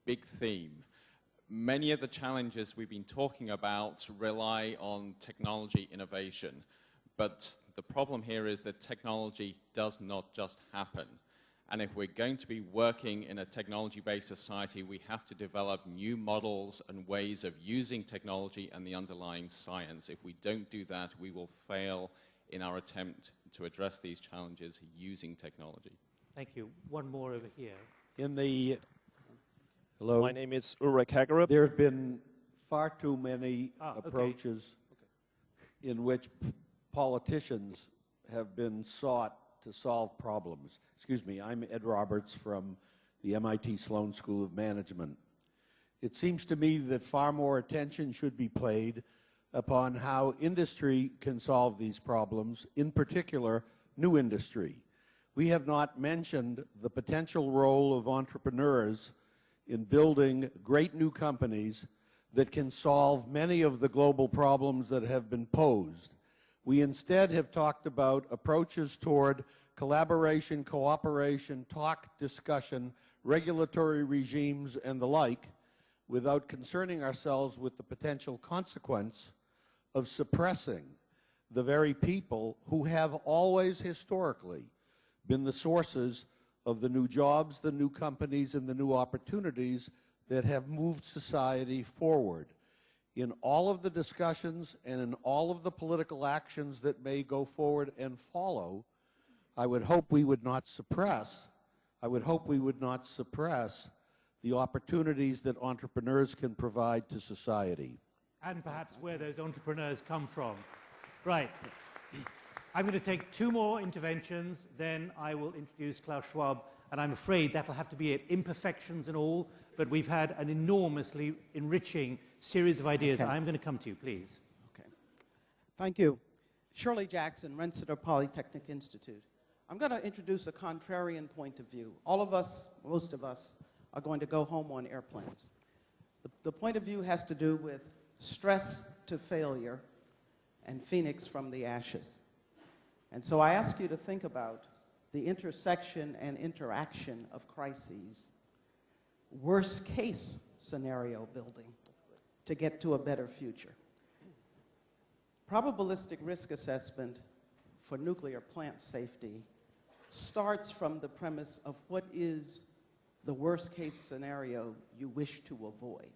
Big theme. Many of the challenges we've been talking about rely on technology innovation. But the problem here is that technology does not just happen. And if we're going to be working in a technology-based society, we have to develop new models and ways of using technology and the underlying science. If we don't do that, we will fail in our attempt to address these challenges using technology. Thank you. One more over here. Hello. My name is Ulrich Hagerup. There have been far too many approaches in which politicians have been sought to solve problems. Excuse me, I'm Ed Roberts from the MIT Sloan School of Management. It seems to me that far more attention should be paid upon how industry can solve these problems, in particular, new industry. We have not mentioned the potential role of entrepreneurs in building great new companies that can solve many of the global problems that have been posed. We instead have talked about approaches toward collaboration, cooperation, talk, discussion, regulatory regimes, and the like, without concerning ourselves with the potential consequence of suppressing the very people who have always historically been the sources of the new jobs, the new companies, and the new opportunities that have moved society forward. In all of the discussions and in all of the political actions that may go forward and follow, I would hope we would not suppress, the opportunities that entrepreneurs can provide to society. And perhaps where those entrepreneurs come from. Right. I'm going to take two more interventions, then I will introduce Klaus Schwab, and I'm afraid that'll have to be it, imperfections and all, but we've had an enormously enriching series of ideas. Okay. I'm going to come to you, please. Okay. Thank you. Shirley Jackson, Rensselaer Polytechnic Institute. I'm going to introduce a contrarian point of view. All of us, most of us, are going to go home on airplanes. The point of view has to do with stress to failure and phoenix from the ashes. And so I ask you to think about the intersection and interaction of crises, worst case scenario building to get to a better future. Probabilistic risk assessment for nuclear plant safety starts from the premise of what is the worst case scenario you wish to avoid,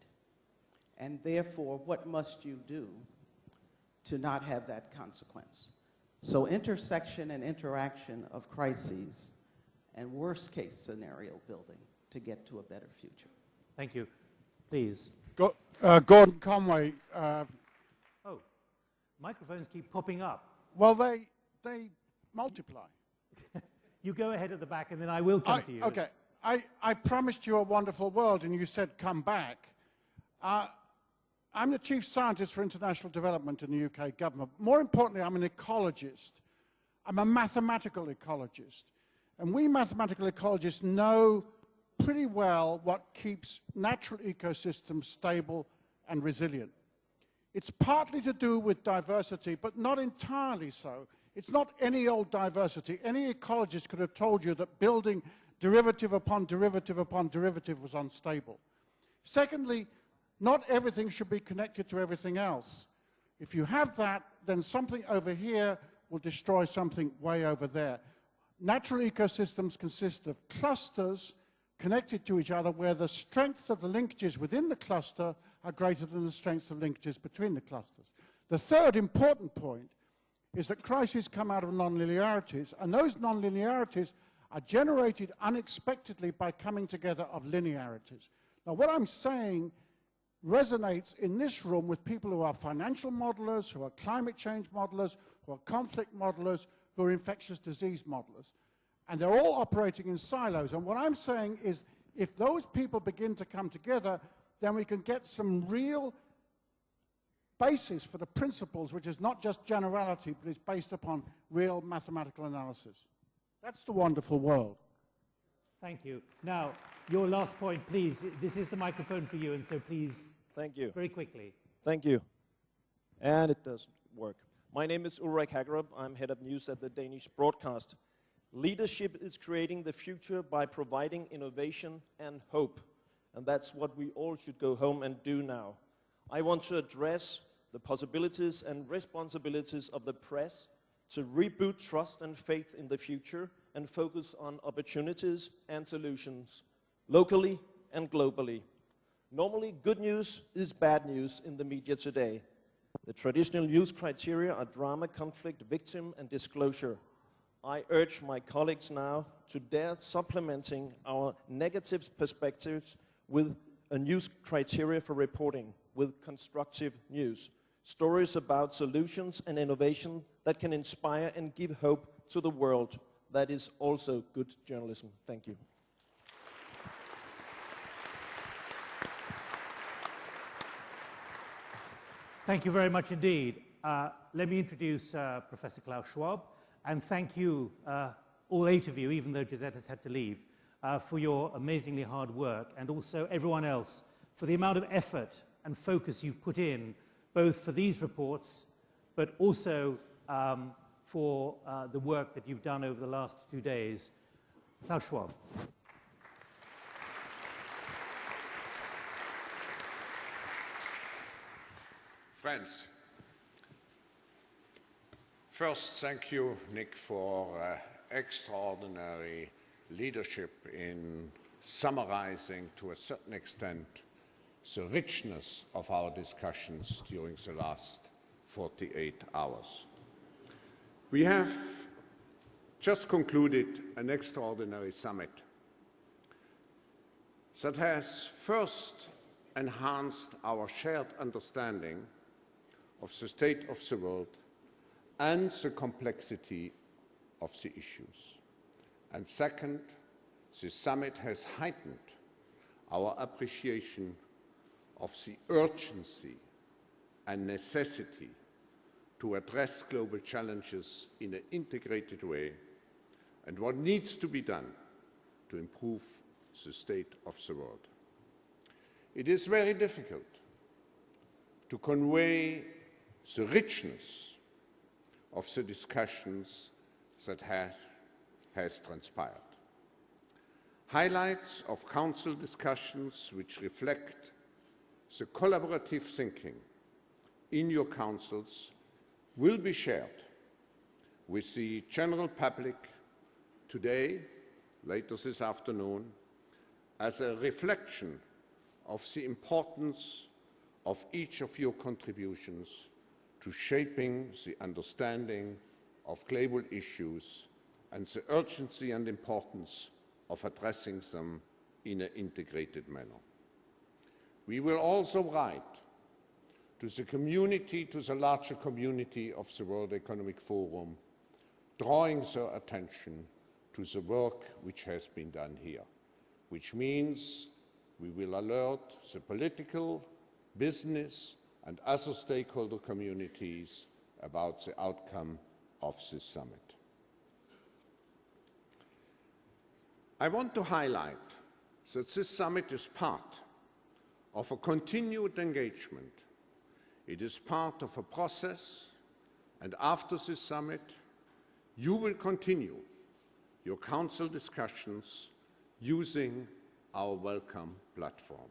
and therefore what must you do to not have that consequence. So intersection and interaction of crises and worst case scenario building to get to a better future. Thank you. Please. Gordon Conway. Oh, microphones keep popping up. Well, they multiply. You go ahead at the back and then I will come to you. Okay. I promised you a wonderful world and you said come back. I'm the Chief Scientist for International Development in the UK government. More importantly, I'm an ecologist. I'm a mathematical ecologist. And we mathematical ecologists know pretty well what keeps natural ecosystems stable and resilient. It's partly to do with diversity, but not entirely so. It's not any old diversity. Any ecologist could have told you that building derivative upon derivative upon derivative was unstable. Secondly, not everything should be connected to everything else. If you have that, then something over here will destroy something way over there. Natural ecosystems consist of clusters connected to each other where the strength of the linkages within the cluster are greater than the strength of linkages between the clusters. The third important point is that crises come out of nonlinearities, and those nonlinearities are generated unexpectedly by coming together of linearities. Now, what I'm saying resonates in this room with people who are financial modelers, who are climate change modelers, who are conflict modelers, who are infectious disease modelers. And they're all operating in silos. And what I'm saying is if those people begin to come together, then we can get some real basis for the principles, which is not just generality, but is based upon real mathematical analysis. That's the wonderful world. Thank you. Now, your last point, please. This is the microphone for you, and so please, thank you. Very quickly. Thank you. And it does work. My name is Ulrik Hagerup. I'm head of news at the Danish broadcast. Leadership is creating the future by providing innovation and hope. And that's what we all should go home and do now. I want to address the possibilities and responsibilities of the press to reboot trust and faith in the future and focus on opportunities and solutions, locally and globally. Normally, good news is bad news in the media today. The traditional news criteria are drama, conflict, victim, and disclosure. I urge my colleagues now to dare supplementing our negative perspectives with a news criteria for reporting, with constructive news. Stories about solutions and innovation that can inspire and give hope to the world. That is also good journalism. Thank you. Thank you very much indeed. Let me introduce Professor Klaus Schwab, and thank you, all 8 of you, even though Josette has had to leave, for your amazingly hard work, and also everyone else for the amount of effort and focus you've put in, both for these reports, but also for the work that you've done over the last 2 days. Klaus Schwab. Friends, first, thank you, Nick, for extraordinary leadership in summarizing, to a certain extent, the richness of our discussions during the last 48 hours. We have just concluded an extraordinary summit that has first enhanced our shared understanding of the state of the world and the complexity of the issues. And second, the summit has heightened our appreciation of the urgency and necessity to address global challenges in an integrated way and what needs to be done to improve the state of the world. It is very difficult to convey the richness of the discussions that has transpired. Highlights of Council discussions which reflect the collaborative thinking in your councils will be shared with the general public today, later this afternoon, as a reflection of the importance of each of your contributions to shaping the understanding of global issues and the urgency and importance of addressing them in an integrated manner. We will also write to the community, to the larger community of the World Economic Forum, drawing their attention to the work which has been done here, which means we will alert the political, business, and other stakeholder communities about the outcome of this summit. I want to highlight that this summit is part of a continued engagement. It is part of a process, and after this summit, you will continue your Council discussions using our Welcome platform.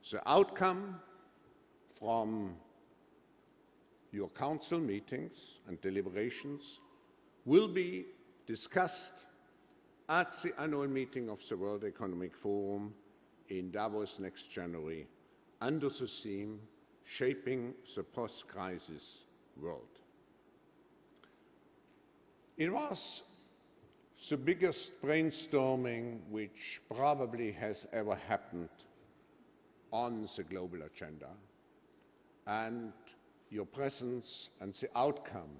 The outcome from your Council meetings and deliberations will be discussed at the annual meeting of the World Economic Forum in Davos next January under the theme Shaping the Post-Crisis World. It was the biggest brainstorming which probably has ever happened on the global agenda, and your presence and the outcome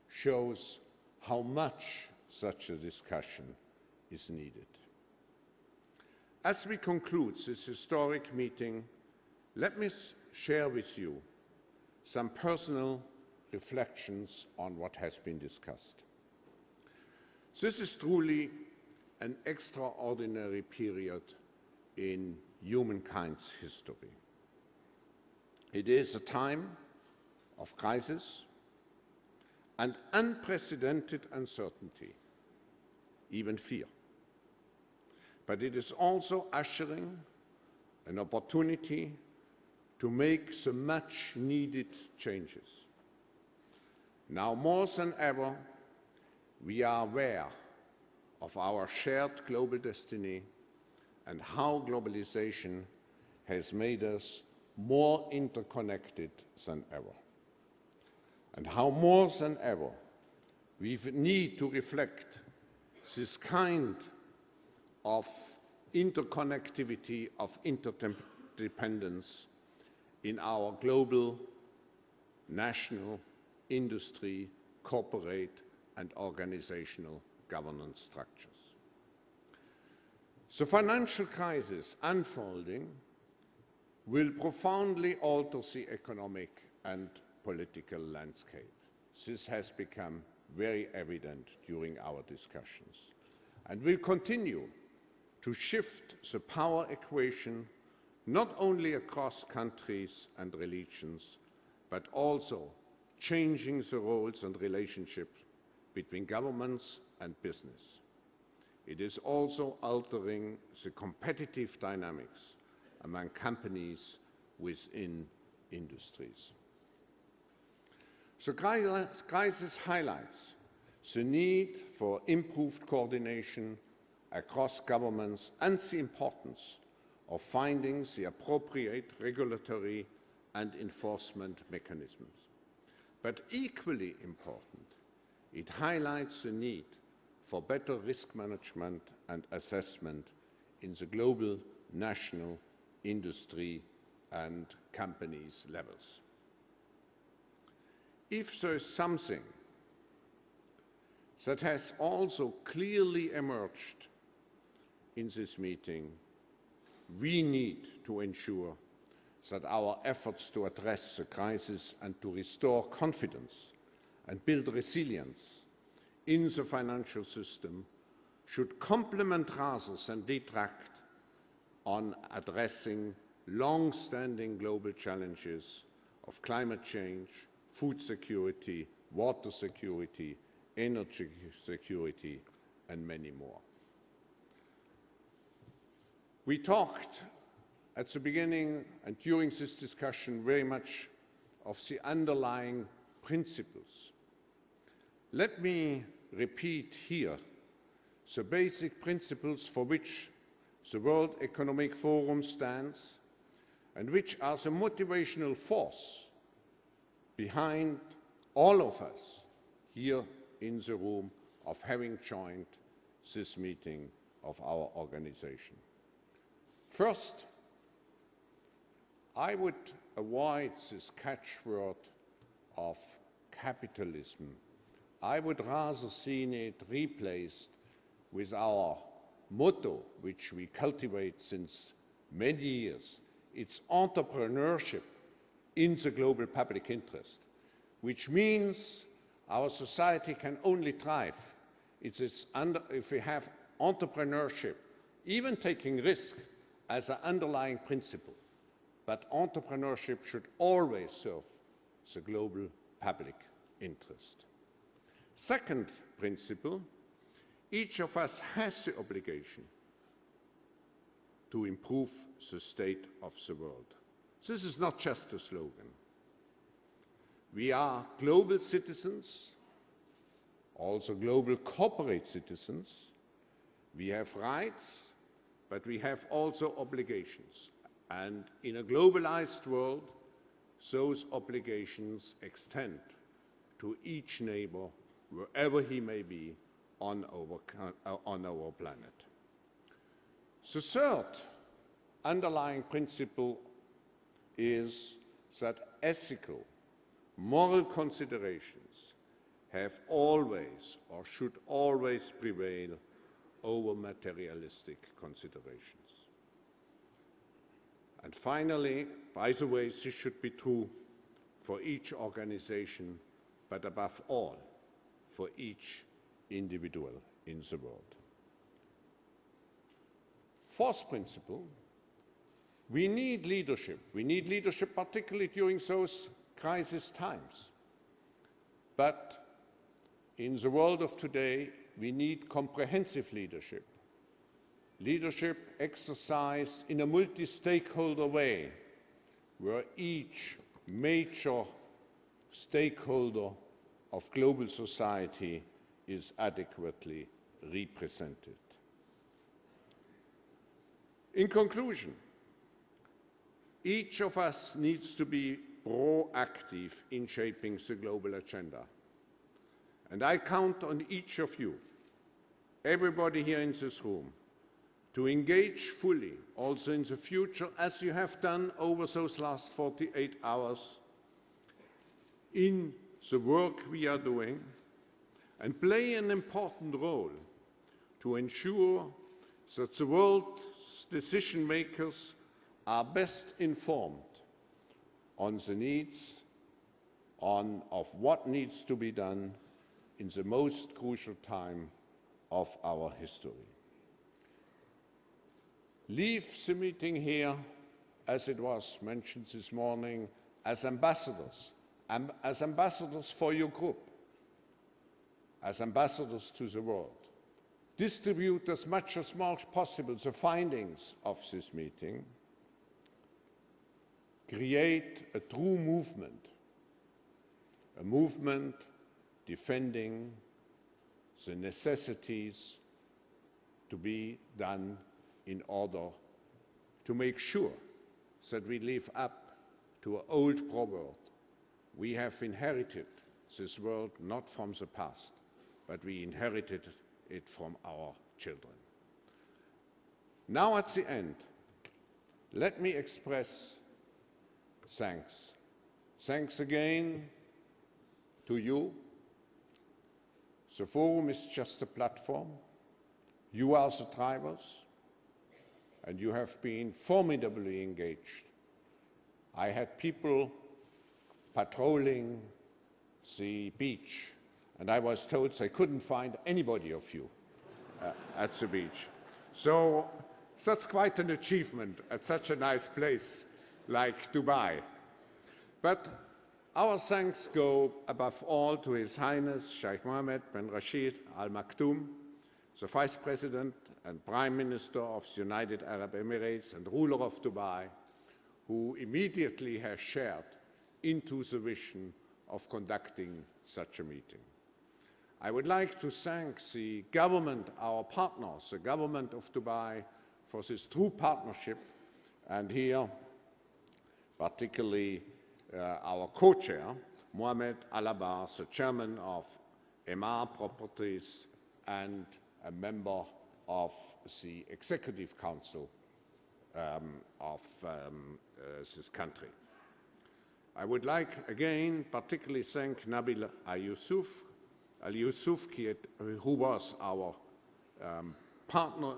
shows how much such a discussion is needed. As we conclude this historic meeting, let me share with you some personal reflections on what has been discussed. This is truly an extraordinary period in humankind's history. It is a time of crisis and unprecedented uncertainty, even fear. But it is also ushering an opportunity to make the much-needed changes. Now more than ever, we are aware of our shared global destiny and how globalization has made us more interconnected than ever, and how more than ever we need to reflect this kind of interconnectivity, of interdependence in our global, national, industry, corporate, and organizational governance structures. The financial crisis unfolding will profoundly alter the economic and political landscape. This has become very evident during our discussions, and will continue to shift the power equation not only across countries and religions, but also changing the roles and relationships between governments and business. It is also altering the competitive dynamics among companies within industries. The crisis highlights the need for improved coordination across governments and the importance of finding the appropriate regulatory and enforcement mechanisms. But equally important, it highlights the need for better risk management and assessment in the global, national, industry and companies levels. If there is something that has also clearly emerged in this meeting, we need to ensure that our efforts to address the crisis and to restore confidence and build resilience in the financial system should complement rather than detract on addressing long-standing global challenges of climate change, food security, water security, energy security, and many more. We talked at the beginning and during this discussion very much of the underlying principles. Let me repeat here the basic principles for which the World Economic Forum stands and which are the motivational force behind all of us here in the room of having joined this meeting of our organization. First, I would avoid this catchword of capitalism. I would rather see it replaced with our motto, which we cultivate since many years. It's entrepreneurship in the global public interest, which means our society can only thrive if we have entrepreneurship, even taking risk as an underlying principle. But entrepreneurship should always serve the global public interest. Second principle, each of us has the obligation to improve the state of the world. This is not just a slogan. We are global citizens, also global corporate citizens. We have rights, but we have also obligations. And in a globalized world, those obligations extend to each neighbor, wherever he may be on our planet. The third underlying principle is that ethical, moral considerations have always or should always prevail over materialistic considerations. And finally, by the way, this should be true for each organization, but above all, for each individual in the world. Fourth principle, we need leadership. We need leadership particularly during those crisis times. But in the world of today, we need comprehensive leadership. Leadership exercised in a multi-stakeholder way, where each major stakeholder of global society is adequately represented. In conclusion, each of us needs to be proactive in shaping the global agenda. And I count on each of you, everybody here in this room, to engage fully also in the future, as you have done over those last 48 hours, in the work we are doing, and play an important role to ensure that the world's decision makers are best informed on the needs of what needs to be done in the most crucial time of our history. Leave the meeting here, as it was mentioned this morning, as ambassadors for your group, as ambassadors to the world. Distribute as much as possible the findings of this meeting. create a true movement, a movement defending the necessities to be done in order to make sure that we live up to an old proverb. We have inherited this world not from the past, but we inherited it from our children. Now at the end, let me express thanks. Thanks again to you. The forum is just a platform. You are the drivers, and you have been formidably engaged. I had people patrolling the beach, and I was told they couldn't find anybody of you at the beach. So that's quite an achievement at such a nice place like Dubai. But our thanks go above all to His Highness Sheikh Mohammed bin Rashid Al Maktoum, the Vice President and Prime Minister of the United Arab Emirates and ruler of Dubai, who immediately has shared into the vision of conducting such a meeting. I would like to thank the government, our partners, the government of Dubai, for this true partnership, and here particularly our co-chair, Mohamed Al-Abbas, the chairman of Emar Properties and a member of the Executive Council of this country. I would like again particularly thank Nabil Al-Yusuf, who was our partner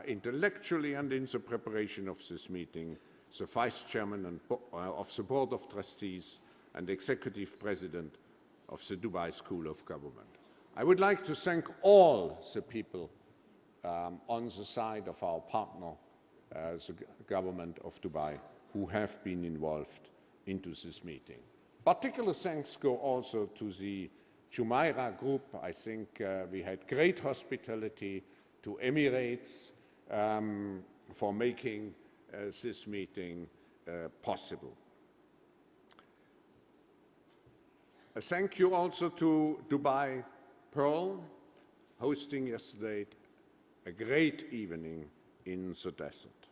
intellectually and in the preparation of this meeting, the Vice Chairman of the Board of Trustees and Executive President of the Dubai School of Government. I would like to thank all the people on the side of our partner, the government of Dubai, who have been involved into this meeting. Particular thanks go also to the Jumeirah Group. I think we had great hospitality, to Emirates for making this meeting possible. A thank you also to Dubai Pearl, hosting yesterday a great evening in the desert.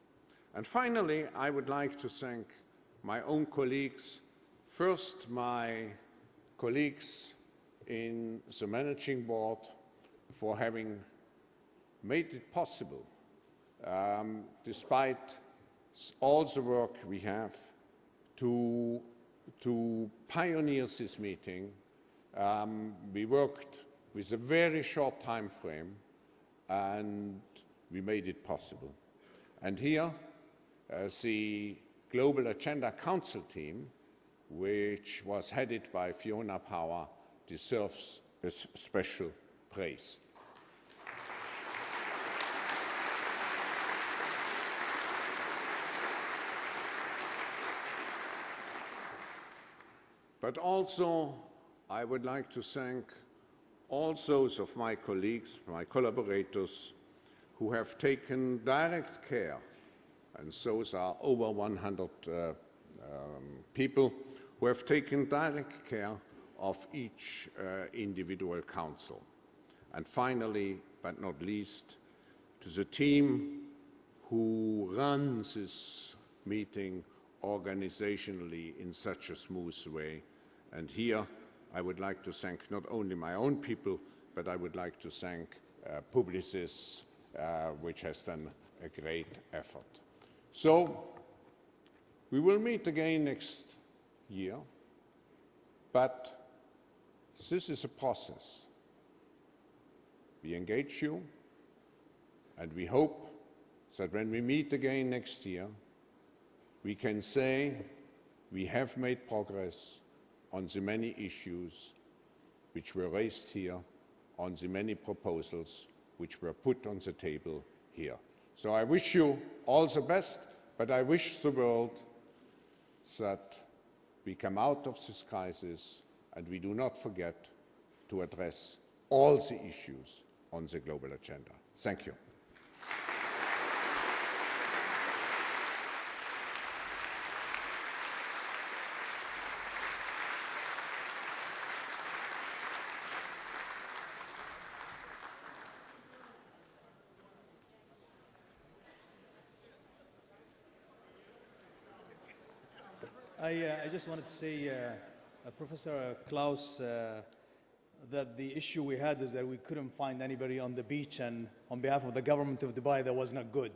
And finally, I would like to thank my own colleagues. First, my colleagues in the managing board for having made it possible, despite all the work we have, to pioneer this meeting. We worked with a very short time frame, and we made it possible. And here, the Global Agenda Council team, which was headed by Fiona Power, deserves a special praise. But also, I would like to thank all those of my colleagues, my collaborators, who have taken direct care, and those are over 100 people who have taken direct care of each individual council. And finally, but not least, to the team who runs this meeting organizationally in such a smooth way. And here I would like to thank not only my own people, but I would like to thank Publicis, which has done a great effort. So we will meet again next year, but this is a process. We engage you, and we hope that when we meet again next year, we can say we have made progress on the many issues which were raised here, on the many proposals which were put on the table here. So I wish you all the best, but I wish the world that we come out of this crisis and we do not forget to address all the issues on the global agenda. Thank you. I just wanted to say, Professor Klaus, that the issue we had is that we couldn't find anybody on the beach, and on behalf of the government of Dubai, that was not good.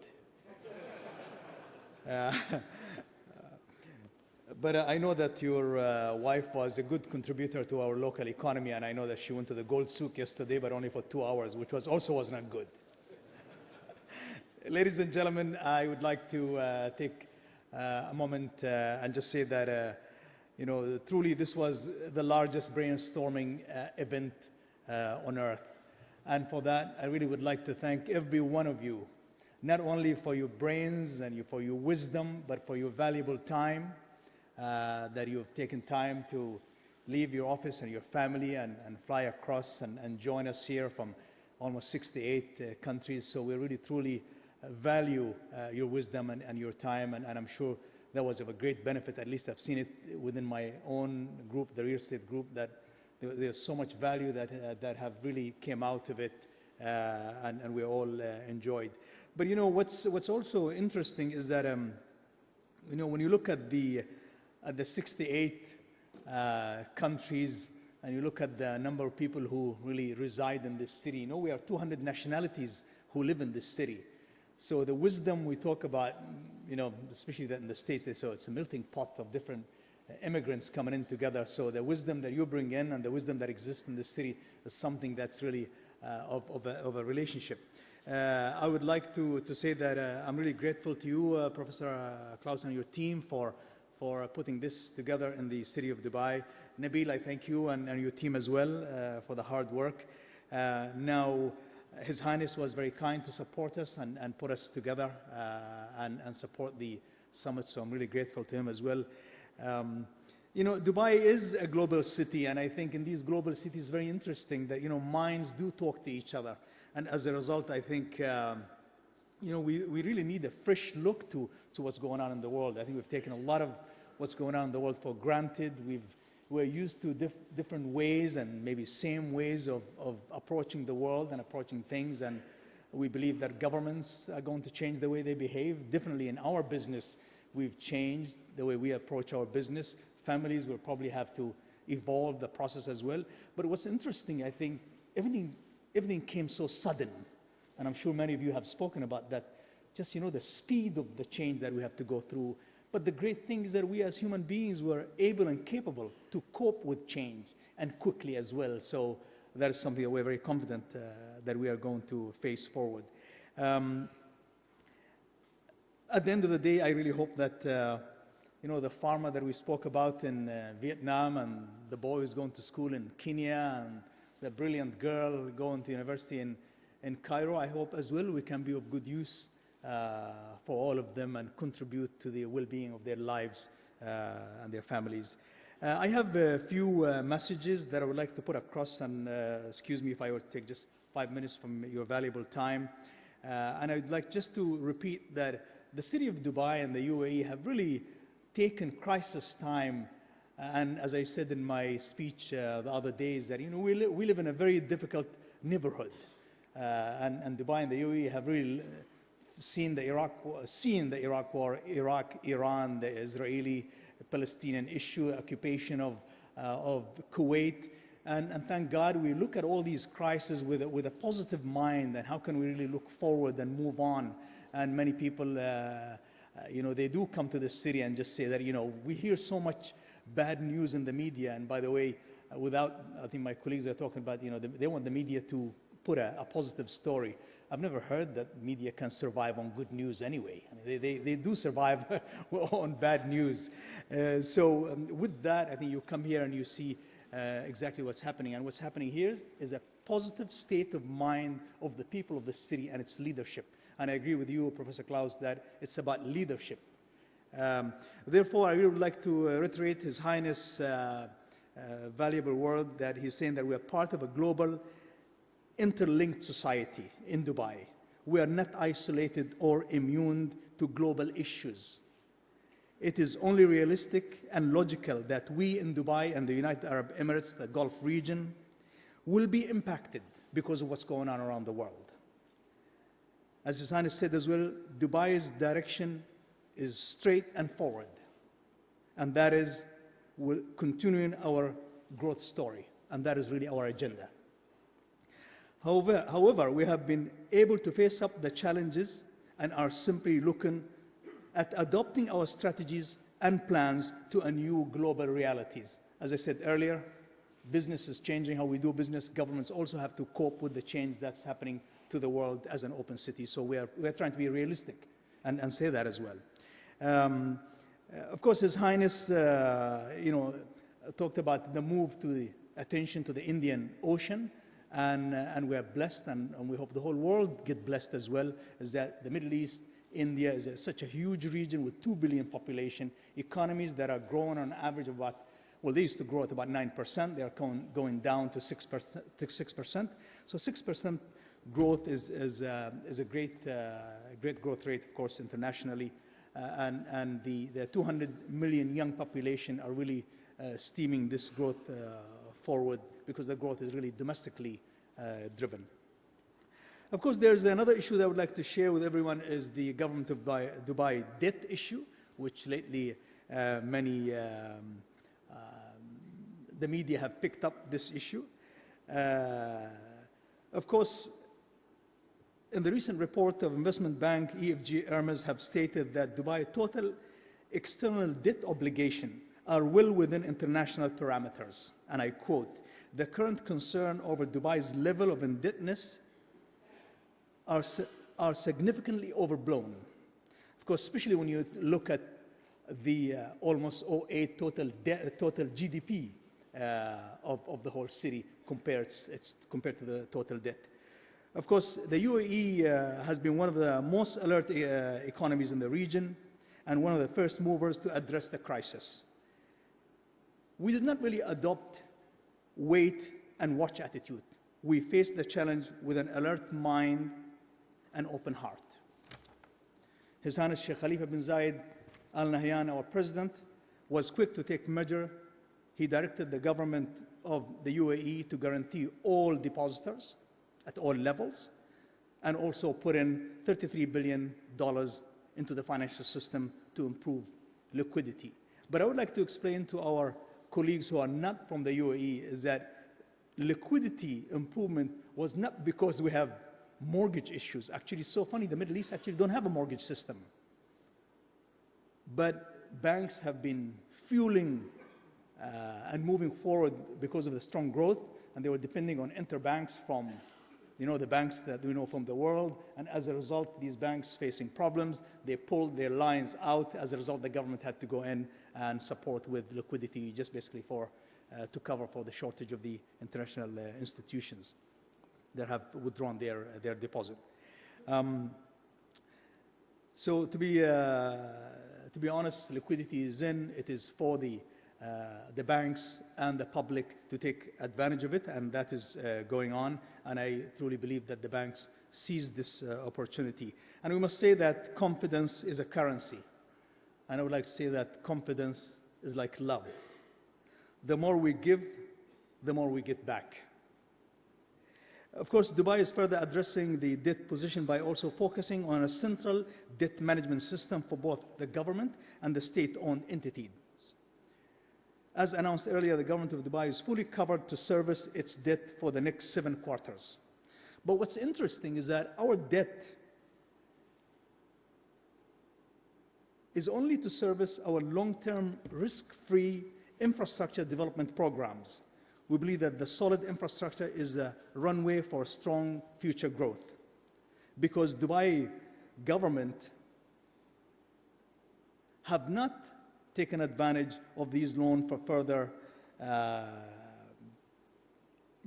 But I know that your wife was a good contributor to our local economy, and I know that she went to the Gold Souk yesterday, but only for 2 hours, which was not good. Ladies and gentlemen, I would like to take a moment and just say that you know, truly this was the largest brainstorming event on earth. And for that, I really would like to thank every one of you, not only for your brains and for your wisdom, but for your valuable time, that you have taken time to leave your office and your family and fly across and join us here from almost 68 countries. So we really, truly value your wisdom and your time, and I'm sure that was of a great benefit. At least I've seen it within my own group, the real estate group, that there's so much value that have really came out of it, and we all enjoyed. But you know, what's also interesting is that you know, when you look at the 68 countries, and you look at the number of people who really reside in this city, you know, we have 200 nationalities who live in this city. So the wisdom we talk about, you know, especially that in the States, so it's a melting pot of different immigrants coming in together. So the wisdom that you bring in and the wisdom that exists in this city is something that's really of a relationship. I would like to say that I'm really grateful to you, Professor Klaus, and your team for putting this together in the city of Dubai. Nabil, I thank you and your team as well for the hard work. Now, His Highness was very kind to support us and put us together and support the summit, so I'm really grateful to him as well. You know, Dubai is a global city, and I think in these global cities, it's very interesting that, you know, minds do talk to each other. And as a result, I think, you know, we really need a fresh look to what's going on in the world. I think we've taken a lot of what's going on in the world for granted. We're used to different ways and maybe same ways of approaching the world and approaching things, and we believe that governments are going to change the way they behave. Definitely in our business, we've changed the way we approach our business. Families will probably have to evolve the process as well. But what's interesting, I think, everything came so sudden, and I'm sure many of you have spoken about that, just, you know, the speed of the change that we have to go through. But the great thing is that we as human beings were able and capable to cope with change, and quickly as well. So that is something that we're very confident that we are going to face forward. At the end of the day, I really hope that, you know, the farmer that we spoke about in Vietnam, and the boy who's going to school in Kenya, and the brilliant girl going to university in Cairo, I hope as well we can be of good use for all of them and contribute to the well-being of their lives and their families. I have a few messages that I would like to put across, and excuse me if I were to take just 5 minutes from your valuable time. And I'd like just to repeat that the city of Dubai and the UAE have really taken crisis time, and as I said in my speech the other days, that, you know, we live in a very difficult neighborhood, and Dubai and the UAE have really seen the Iraq war, Iraq, Iran, the Israeli-Palestinian issue, occupation of Kuwait, and thank God we look at all these crises with a positive mind, and how can we really look forward and move on. And many people, you know, they do come to the city and just say that, you know, we hear so much bad news in the media, and by the way, I think my colleagues are talking about, you know, they want the media to put a positive story. I've never heard that media can survive on good news anyway. I mean, they do survive on bad news. So with that, I think you come here and you see exactly what's happening. And what's happening here is a positive state of mind of the people of the city and its leadership. And I agree with you, Professor Klaus, that it's about leadership. Therefore, I really would like to reiterate His Highness' valuable word that he's saying that we are part of a global interlinked society in Dubai. We are not isolated or immune to global issues. It is only realistic and logical that we in Dubai and the United Arab Emirates, the Gulf region, will be impacted because of what's going on around the world. As His Highness said as well, Dubai's direction is straight and forward. and that is we're continuing our growth story, and that is really our agenda. However, we have been able to face up the challenges and are simply looking at adopting our strategies and plans to a new global realities. As I said earlier, business is changing how we do business. Governments also have to cope with the change that's happening to the world as an open city. So we are trying to be realistic and say that as well. Of course, His Highness, talked about the move to the attention to the Indian Ocean, and we are blessed, and we hope the whole world get blessed as well, is that the Middle East, India is such a huge region with 2 billion population, economies that are growing on average about, well, they used to grow at about 9%, they are going down to 6%. So 6% growth is a great growth rate, of course, internationally, and the 200 million young population are really steaming this growth forward, because the growth is really domestically driven. Of course, there's another issue that I would like to share with everyone, is the government of Dubai debt issue, which lately the media have picked up this issue. Of course, in the recent report of investment bank EFG Hermes have stated that Dubai total external debt obligation are well within international parameters. And I quote, "The current concern over Dubai's level of indebtedness are significantly overblown." Of course, especially when you look at the almost 0.8 total GDP of the whole city compared to the total debt. Of course, the UAE has been one of the most alert economies in the region and one of the first movers to address the crisis. We did not really adopt wait and watch attitude. We faced the challenge with an alert mind and open heart. His Highness Sheikh Khalifa bin Zayed Al Nahyan, our president, was quick to take measure. He directed the government of the UAE to guarantee all depositors at all levels, and also put in $33 billion into the financial system to improve liquidity. But I would like to explain to our colleagues who are not from the UAE is that liquidity improvement was not because we have mortgage issues. Actually, it's so funny, the Middle East actually don't have a mortgage system. But banks have been fueling and moving forward because of the strong growth, and they were depending on interbanks from the banks that we know from the world, and as a result, these banks facing problems, they pulled their lines out. As a result, the government had to go in and support with liquidity, just basically to cover for the shortage of the international institutions that have withdrawn their deposit. So to be honest, liquidity is in. It is for the banks and the public to take advantage of it, and that is going on. And I truly believe that the banks seized this opportunity. And we must say that confidence is a currency. And I would like to say that confidence is like love. The more we give, the more we get back. Of course, Dubai is further addressing the debt position by also focusing on a central debt management system for both the government and the state-owned entities. As announced earlier, the government of Dubai is fully covered to service its debt for the next 7 quarters. But what's interesting is that our debt is only to service our long-term risk-free infrastructure development programs. We believe that the solid infrastructure is the runway for strong future growth, because Dubai government have not taken advantage of these loans for further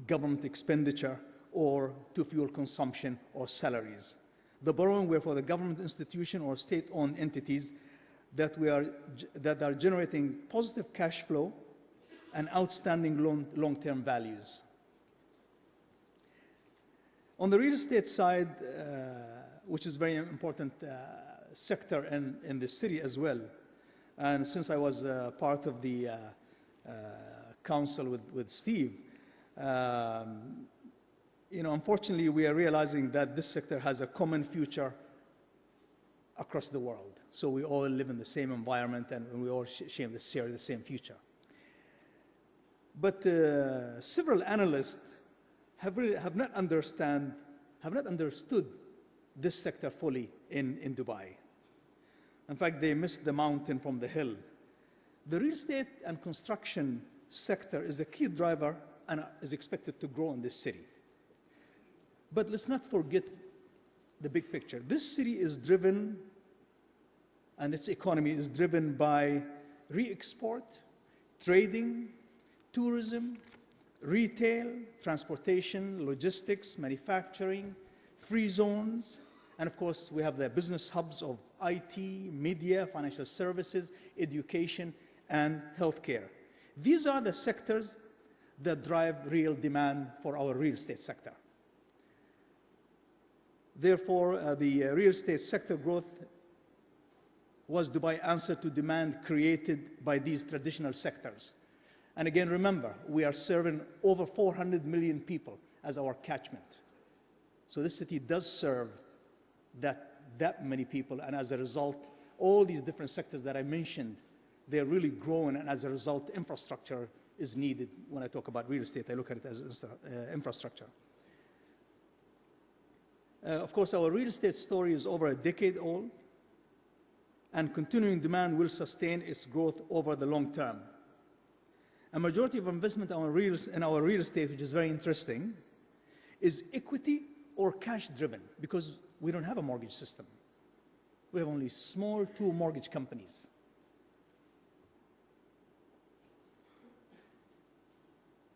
government expenditure or to fuel consumption or salaries. The borrowing were for the government institution or state-owned entities that are generating positive cash flow and outstanding long-term values. On the real estate side, which is a very important sector in the city as well, and since I was part of the council with Steve, unfortunately we are realizing that this sector has a common future across the world. so we all live in the same environment and we all share the same future. But several analysts have not understood this sector fully in Dubai. In fact, they missed the mountain from the hill. The real estate and construction sector is a key driver and is expected to grow in this city. But let's not forget the big picture. This city is driven, and its economy is driven by re-export, trading, tourism, retail, transportation, logistics, manufacturing, free zones, and of course we have the business hubs of IT, media, financial services, education, and healthcare. These are the sectors that drive real demand for our real estate sector. Therefore, the real estate sector growth was Dubai's answer to demand created by these traditional sectors. And again, remember, we are serving over 400 million people as our catchment. So this city does serve that many people, and as a result, all these different sectors that I mentioned, they're really growing, and as a result, infrastructure is needed. When I talk about real estate, I look at it as infrastructure. Of course, our real estate story is over a decade old, and continuing demand will sustain its growth over the long term. A majority of investment in our real estate, which is very interesting, is equity or cash driven, because we don't have a mortgage system. We have only small 2 mortgage companies.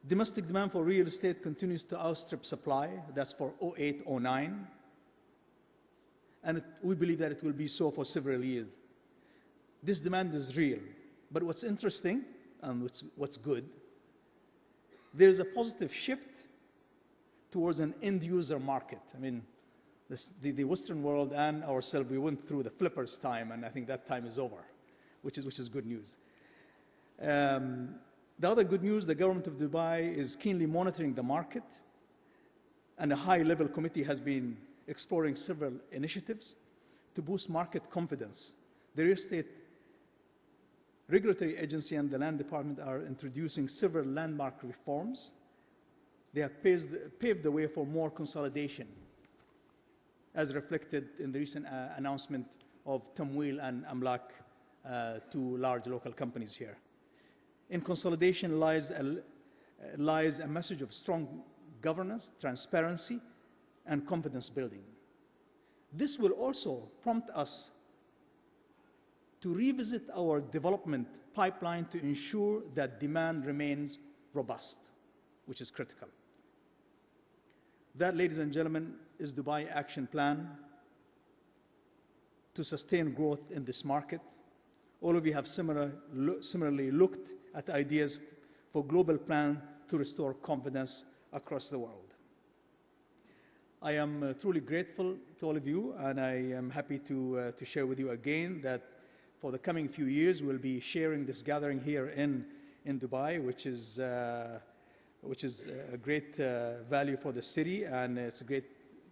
Domestic demand for real estate continues to outstrip supply. That's for 2008-09. And we believe that it will be so for several years. This demand is real. But what's interesting, and what's good, there's a positive shift towards an end-user market. I mean, the Western world and ourselves, we went through the flippers time, and I think that time is over, which is good news. The other good news, the government of Dubai is keenly monitoring the market, and a high-level committee has been exploring several initiatives to boost market confidence. The real estate regulatory agency and the land department are introducing several landmark reforms. They have paved the way for more consolidation, as reflected in the recent announcement of Tamwil and Amlak, 2 large local companies here. In consolidation lies a message of strong governance, transparency, and confidence building. This will also prompt us to revisit our development pipeline to ensure that demand remains robust, which is critical. That, ladies and gentlemen, is Dubai Action Plan to sustain growth in this market. All of you have similarly looked at ideas for global plan to restore confidence across the world. I am truly grateful to all of you, and I am happy to share with you again that for the coming few years, we'll be sharing this gathering here in Dubai, which is a great value for the city, and it's great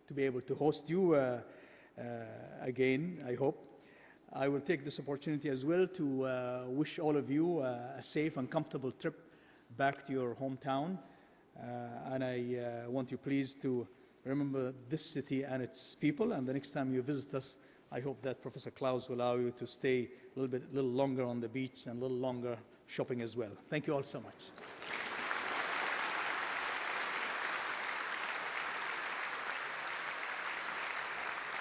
to be able to host you again, I hope. I will take this opportunity as well to wish all of you a safe and comfortable trip back to your hometown. And I want you please to remember this city and its people, and the next time you visit us, I hope that Professor Klaus will allow you to stay a little longer on the beach and a little longer shopping as well. Thank you all so much.